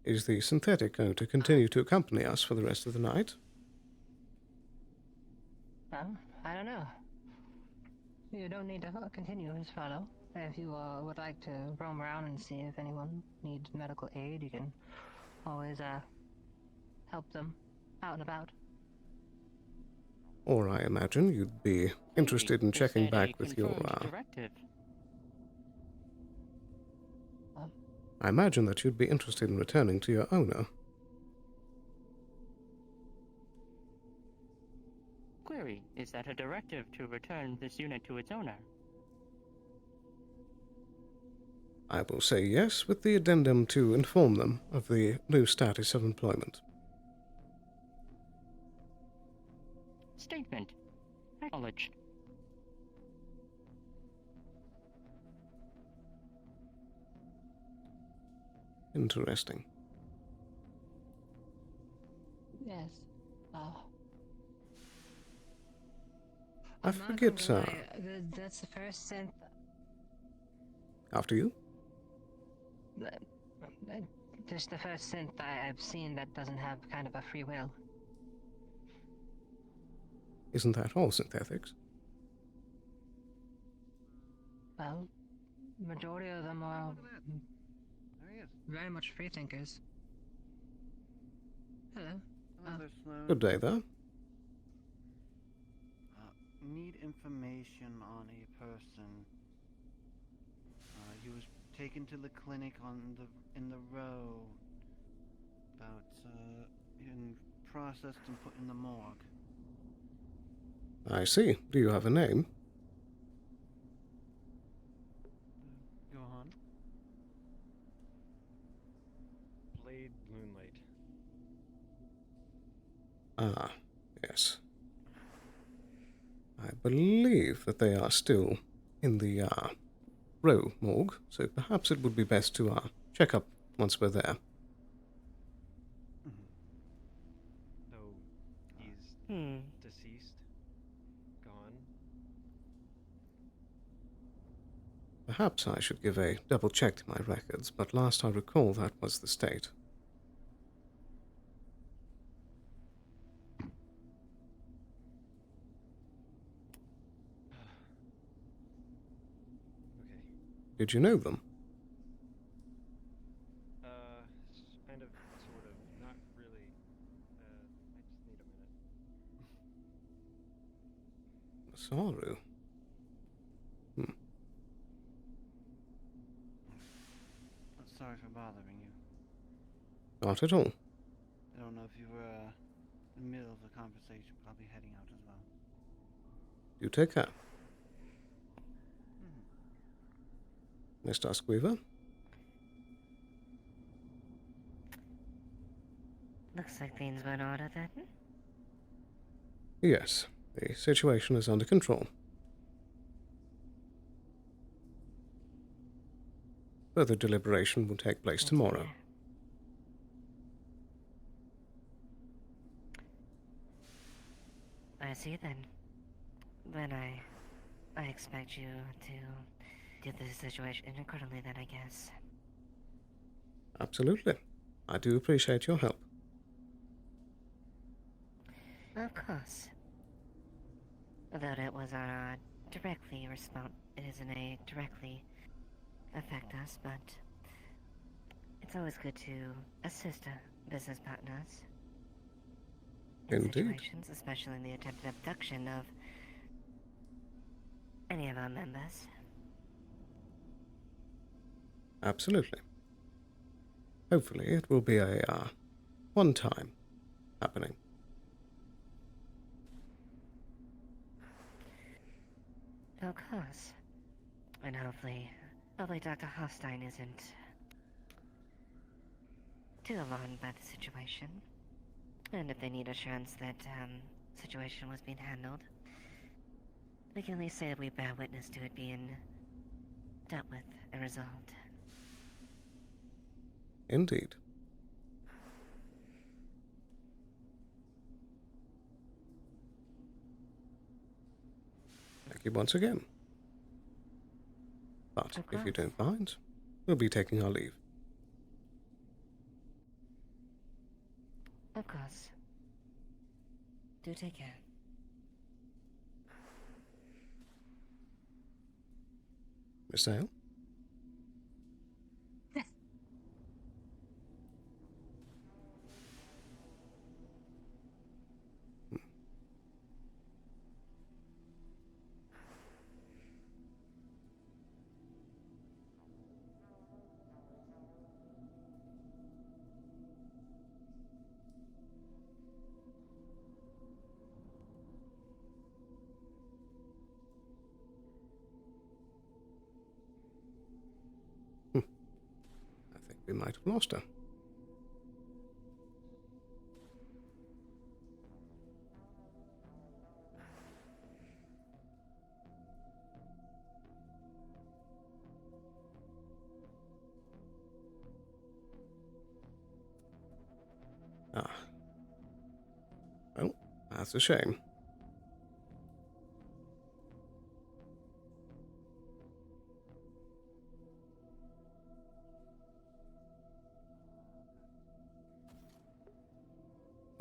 Is the synthetic going to continue to accompany us for the rest of the night? Well, I don't know. You don't need to continue as follow. If you would like to roam around and see if anyone needs medical aid, you can always help them out and about. Or I imagine you'd be interested in checking back with your, directive. I imagine that you'd be interested in returning to your owner. Query, is that a directive to return this unit to its owner? I will say yes, with the addendum to inform them of the new status of employment. Statement. Acknowledged. Interesting. Yes. I I'm not forget, gonna lie, that's the first synth. After you? This is the first synth I've seen that doesn't have kind of a free will. Isn't that all synthetics? Well, majority of them are very much free thinkers. Hello. Hello there, Sloan. Good day, there. Need information on a person. He was taken to the clinic in the row. About and processed and put in the morgue. I see. Do you have a name? Go on. Blade Moonlight. Ah, yes. I believe that they are still in the, row morgue, so perhaps it would be best to, check up once we're there. So, he's deceased? Gone? Perhaps I should give a double check to my records, but last I recall that was the state. Did you know them? Kind of, sort of, not really. I just need a minute. Saru. Sorry for bothering you. Not at all. I don't know if you were in the middle of the conversation, but I'll be heading out as well. You take care. Mr. Squeever? Looks like things went order then. Yes, the situation is under control. Further deliberation will take place tomorrow. I see then. Then I expect you to deal with the situation accordingly then, I guess. Absolutely. I do appreciate your help. Of course. Although it was our directly respond, it isn't a directly affect us, but it's always good to assist business partners in Indeed. situations, especially in the attempted abduction of any of our members. Absolutely. Hopefully it will be a, one-time happening. Of course. And hopefully Dr. Hofstein isn't too alarmed by the situation. And if they need assurance that, situation was being handled, we can at least say that we bear witness to it being dealt with and resolved. Indeed. Thank you once again. But if you don't mind, we'll be taking our leave. Of course. Do take care. Miss Sale? we might have lost her. Ah. Well, that's a shame.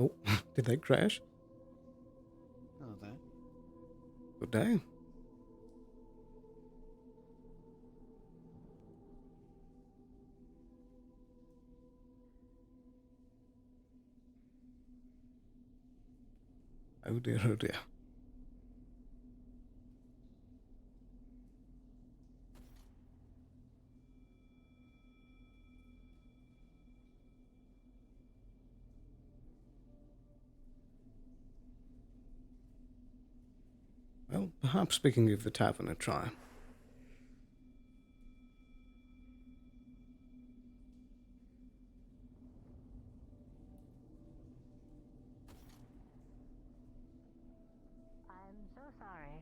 Oh, did they crash? Oh, that. Good day. Oh dear, oh dear. Well, perhaps we can give the tavern a try. I'm so sorry.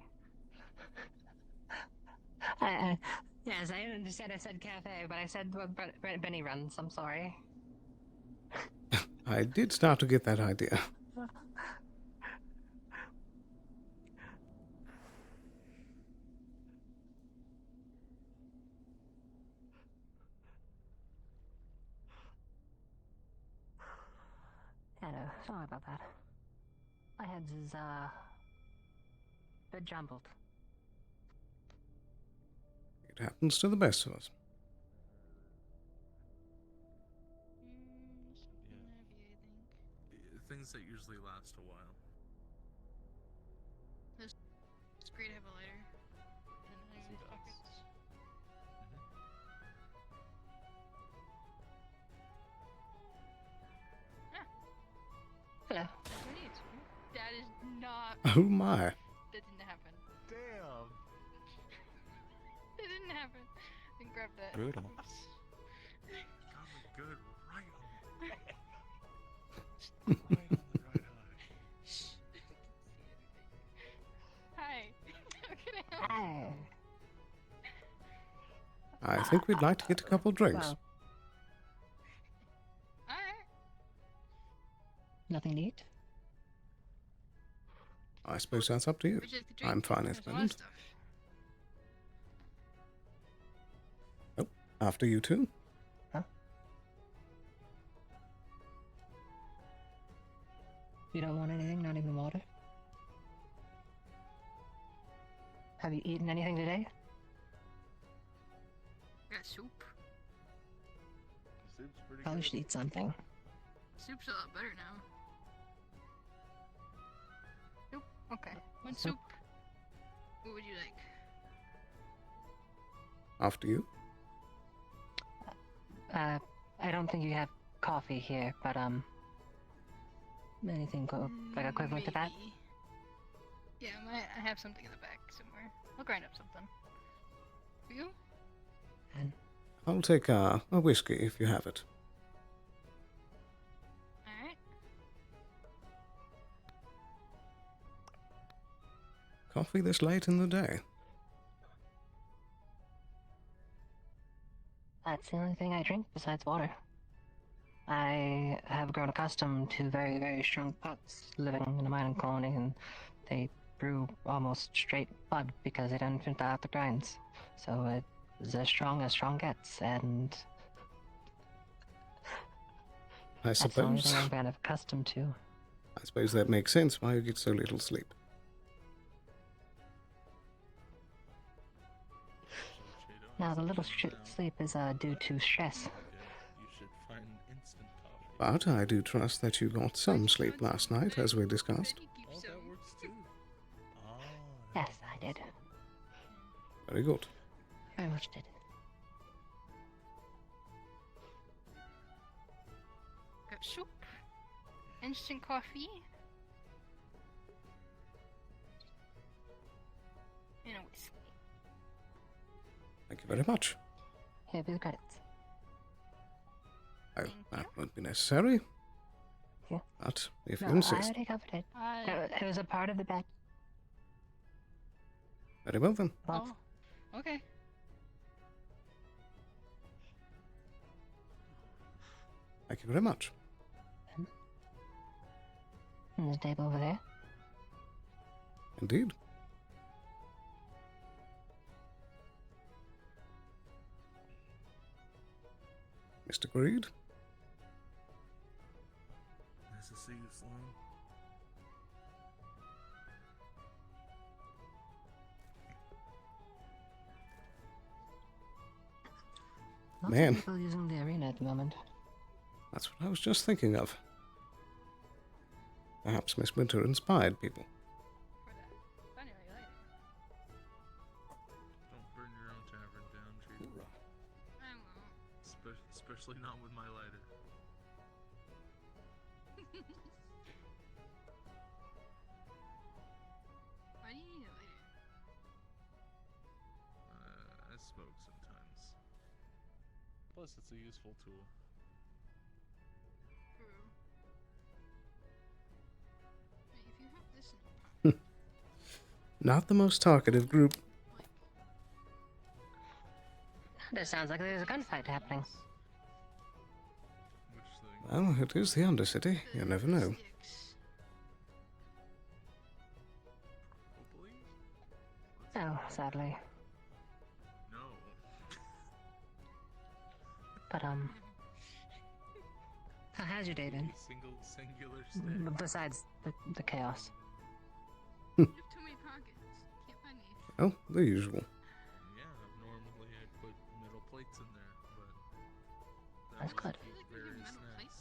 Yes, I understand I said cafe, but I said Benny runs. I'm sorry. I did start to get that idea. Yeah, no, sorry about that. My head's is, a bit jumbled. It happens to the best of us. Things that usually last a while. It's great to have a lighter. And I have these pockets. Hello. That is not. Oh my. That didn't happen. Damn. That didn't happen. Then grab that. Brutal. Got a good right on it. Hi. How can I help? I think we'd like to get a couple drinks. Well, Alright. nothing to eat? I suppose that's up to you. Would you like to drink? I'm fine There's if a it lot of isn't. stuff. Oh, after you two. You don't want anything, not even water? Have you eaten anything today? Got soup. Soup's pretty Probably should eat something. Soup's a lot better now. Soup? Okay. One Soup. soup. What would you like? After you. I don't think you have coffee here, but, anything like equivalent to that? Maybe. Yeah, I have something in the back somewhere. I'll grind up something. For you? I'll take a whiskey if you have it. Alright. Coffee this late in the day. That's the only thing I drink besides water. I have grown accustomed to very, very strong pots living in a mining colony, and they brew almost straight mud because they don't filter out the grinds. So it's as strong gets, and I that's the only suppose. thing I'm kind of accustomed to. I suppose that makes sense why you get so little sleep. Now, the little sleep is due to stress. You should find instant coffee. But I do trust that you got some sleep last night, as we discussed. Oh, that works too. Ah. Yes, I did. Very good. Very much did. Got soup. Instant coffee. And a whiskey. Thank you very much. Here be the credits. Oh, that won't be necessary. Yeah. But if No, you I insist. already covered it. It was a part of the bet. Very well then. Lots. Oh, okay. Thank you very much. And the table over there. Indeed. Mr. Greed? Nice to see you, Sloan. Lots Man. of people using the arena at the moment. That's what I was just thinking of. Perhaps Miss Winter inspired people. Don't burn your own tavern down, Chief. I won't. Especially not with my lighter. Why do you need a lighter? I smoke sometimes. Plus, it's a useful tool. True. Wait, if you have this in your pocket, Not the most talkative group. This sounds like there's a gunfight happening. Which thing? Well, it is the Undercity. You never know. Hopefully? Oh, sadly. No. But, how has your day been? Singular stick. Besides the chaos. you have too many pockets. Can't find anything. Oh, the usual. Yeah, normally I put metal plates in there, but That's was good. to keep various snacks.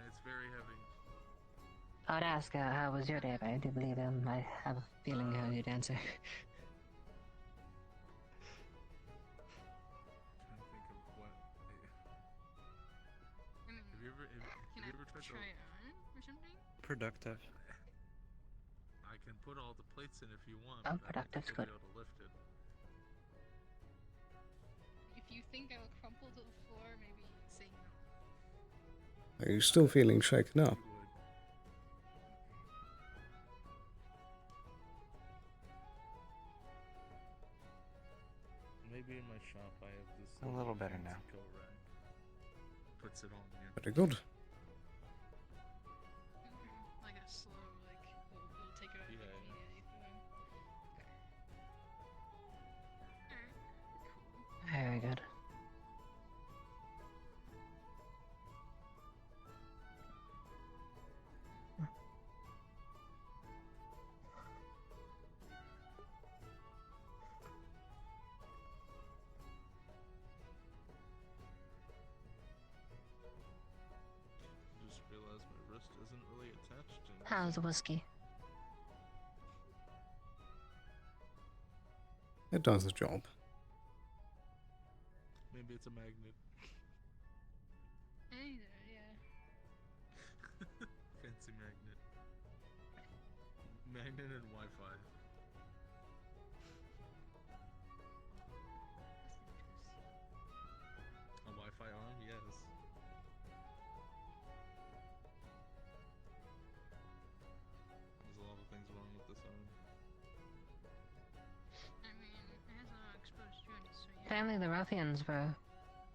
It's very heavy. I would ask, how was your day, but I do believe I have a feeling how you'd answer. Trying to think of what. I mean, Have you ever tried try it on or something? Productive. I can put all the plates in if you want. Oh, but I don't think productive's you'll good. be able to lift it. If you think I will crumple to the floor, maybe say no. Are you still feeling shaken up? You would. Maybe in my shop I have this. A little better now. Go rack. Puts it on you. Very good. Like a slow, like, it'll take it out if you need anything. Very Alright. good. Just realized my wrist isn't really attached. And How's the whiskey? It does the job. maybe it's a magnet. Either, yeah. Fancy magnet. Magnet and Wi-Fi. A Wi-Fi arm? Yes. There's a lot of things wrong with this arm. I mean, it has a lot of exposed joints, so yeah. Apparently the ruffians were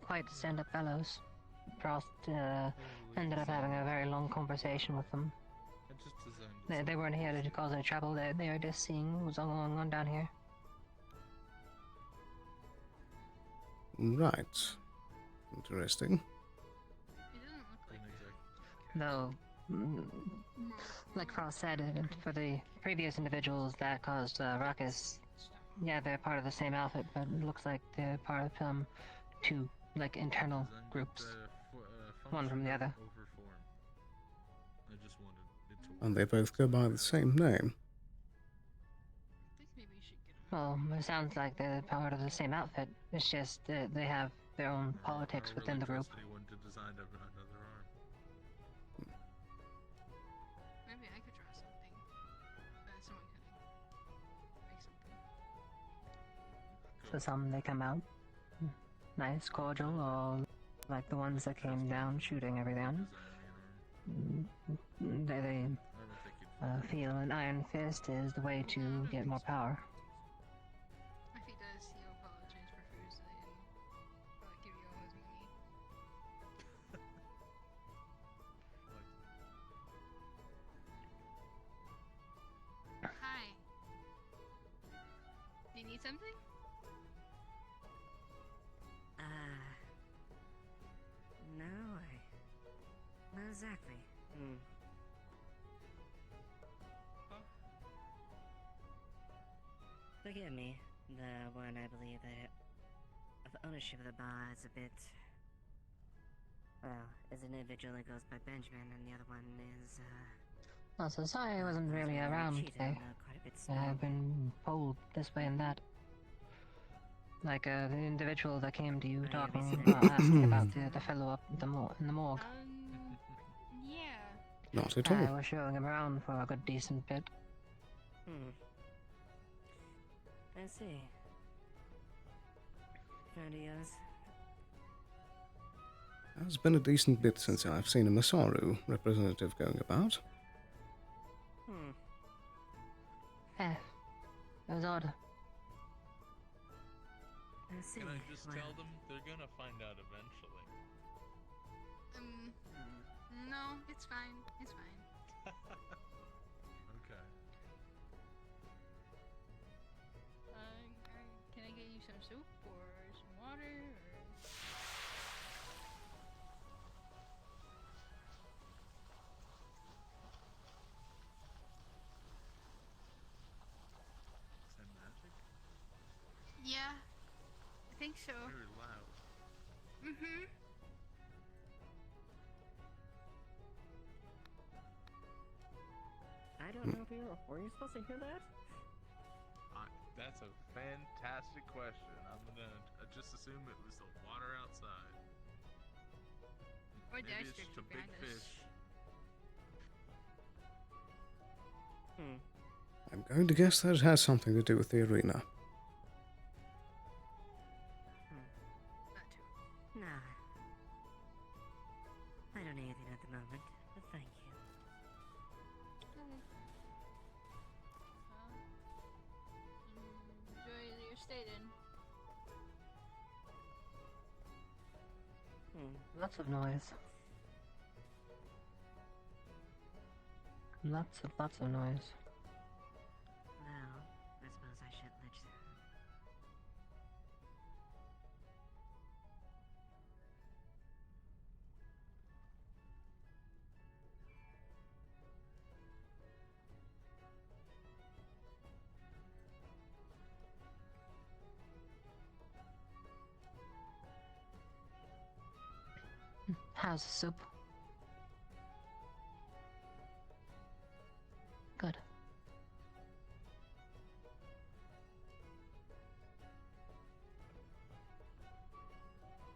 quite stand-up fellows. Frost ended up having a very long conversation with them. I just designed it. They weren't here to cause any trouble. They were just seeing what was going on down here. Right. Interesting. It doesn't look like Though, like Frost said, for the previous individuals that caused ruckus, yeah, they're part of the same outfit, but it looks like they're part of two, like, internal groups. One from the other. Over form. I just wanted it to And they both go by the same name. I think maybe you should get Well, it sounds like they're part of the same outfit. It's just that they have their own politics within the group. anyone to design another arm. Maybe I could draw something. Someone could make something. So some they come out nice, cordial, or like the ones that came down shooting everyone. They feel an iron fist is the way to get more power. If he does, he'll apologize profusely and probably give you all his money. Hi. Do you need something? No, not exactly. Forgive me. The one I believe of ownership of the bar is a bit. Well, is an individual that goes by Benjamin, and the other one is. Oh, so sorry I wasn't really around today. I've been pulled this way and that. Like the individual that came to you talking, asking about the fellow up in the morgue. Yeah. Not at all. I was showing him around for a good decent bit. I see. Friend of yours? It's been a decent bit since I've seen a Masaru representative going about. Eh, it was odd. Can I just tell them they're gonna find out eventually? No, it's fine. It's fine. Okay. Can I get you some soup or some water or? Is that magic? Yeah, I think so. Very loud. I don't know if were you supposed to hear that? That's a fantastic question. I'm gonna just assume it was the water outside. Or the Maybe ice it's cream just a behind big us. fish. I'm going to guess that it has something to do with the arena. No. I don't need anything at the moment, but thank you. Enjoy your stay then. Lots of noise. Lots of noise. Well, I suppose I should let you. How's the soup? Good.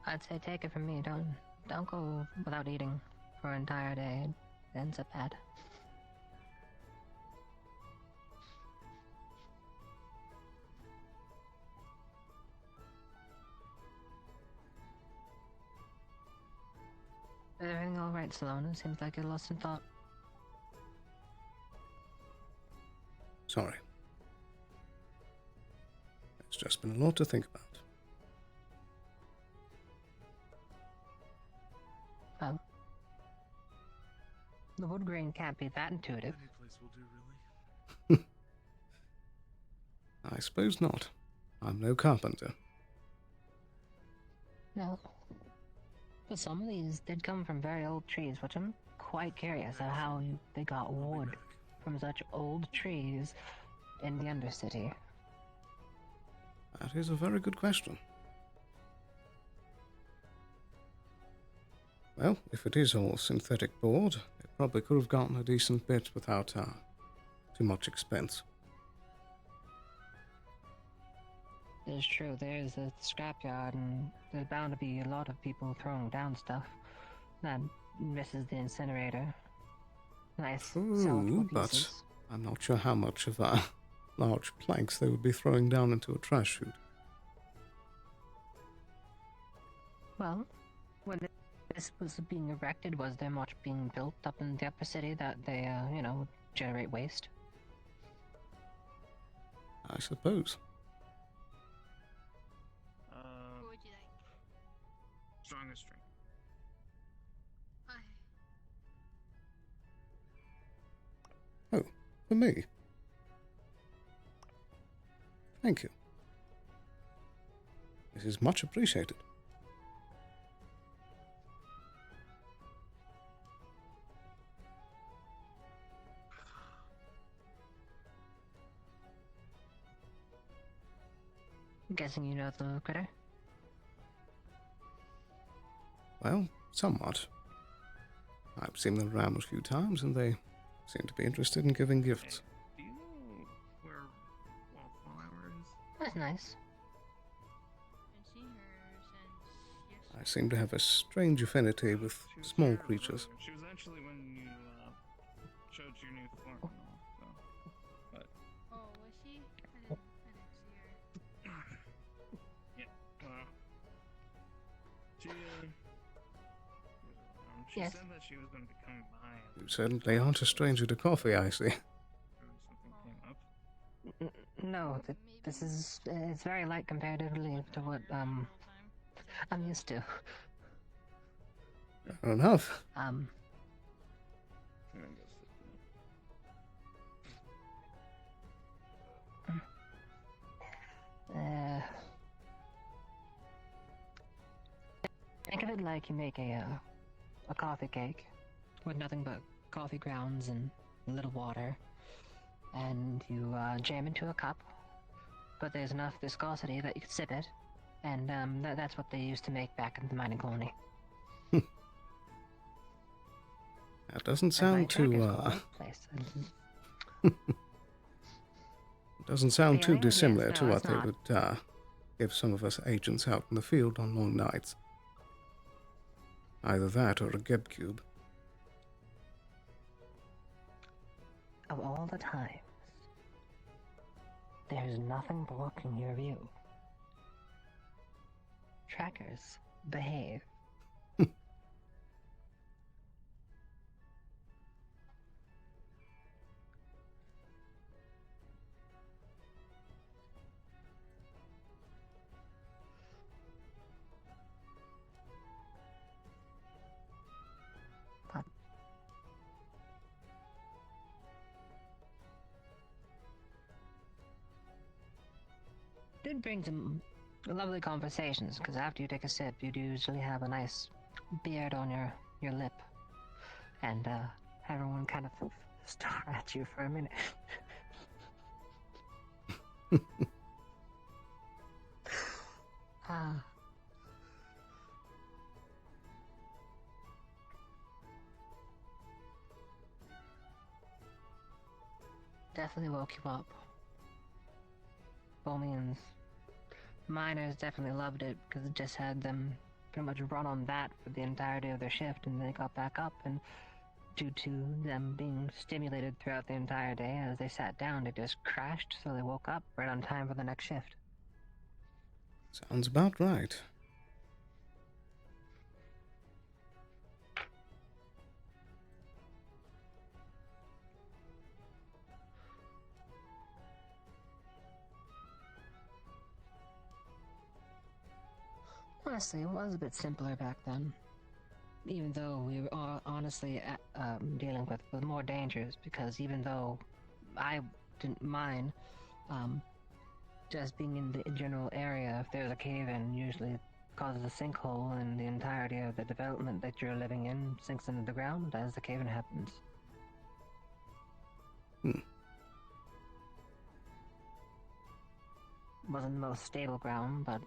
I'd say take it from me. Don't go without eating for an entire day. It ends up bad. Is everything all right, Sloan? It seems like you're lost in thought. Sorry. It's just been a lot to think about. Well, the wood grain can't be that intuitive. Any place will do, really. I suppose not. I'm no carpenter. No. But some of these did come from very old trees, which I'm quite curious of how they got wood from such old trees in the Undercity. That is a very good question. Well, if it is all synthetic board, it probably could have gotten a decent bit without too much expense. It's true, there's a scrapyard, and there's bound to be a lot of people throwing down stuff that misses the incinerator. Nice, Ooh, but I'm not sure how much of large planks they would be throwing down into a trash chute. Well, when this was being erected, was there much being built up in the upper city that they, you know, would generate waste? I suppose. What would you like? Strongest drink. Oh, for me. Thank you. This is much appreciated. I'm guessing you know the critter? Well, somewhat. I've seen them around a few times, and they seem to be interested in giving gifts. Do you know where Wallflower is? That's nice. I seem to have a strange affinity with small creatures. She was actually when you showed your new form and all, so. But Oh, was she? I didn't see her. yeah, she she Yes. said that she was going to be coming by and You certainly aren't a stranger to coffee, I see. something came up. No, this is, it's very light comparatively to what, I'm used to. Fair enough. Think of it like you make a coffee cake with nothing but coffee grounds and a little water, and you jam into a cup, but there's enough viscosity that you can sip it, and that's what they used to make back in the mining colony. That doesn't sound too, doesn't sound too Feeling? dissimilar Yes, to no, what it's they not. would give some of us agents out in the field on long nights. Either that or a Geb cube. Of all the times, there's nothing blocking your view. Trackers, behave. Did bring some lovely conversations, because after you take a sip, you'd usually have a nice beard on your lip. And everyone kind of stare at you for a minute. Ah. Definitely woke you up. Bohemians. Miners definitely loved it because it just had them pretty much run on that for the entirety of their shift, and they got back up, and due to them being stimulated throughout the entire day, as they sat down, they just crashed, so they woke up right on time for the next shift. Sounds about right. Honestly, it was a bit simpler back then. Even though we were honestly dealing with more dangers, because even though I didn't mind just being in the general area, if there's a cave-in, usually causes a sinkhole, and the entirety of the development that you're living in sinks into the ground as the cave-in happens. Wasn't the most stable ground, but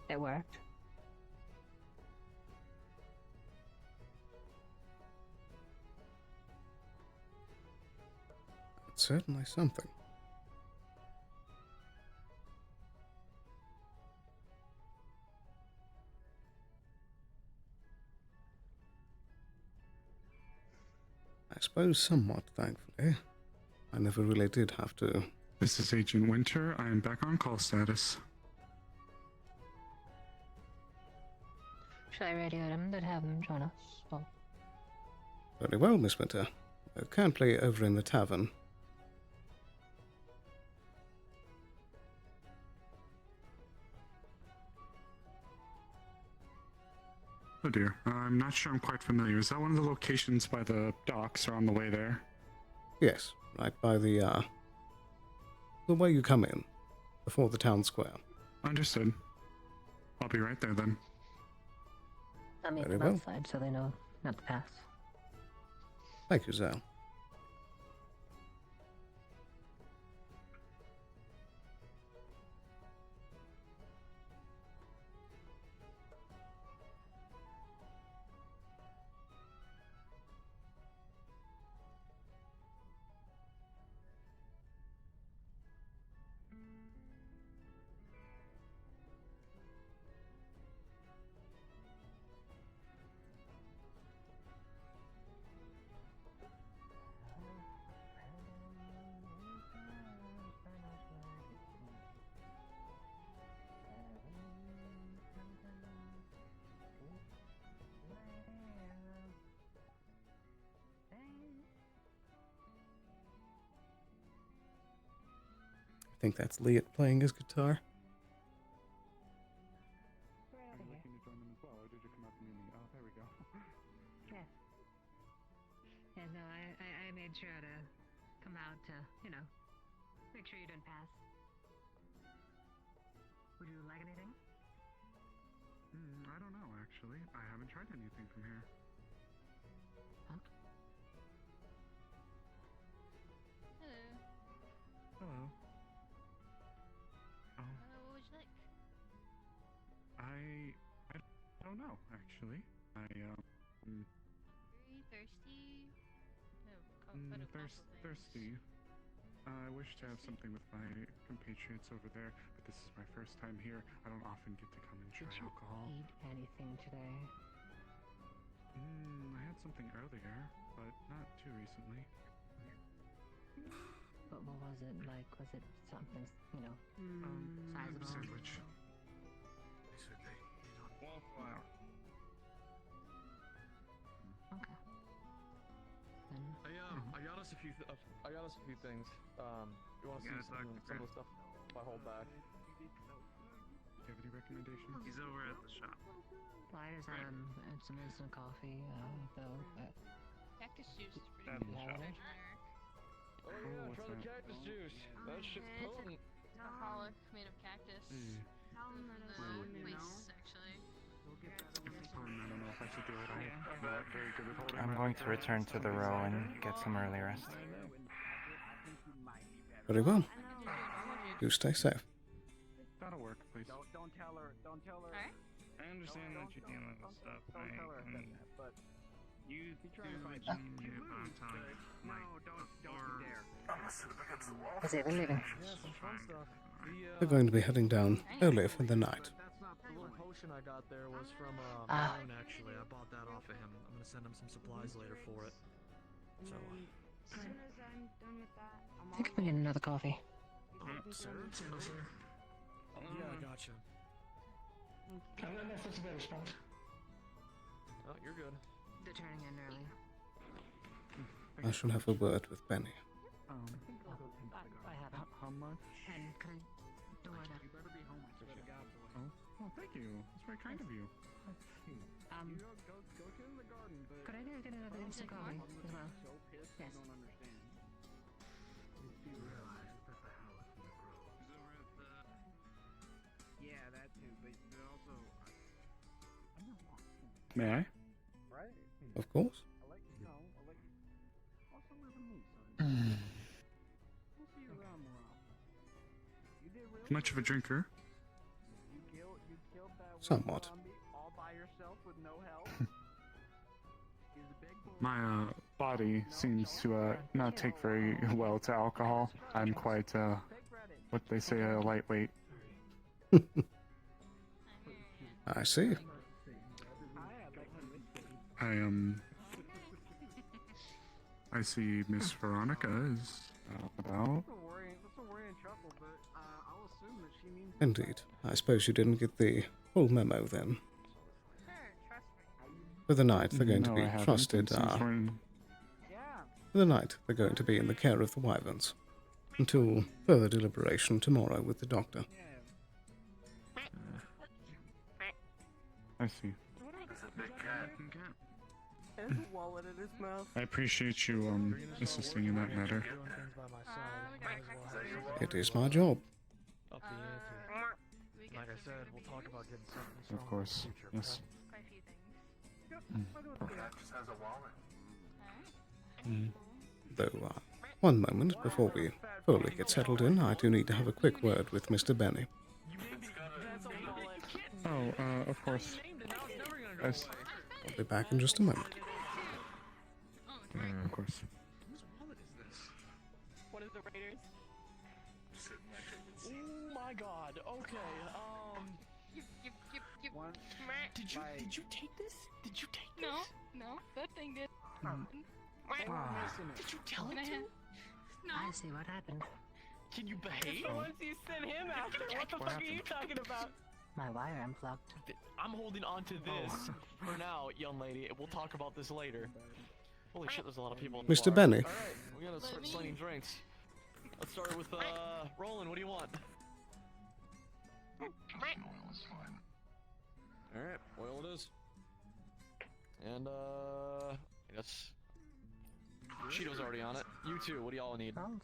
it worked. It's certainly something. I suppose somewhat, thankfully. I never really did have to. This is Agent Winter. I am back on call status. Should I radio them to have them join us? Or... Very well, Miss Winter. We're currently over in the tavern. Oh dear, I'm not sure I'm quite familiar. Is that one of the locations by the docks or on the way there? Yes, right by the way you come in, before the town square. Understood. I'll be right there then. I'll meet Very them well. outside so they know not to pass. Thank you, Zal. I think that's Liat playing his guitar. Are you looking to join them as well, or did you come out to meet me? Oh, there we go. Yeah. Yeah, no, I made sure to come out to, make sure you didn't pass. Would you like anything? I don't know, actually. I haven't tried anything from here. Huh? Hello. Oh. What would you like? I don't know, actually. Very thirsty? No, thirsty. I wish to have something with my compatriots over there, but this is my first time here. I don't often get to come and try alcohol. Eat anything today? I had something earlier, but not too recently. What was it like? Was it something, sizable? Sandwich. Wallflower. Okay. Then. I got us a few. I got us a few things. You want to see some of the stuff I hold back? Do you have any recommendations? He's over at the shop. Lighters and some instant coffee, though. Cactus juice is pretty At good. the shop. Generic. Oh yeah, try the cactus juice. That shit's potent. Alcoholic made of cactus. Wastes, actually. I don't know if I should do it. I'm not very good at holding I'm my going to liquor. return to the row and get some early rest. Very well. You stay safe. That'll work, please. Don't tell her. Don't tell her. Alright. I understand that you're dealing with stuff. don't tell her and but you do what you need to, but I'm telling you. No, don't you dare. Is it leaving? Yeah, some fun stuff. We're going to be heading down early for the night. The little potion I got there was from Ah. Sloan, actually. I bought that off of him. I'm gonna send him some supplies later for it. So. As soon as I'm done with that, I'm I think we need another coffee. Sir? Yeah, I gotcha. Oh, you're good. They're turning in early. I shall have a word with Benny. I have it. How much? And can I... Don't worry about You better be home. I swear to God, boy. Oh, thank you. That's very kind of you. You go to the garden, but could I get another instant coffee as well? so pissed Yes. you don't understand. You realize that the house will grow. He's over at the. Yeah, that too, but also. I'm not walking. May I? Right? Of course. I'll let you know. I'll let you. Also live with me, son. We'll see you around more often. You did really Much of a drinker. You killed that one Somewhat. zombie all by yourself with no help. He's a big boy. My body seems to not take very well to alcohol. I'm quite what they say, a lightweight. I see. I see Miss Veronica is about. That's a worry and trouble, but I'll assume that she means. Indeed. I suppose you didn't get the full memo then. Sure, For the night, they're going to No, be I haven't. trusted. Since we're- For the night, they're going to be in the care of the wyverns. Until further deliberation tomorrow with the doctor. I see. Wallet in his mouth. I appreciate you assisting in that matter. It is my job. Up the ante. Like I said, we'll talk about getting something. Of course. Yes. Though, one moment before we fully get settled in, I do need to have a quick word with Mr. Benny. Oh, of course. Yes. I'll be back in just a moment. Of course. What is the Raiders? Oh my god, okay, Did you take this? Did you take this? No, that thing did. Did you tell him to? No. I see what happened. Can you behave? Once you sent him after, what the fuck are you talking about? My wire unplugged. I'm holding on to this for now, young lady. We'll talk about this later. Holy shit, there's a lot of people in the Mr. bar. Benny. Alright, we gotta start slinging drinks. Let's start with, Roland, what do you want? Alright, oil it is. And, I guess... Cheeto's already on it. You too, what do y'all need? I'm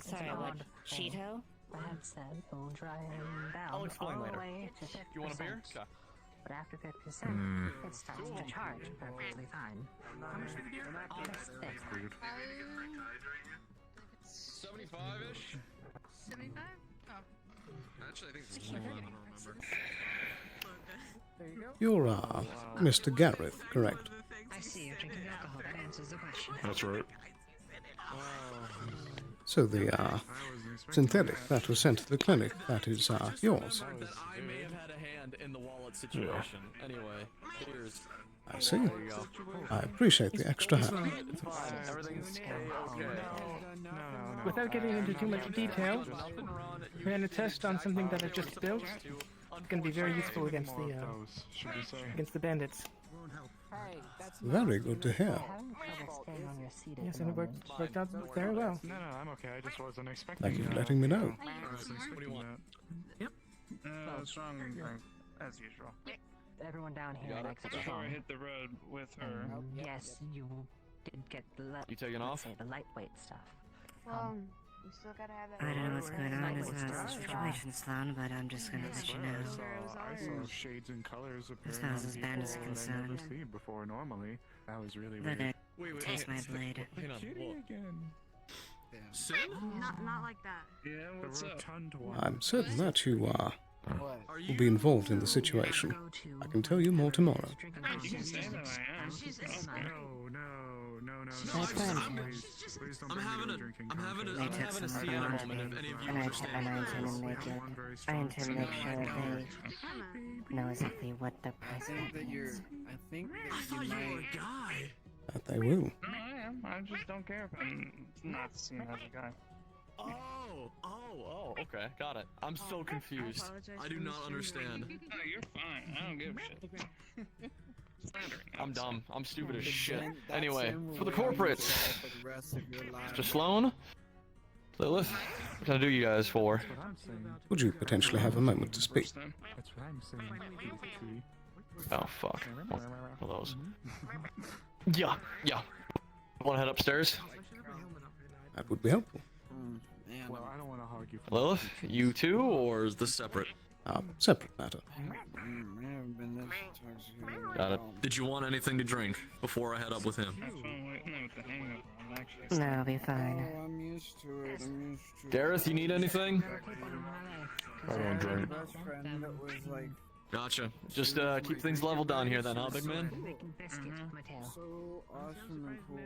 sorry, what? Cheeto? Brad said we'll dry him down I'll explain all later. the way to 50%. You want a beer? Okay. But after 50%, it starts to charge perfectly fine. How much did you do? 75-ish? 75? Oh. Actually, I think it's more. I don't remember. There you go. You're, Mr. Gareth, correct? I see you're drinking alcohol. That answers the question. That's right. So the, synthetic that was sent to the clinic, that is, yours. I may have had a hand in the wallet situation. Anyway, here's... I see. There you go. I appreciate the extra help. It's fine. Everything's okay. Without getting into too much detail, we ran a test on something that I just built. It's going to be very useful against the bandits. Very good to hear. Yes, and it worked out very well. No, I'm okay. I just wasn't expecting Thank you for that. letting me know. I wasn't expecting that. Yep. Strong drink, as usual. Everyone down here likes it Before strong. I hit the road with her. Yes, you did get the You taking off? Say the lightweight stuff. We still gotta have that. I don't know what's going on as a situation, Sloan, but I'm just gonna let you know. I saw shades and colors As appearing far as on this people bandit's that I never concerned. seen before normally. That was really But weird. Wait, taste my blade. Hang on. Kitty again. Sin? Not like that. Yeah, what's up? I'm certain that you, will be involved in the situation. I can tell you more tomorrow. You can say that I am. No. Please don't I'm having a They took some Sienna of moment if any of you and I understand. intend to make it. I intend to make sure that they know exactly what the price is. I thought you were a guy. That they will. No, I am. I just don't care if I'm not seen as a guy. Oh, okay, got it. I'm so confused. I do not understand. No, you're fine. I don't give a shit. I'm dumb. I'm stupid as shit. Anyway, for the corporates, Mr. Sloan, Lilith, what can I do you guys for? Would you potentially have a moment to speak? That's what I'm saying. Oh, fuck. One of those. Yeah. Wanna head upstairs? That would be helpful. Well, I don't want to hog you. Lilith, you too, or is this separate? Separate matter. Got it. Did you want anything to drink before I head up with him? No, I'll be fine. I'm used to it. Gareth, you need anything? I don't drink. Best friend that was like Gotcha. Just keep things level down here then, huh, big man? so awesome and cool.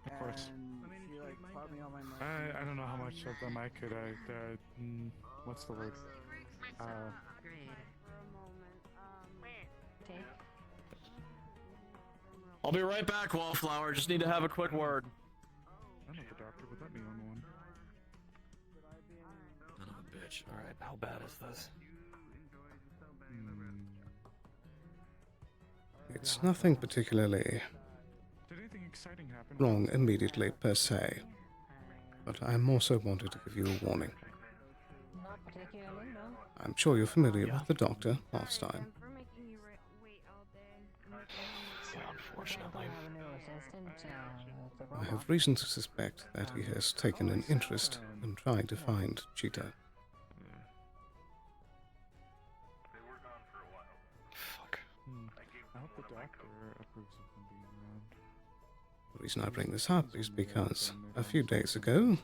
Of course. And she like popped me on my mic. I don't know how much of them I could. What's the word? I'll be right back, Wallflower. Just need to have a quick word. I know the doctor would let me on one. Son of a bitch. Alright, how bad is this? It's nothing particularly Did anything exciting happen? wrong immediately per se, but I more so wanted to give you a warning. Not particularly, no. I'm sure you're familiar with the doctor, Halfstein. Unfortunately. I have reason to suspect that he has taken an interest in trying to find Cheetah. Fuck. I hope the doctor approves of them being around. The reason I bring this up is because a few days ago,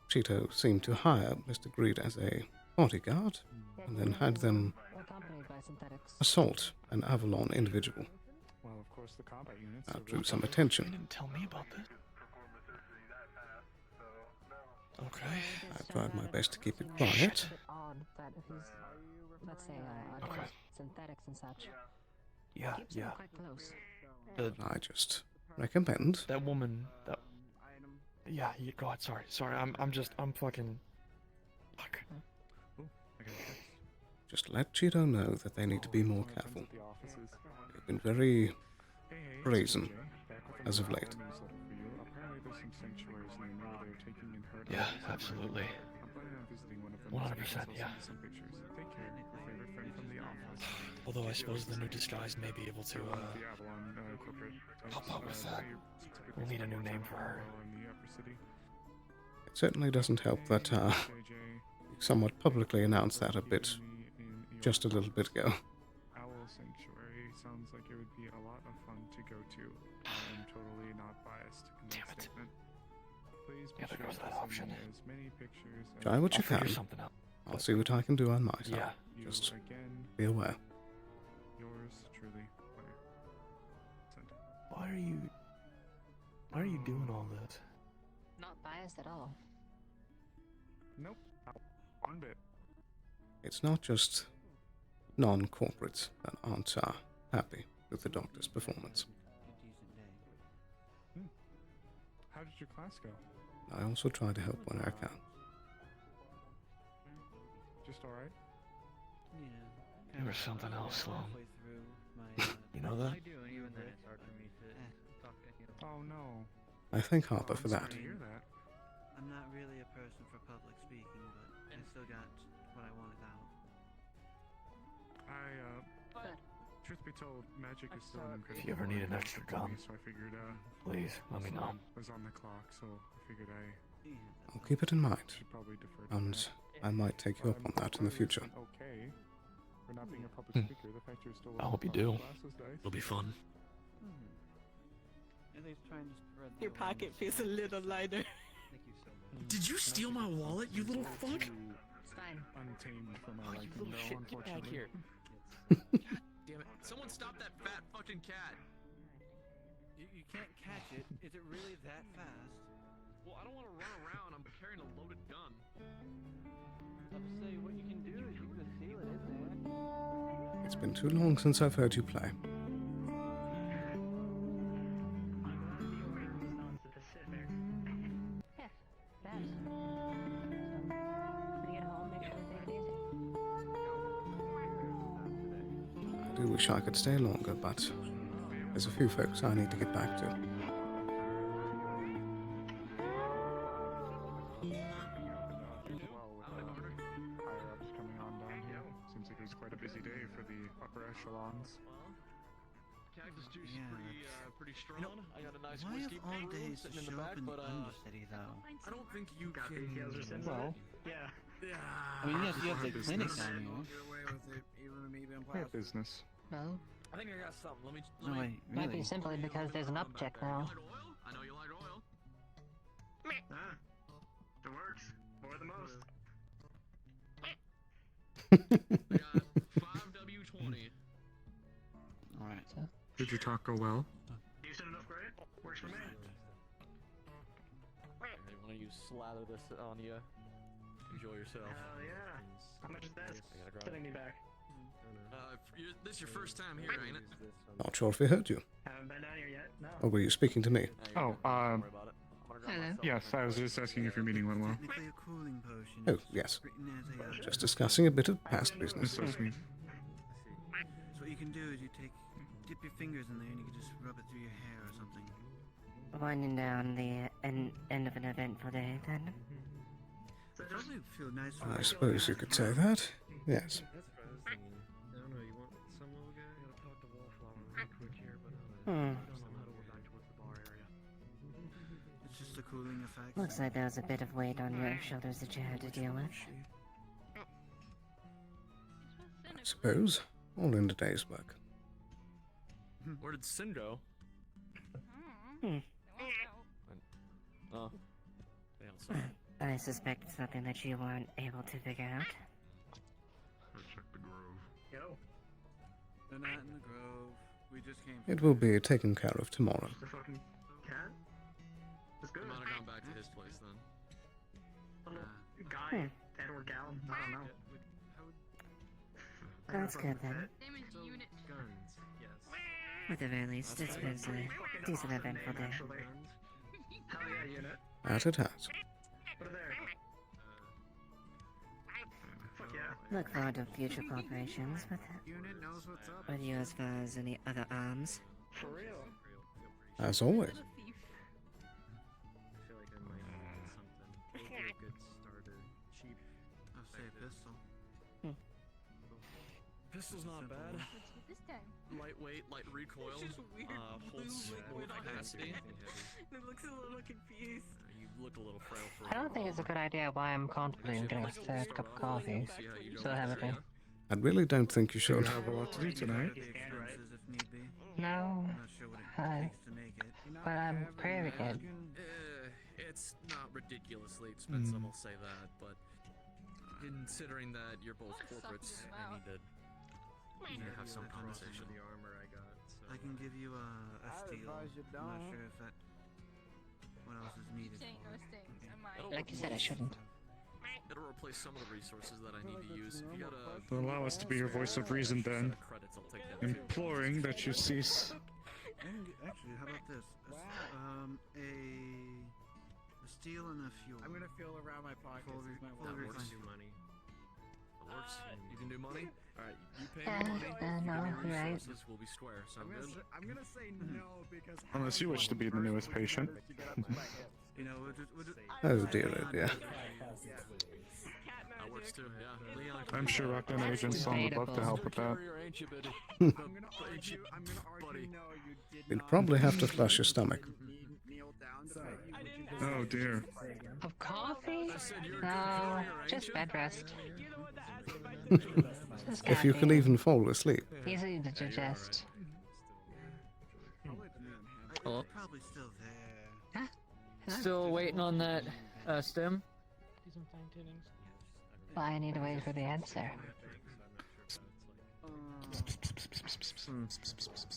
Cheetah seemed to hire Mr. Greed as a bodyguard and then had them assault an Avalon individual. Well, of course, the combat units. That drew some attention. You didn't tell me about this. Okay. I tried my best to keep it quiet. Let's say, synthetics and such. Yeah, Keeps them yeah. quite close. I just recommend That woman, that... Yeah, go ahead, sorry, I'm fucking... Fuck. just let Cheetah know that they need to be more careful. They've been very brazen as of late. Apparently there's some sanctuaries near me where they're taking in herd Yeah, animals. absolutely. I'm planning on visiting one of them. 100%, yeah. Some pictures. Take care, your favorite friend from the office. Although I suppose the new disguise may be able to, The Avalon corporate help out with that. We'll need a new name for her. in the upper city. It certainly doesn't help that you somewhat publicly announced that a bit just a little bit ago. Owl Sanctuary sounds like it would be a lot of fun to go to. I am totally not biased in that statement. Please be Yeah, there sure goes to that send option. me as many pictures as Try what you I'll figure can. something out. I'll see what I can do on my side. Yeah. Just again, be aware. yours truly, Claire. Send. Why are you doing all this? Not biased at all. Nope. One bit. It's not just non-corporates that aren't happy with the doctor's performance. How did your class go? I also try to help when I can. Just alright? Yeah. There was something else, Sloan. You know that? Oh no. I thank Harper for that. Sorry to hear that. I'm not really a person for public speaking, but I still got what I wanted out. Truth be told, magic is still an incredible. If you ever need an extra gun, so I figured, please let me know. was on the clock, so I figured I'll keep it in mind, should probably defer to and that. I might take you up on that in the future. Okay. For not being a public speaker, the fact you're still I hope you do. class was nice. It'll be fun. At least trying to spread Your pocket feels a little lighter. Did you steal my wallet, you little fuck? It's fine. Untamed for my Oh, you liking, little though, shit, get back unfortunately. here. Damn it. Someone stop that fat fucking cat. You can't catch it. Is it really that fast? Well, I don't want to run around. I'm carrying a loaded gun. I'll say what you can do is you can seal it in there. It's been too long since I've heard you play. Yeah, perhaps. When you get home, make sure to take it easy. I do wish I could stay longer, but there's a few folks I need to get back to. Well, with higher-ups coming on down here, seems like it was quite a busy day for the upper echelons. Cactus juice Yeah, is pretty strong. I got a nice Why whiskey of all bottle days to sitting in the show back, up in but the undercity, though? I don't think you can. Well, Yeah. I mean, yes, you have the clinic down here. we have business. Well, I think I got something. Let me. No, wait, might really? be simply because there's an uptick now. I know you like oil. Ah, it works. For the most. I got 5W20. Alright. Did your talk go well? Decent enough grade? Works for me. Hey, why don't you slather this on you? Enjoy yourself. Hell yeah. How much is that? I gotta grab Setting me back. This is your first time here, ain't it? Not sure if we heard you. Haven't been down here yet. No. Or were you speaking to me? Oh, Hello. yes, I was just asking if your meeting went well. Technically a cooling potion. Oh, yes. It's written as a, Just discussing a bit of past business. So sweet. So you can do is you dip your fingers in there and you can just rub it through your hair or something. Winding down the end of an eventful day, then. Probably feel nice. I suppose you could say that. Yes. That's what I was thinking. I don't know, you want some little guy? I gotta talk to Wallflower real quick here, but I don't know how to go back towards the bar area. It's just a cooling effect. Looks like there was a bit of weight on your shoulders that you had to deal with. I suppose. All in the day's work. Where did Sin go? Oh. They outside. I suspect something that you weren't able to figure out. Check the grove. Yo. They're not in the grove. We just came. It will be taken care of tomorrow. The fucking cat? That's good. I might have gone back to his place then. Guy, Edward Gal, I don't know. That's good then. Guns, yes. At the very least, it's been a decent eventful day. Hell yeah, unit. As it has. Put it there. Fuck yeah. Look forward to future cooperations Unit knows what's up. with you as far as any other arms. For real. As always. I feel like I might need something. Would be a good starter. Cheap. I'll say pistol. Pistol's not bad. This time. Lightweight, light recoil. It's just weird Holds blue liquid on your capacity. It looks a little confused. You look a little frail for I don't think it's a good idea why I'm contemplating getting a third cup of coffee. Still haven't been. I really don't think you should. We have a lot to do tonight. No, but I'm craving it. It's not ridiculously expensive, I'll say that, but considering that you're both corporates, I need to have some conversation. The armor I got. So. I can give you a steel. I'm not sure if that. What else is needed? Like you said, I shouldn't. It'll replace some of the resources that I need to use. If you got a Allow us to be your voice of reason then. credits, I'll take that. Imploring that you cease. Actually, how about this? A steel and a fuel. I'm gonna feel around my pockets. That works. Do money. That works. You can do money? Alright, you pay Yeah, me money. no, you give me you're right. resources, we'll be square. Sound good? I'm gonna say no because. Unless you wish to be the newest patient. You know, we'll just Oh dear, yeah. That works too, yeah. Leon, I'm sure Rockdown agents would love to help with that. ain't you, Biddy? I'm gonna argue no, you did You'd probably have to flush your stomach. kneel down. So Oh dear. Of coffee? No, just bed rest. Just If you can caffeine. even fall asleep. Easy to digest. Hello? probably still there. Still waiting on that stem? Do some fine tunings. Well, I need to wait for the answer.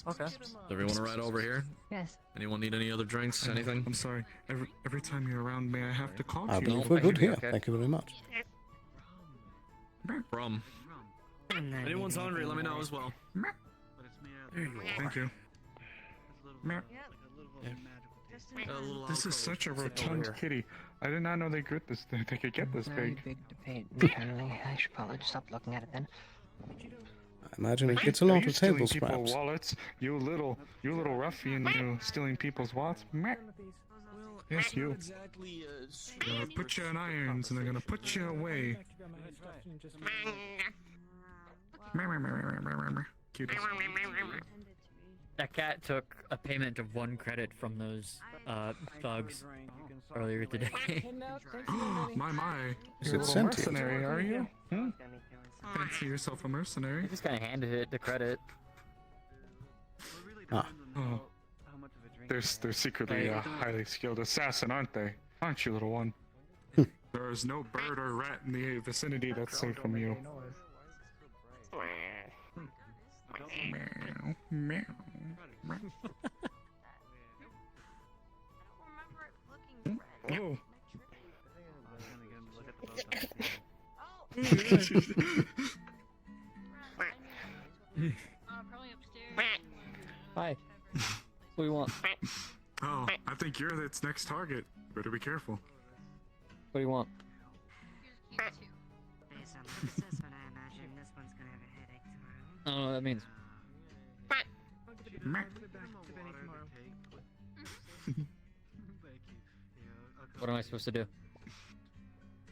Okay. Does everyone want to ride over here? Yes. Anyone need any other drinks? Anything? I'm sorry. Every time you're around me, I have to call I you. believe we're good here. Thank you very much. Rum. Anyone's hungry, let me know as well. Thank you. This is such a rotund kitty. I did not know they could get this Very big. big debate internally. I should probably just stop looking at it then. I imagine it gets a Are lot you of stealing table people's scraps. wallets? You little ruffian, you stealing people's wallets? Meh. Yes, you. Exactly. They're gonna put you in irons and they're gonna put you away. Cutest. That cat took a payment of 1 credit from those thugs earlier today. My. Is You're it a little sentient? mercenary, are you? Fancy yourself a mercenary? I just kind of handed it the credit. Ah. Oh. They're secretly a highly skilled assassin, aren't they? Aren't you, little one? There is no bird or rat in the vicinity that's safe from you. Meow, meow, meow. Oh. Probably upstairs. Hi. What do you want? Oh, I think you're its next target. Better be careful. What do you want? Based on my assessment, I imagine this one's gonna have a headache tomorrow. I don't know what that means. What am I supposed to do?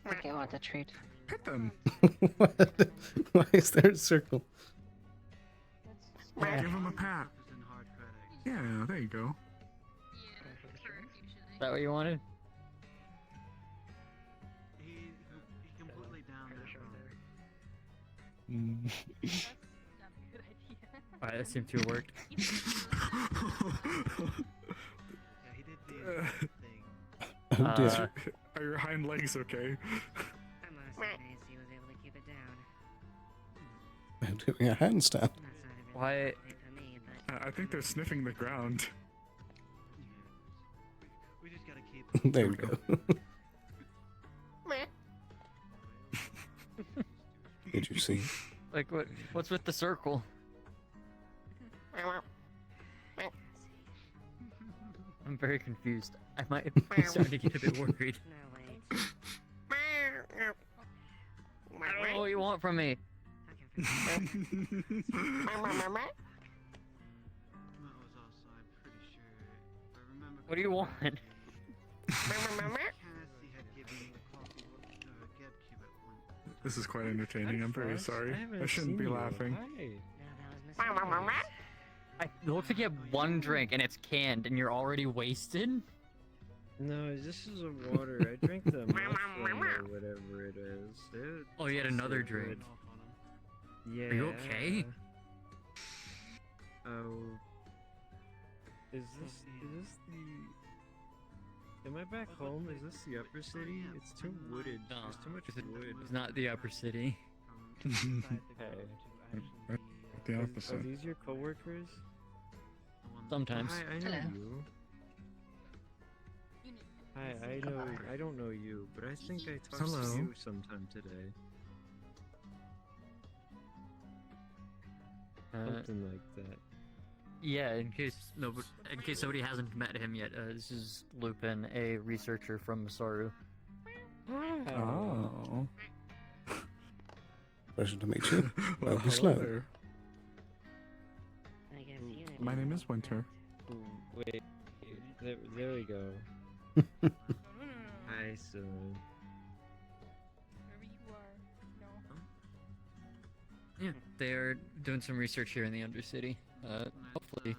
I think I want a treat. Pet them. What? Why is there a circle? Give him a pat. Yeah, there you go. Is that what you wanted? He completely down Alright, that seemed to have worked. Yeah, he did the thing. Oh dear. Are your hind legs okay? I'm honestly amazed he was able to keep it down. I'm doing a handstand. Why? I think they're sniffing the ground. We just gotta keep. There we go. Did you see? Like what's with the circle? I'm very confused. I might be starting to get a bit worried. I don't know what you want from me. What do you want? This is quite entertaining. I'm very sorry. I shouldn't be laughing. It looks like you have one drink and it's canned and you're already wasted? No, this is a water. I drank the mushroom or whatever it is. Oh, you had another so drink. good. Yeah. Are you okay? Oh. Is this the... Am I back home? Is this the upper city? It's too wooded. No, There's too much wood. It's not the upper city. The Are opposite. these your coworkers? Sometimes. Hi, I know Hello. you. Hi, I don't know you, but I think I talked Hello. to you sometime today. Something like that. Yeah, in case somebody hasn't met him yet, this is Lupin, a researcher from Masaru. Oh. Pleasure to meet you. Well, Welby hello Sloan. there. My name is Winter. Wait, there we go. Hi, Sloan. Wherever you are. No. Yeah, they're doing some research here in the Undercity. Hopefully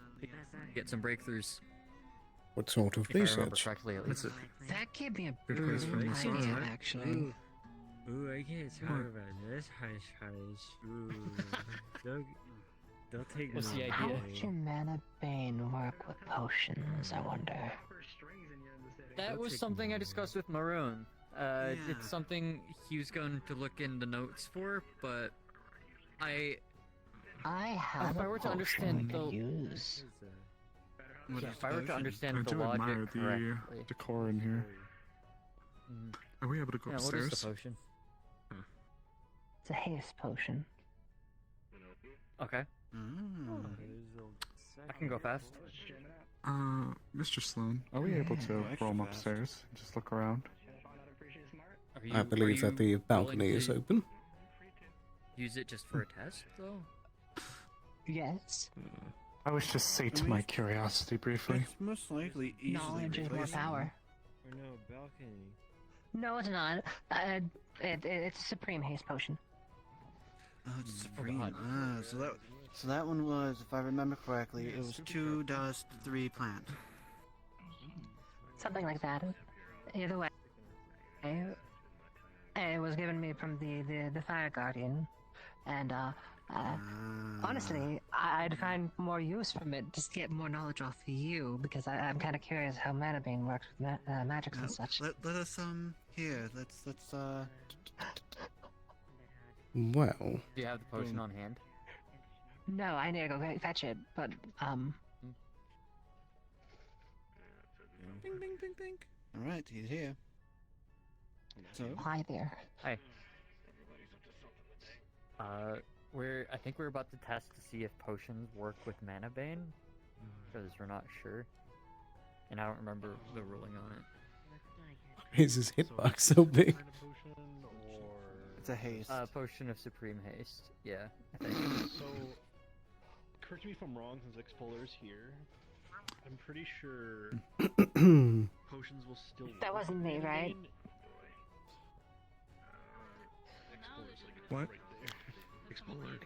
get some breakthroughs. What sort of If I remember research? correctly, at What's least. it? That gave me a Good place for brilliant massage, idea, right? actually. Ooh, I can't talk about this. Hush, hush. Ooh. Don't take What's my the How idea? would your mana bane work with potions, I wonder? That was something I discussed with Maroon. It's something he was going to look in the notes for, but I have if I a were to potion understand to the use. if I were to understand I the do admire logic the correctly. decor in here. Mm. Are we able to go Yeah, what upstairs? is the potion? It's a haste potion. Okay, I can go fast. Mr. Sloan, are we able to roam upstairs and just look around? I believe that the balcony is open. Use it just for a test, though. Yes. I was just sate my curiosity briefly. It's most likely easily Knowledge is more replaceable. power. Or no, balcony. No, it's not. It's a supreme haste potion. Oh, it's supreme. God. So that one was, if I remember correctly, it was 2 dust, 3 plant. Something like that. Either way, it was given me from the Fire Guardian, and honestly, I'd find more use from it just to get more knowledge off you, because I'm kind of curious how mana bane works with magics and such. Let us here. Let's Well, Do you have the potion on hand? No, I need to go fetch it, but Bing, bing, bing, bing. All right, he's here. So hi there. Hi. I think we're about to test to see if potions work with mana bane, because we're not sure, and I don't remember the ruling on it. is his hitbox so big? it's a haste. Potion of supreme haste. Yeah, I think. So, correct me if I'm wrong, since Expolar's here. I'm pretty sure potions will still That work wasn't in me, the right? vein. Expolar's like What? right there. Expolar.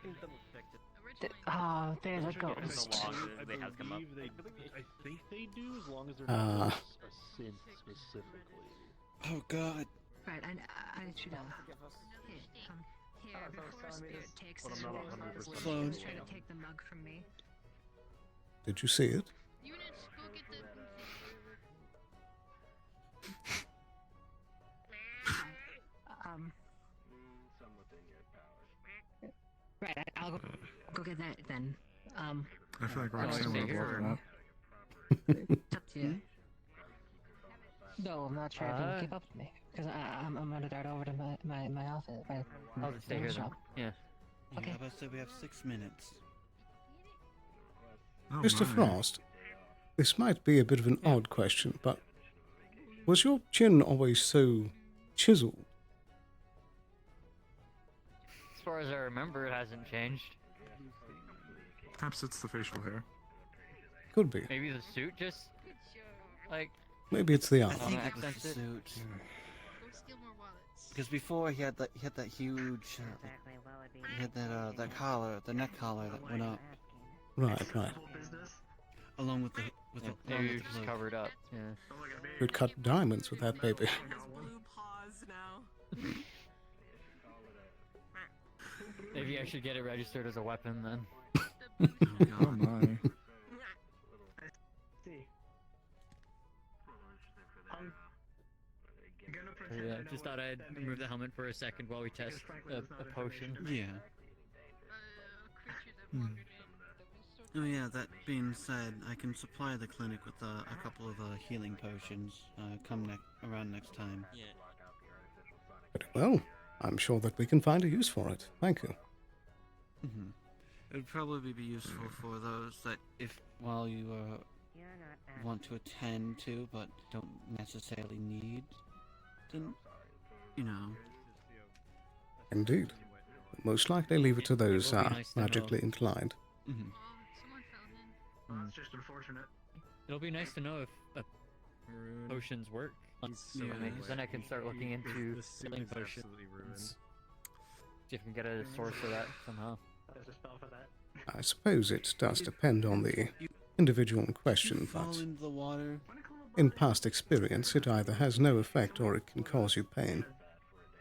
Oh, there's a Which again, ghost. I they have come up. believe I think they do, as long as they're Ah. not a synth specifically. Oh God. Right, I should here, before Spirit takes But it, I'm not 100% Sloan. he's trying to take the mug from me. Did you see it? Units, go get the. Right, I'll go get that then. I feel like Oh, Roxanne would have here. loved that. It's up to you. No, I'm not sure if you can keep up with me because I'm gonna dart over to my office. I'll just stay here then. Yeah. Okay. How about say we have 6 minutes? Oh Mr. my. Frost, this might be a bit of an odd question, but was your chin always so chiseled? As far as I remember, it hasn't changed. Perhaps it's the facial hair. Could be. Maybe the suit just like. Maybe it's the I eye. think it was accents the it. suit. Go steal more wallets. Because before he had that huge, he had that collar, the neck collar that went up, Right, right. along with the Maybe along it's with just the covered up. Yeah. Could cut diamonds with that baby. Blue paws now. Maybe I should get it registered as a weapon then. Oh my. Yeah, just thought I'd remove the helmet for a second while we test a potion. Yeah. Oh yeah. That being said, I can supply the clinic with a couple of healing potions. Come around next time. Very well. I'm sure that we can find a use for it. Thank you. Mm-hmm. It'd probably be useful for those that, if while you want to attend to, but don't necessarily need, then you know. Indeed. Most likely leave it to those It will be nice to know. magically inclined. Mm-hmm. Well, that's just unfortunate. It'll be nice to know if potions work. Yeah. Then I can start looking into healing potions. See if I can get a source of that somehow. There's a spell for that. I suppose it does depend on the individual in question, Fall but into the water. in past experience it either has no effect or it can cause you pain.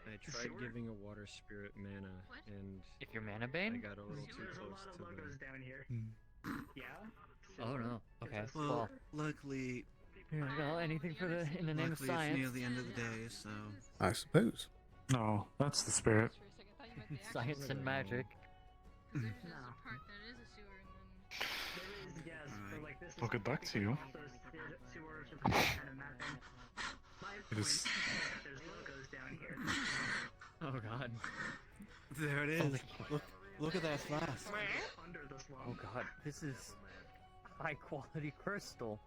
I tried giving a water spirit mana, and if you're mana I bane, got a little too There's a close lot of to logos the. down here. Yeah. oh no. Okay. Well, luckily, Well, anything for the in the name of luckily science. it's near the end of the day, so. I suppose. No, that's the spirit. Science and magic. There's a part that is a sewer, and then. There is, yes. So like this Well, good luck to you. Sewers with kind of mapping. My It point is. is that there's logos down here. Oh god. There it is. Look at that flask. Under the slump. Oh god. This is high quality crystal.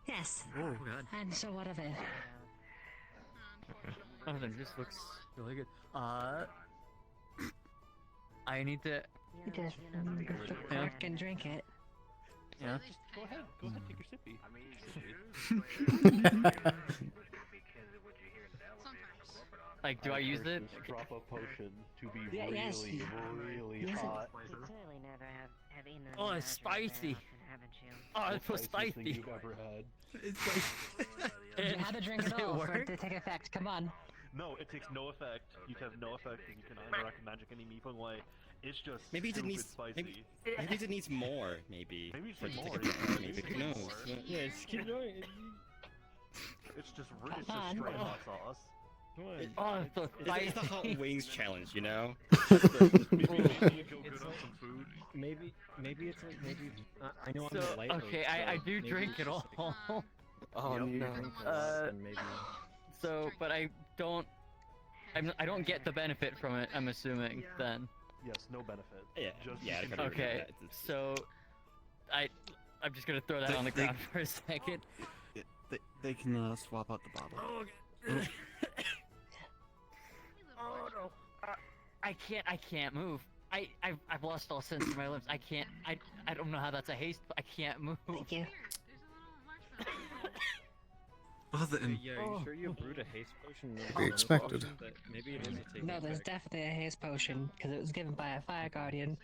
Yes. Oh god. And so what of it? Oh, that just looks really good. I need to. You just cork and drink it. Yeah. Go ahead, take your sippy. Like, do I use it? Drop a potion to be Yeah, yes. really Yes. hot. You clearly never have eaten a Oh, meal it's after a very spicy. often, haven't you? Oh, it's so The spiciest thing spicy. you've ever had. It's like You have to drink Does it it all for work? it to take effect. Come on. No, it takes no effect. You can have no effect, and you can interact magic any meeping way. It's just Maybe it stupid needs spicy. maybe it needs more. Maybe. Maybe it's for it to more, take yeah. effect, maybe who knows? Yeah, just keep going. It's just it's Come just on. straight hot sauce. Come on. Oh, it's so It's the hot wings challenge, you know. Maybe you go good It's on like- some food. Maybe it's like maybe. I know I'm So, the lightweight. okay, I so do maybe drink it it's all. just like- Oh Yep, you no. drink this, and maybe. So, but I don't. I don't get the benefit from it. I'm assuming then. Yes, no benefit. Yeah, Just yeah, I kinda agree with Okay, that. It's- so I'm just gonna throw that on the ground for a second. they can swap out the bottle. Oh, oh no! I can't move. I've lost all sense in my limbs. I can't. I don't know how that's a haste. I can't move. Thank you. Well then. Yeah, are you sure you brewed a haste potion? Be expected. Maybe it is a take No, there's effect. definitely a haste potion because it was given by a fire guardian.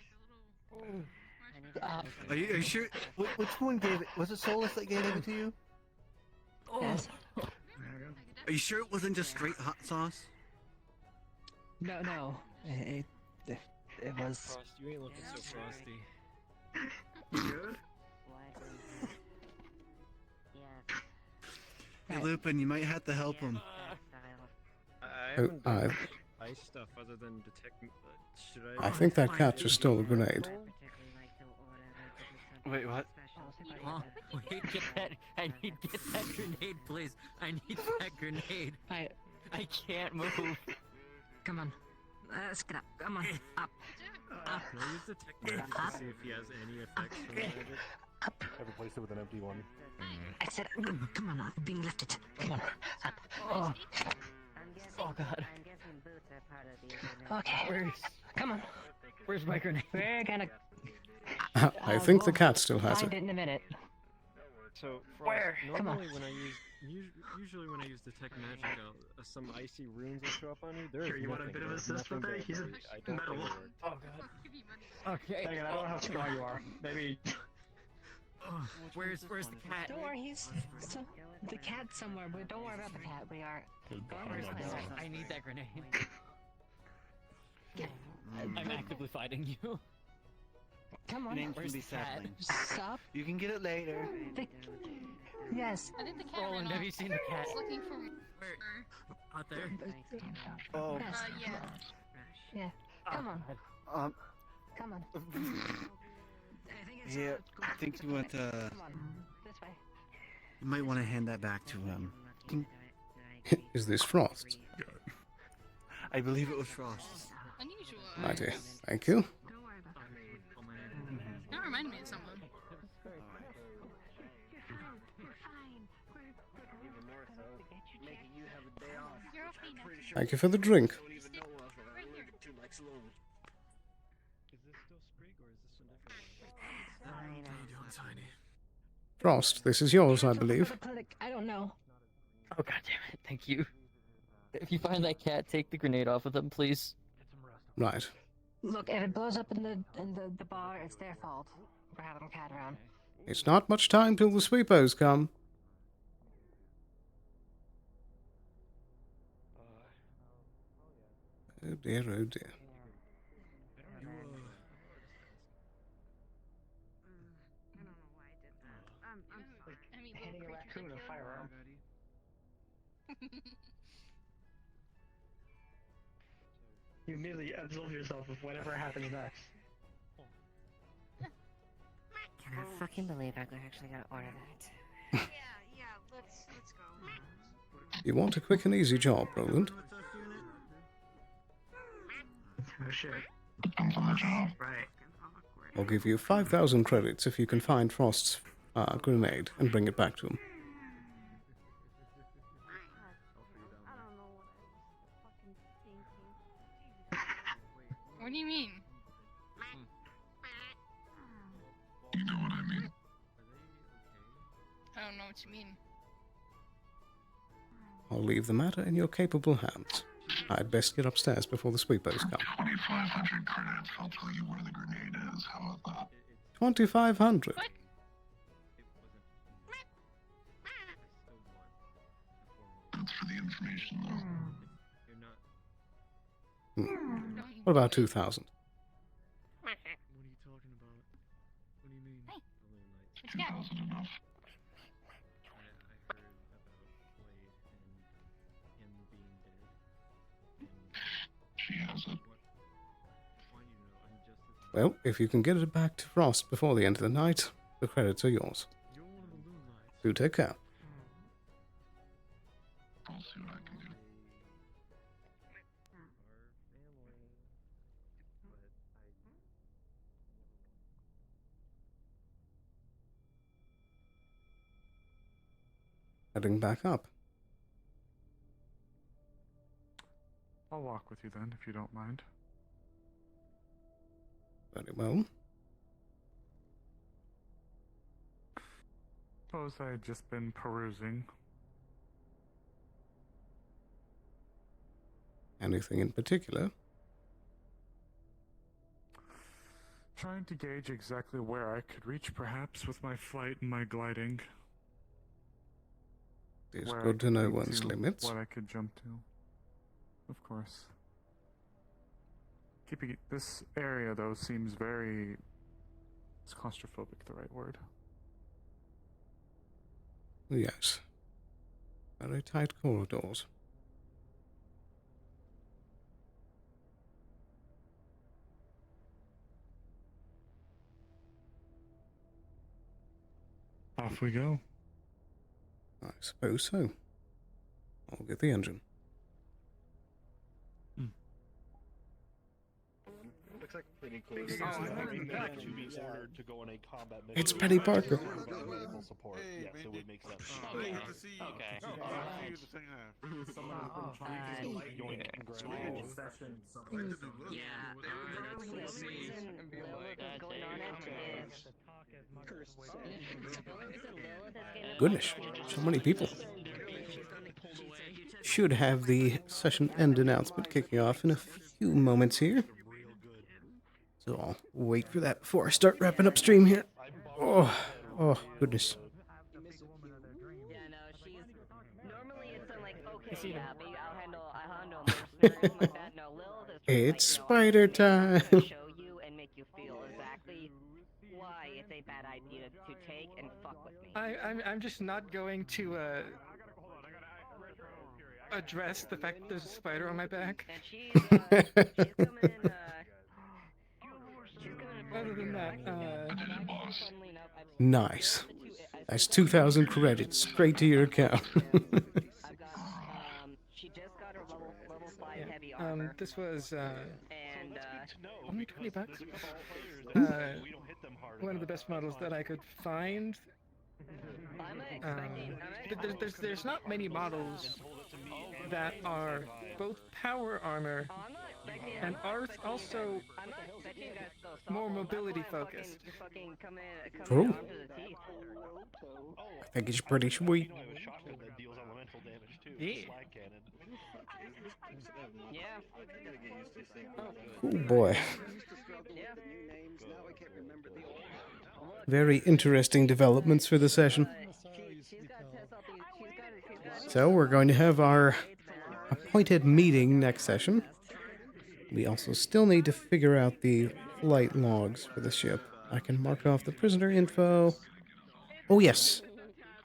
Are you sure? Which one gave it? Was it Solus that gave it to you? Yes. Are you sure it wasn't just straight hot sauce? No. It was. Frost, you ain't looking so frosty. Good? Hey, Lupin, you might have to help him. I haven't Oh, done ice stuff other than detect. Should I? I think that cat just stole a grenade. Wait, what? Huh? Wait, get that! I need get that grenade, please. I need that grenade. I can't move. Come on. Let's get up. Come on. Up. Up. Can I use the technology to see if he has any effects from magic? I've replaced it with an empty one. I said, come on, I'm being lifted. Come on. Up. Oh. Oh God. Okay. Come on. Where's my grenade? We're gonna. I think the cat still has Find it. it in a minute. So, Frost, Where? Come on. normally when I use, usually when I use detect magic, some icy runes will show up on you. There's Here, you want a nothing bit of there, assist nothing with there, it? He's a buddy. I don't think metal. it worked. Oh God. Okay. Hang on, I don't know how strong you are. Maybe. Where's the cat? Don't worry, the cat's somewhere, but don't worry about the cat. We are going to find it. I need that grenade. I'm actively fighting you. Come on. Name's gonna Where's be the cat? Sapling. Stop. You can get it later. Yes. I think the cat Roland, ran have off. you seen the cat? It's looking for Where? Out there? Oh. yeah. Yeah. Come on. Come on. Yeah, I think you want Come on. This way. You might want to hand that back to him. Is this Frost? I believe it was Frost. Unusual. Righty. Thank you. That reminded me of someone. You're okay now. Thank you for the drink. Is this still Sprig or is this a different one? How you doing, Tiny? Frost, this is yours, I believe. I don't know. Oh God damn it! Thank you. If you find that cat, take the grenade off of them, please. Right. Look, if it blows up in the bar, it's their fault for having a cat around. It's not much time till the sweepos come. Oh dear, oh dear. I mean, Handing a raccoon a firearm. You immediately absolve yourself of whatever happens next. Can I fucking believe I actually got to order that? Yeah, let's go. You want a quick and easy job, Roland? Oh shit. Depends on the job. Right. I'll give you 5,000 credits if you can find Frost's grenade and bring it back to him. What do you mean? You know what I mean? I don't know what you mean. I'll leave the matter in your capable hands. I'd best get upstairs before the sweepos come. 2,500 credits. I'll tell you where the grenade is. How about that? 2,500. That's for the information, though. What about 2,000? What are you talking about? What do you mean? Hey. Is 2,000 enough? I heard about Blade and him being dead. She has it. Why you know? I'm just as Well, if you can get it back to Frost before the end of the night, the credits are yours. You're one of the Moonlights. Do take care. I'll see what I can do. Heading back up. I'll walk with you then, if you don't mind. Very well. Suppose I had just been perusing. Anything in particular? Trying to gauge exactly where I could reach, perhaps, with my flight and my gliding. It's Where I good to could know get one's to, limits. What I could jump to. Of course. Keeping it, this area, though, seems very... Is claustrophobic the right word? Yes. Very tight corridors. Off we go. I suppose so. I'll get the engine. Looks like pretty cool. To be ordered to go on a combat mission. It's Penny Parker. Medical support. Yes, it would make sense. Good to see you. Okay. See you the second half. Someone's been trying to yoink congrats. Goodness, so many people. Should have the session end announcement kicking off in a few moments here. So I'll wait for that before I start wrapping up stream here. Oh goodness. It's spider time. Show you and make you feel exactly why it's a bad idea to take and fuck with me. I'm just not going to address the fact that there's a spider on my back. And she's coming in, Other than that, Nice. That's 2,000 credits straight to your account. she just got her level 5 heavy armor. this was And only $20. One of the best models that I could find. There's not many models that are both power armor and are also more mobility focused. True. I think it's pretty sweet. Yeah. Oh boy. Very interesting developments for the session. So we're going to have our appointed meeting next session. We also still need to figure out the flight logs for the ship. I can mark off the prisoner info. Oh yes.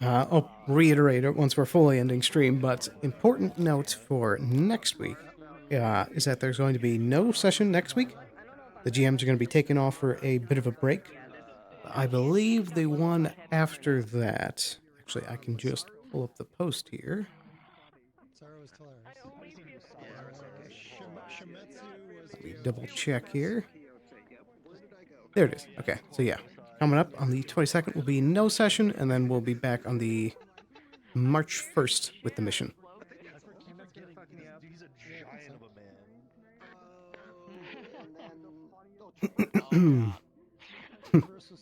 I'll reiterate it once we're fully ending stream, but important note for next week is that there's going to be no session next week. The GMs are going to be taking off for a bit of a break. I believe the one after that... Actually, I can just pull up the post here. Let me double check here. There it is. Okay, so yeah. Coming up on the 22nd will be no session, and then we'll be back on the March 1st with the mission.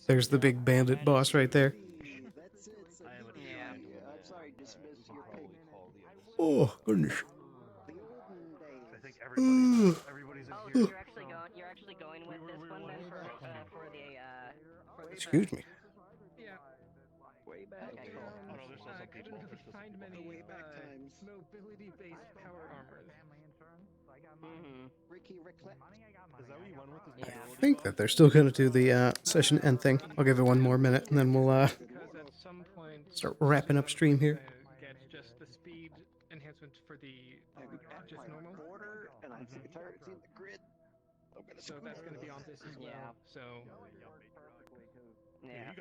There's the big bandit boss right there. Oh, goodness. You're actually going with this one then for the Excuse me. Yeah. Way back. I couldn't find many mobility-based power armors. I think that they're still going to do the session end thing. I'll give it one more minute, and then we'll start wrapping up stream here. Get just the speed enhancement for the just normal. And I see the turrets in the grid. So that's going to be on this as well. Yeah. So. Yeah.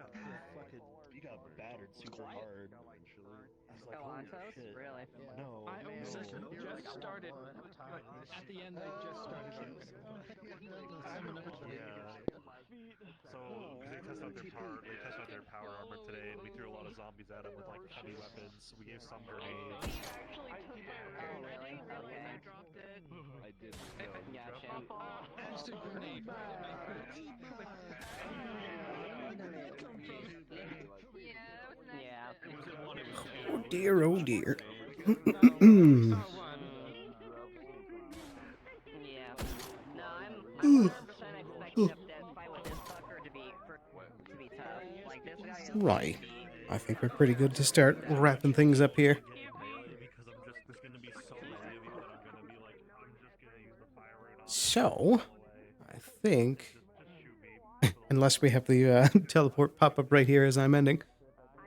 You got battered super hard. On toast? Really? No. I only just started. Like, at the end, I just started. So, they test out tested out their power armor today, and we threw a lot of zombies at them with like heavy weapons. We gave some grenades. Oh, really? Okay. I did. Gotcha. Instant grenade. Yeah. Oh dear, oh dear. Yeah. No, I'm 100% expecting that fight with this fucker to be tough. Like this guy is Right. I think we're pretty good to start wrapping things up here. So, I think, unless we have the teleport pop up right here as I'm ending,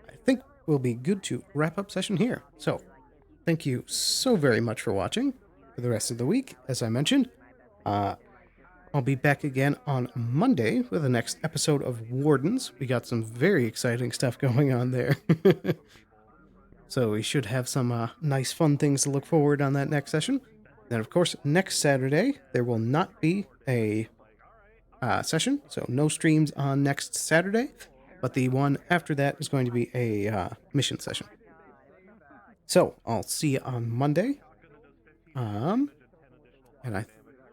I think we'll be good to wrap up session here. So, thank you so very much for watching for the rest of the week. As I mentioned, I'll be back again on Monday with the next episode of Wardens. We got some very exciting stuff going on there. So we should have some nice fun things to look forward on that next session. Then, of course, next Saturday, there will not be a session, so no streams on next Saturday, but the one after that is going to be a mission session. So, I'll see you on Monday. And I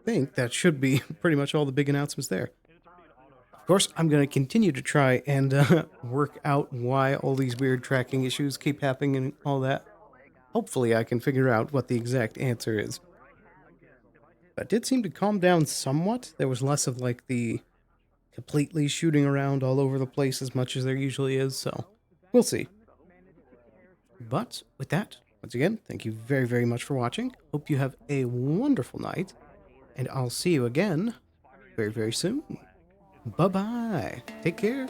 think that should be pretty much all the big announcements there. Of course, I'm going to continue to try and work out why all these weird tracking issues keep happening and all that. Hopefully I can figure out what the exact answer is. But it did seem to calm down somewhat. There was less of like the completely shooting around all over the place as much as there usually is, so we'll see. But with that, once again, thank you very, very much for watching. Hope you have a wonderful night, and I'll see you again very, very soon. Bye-bye. Take care.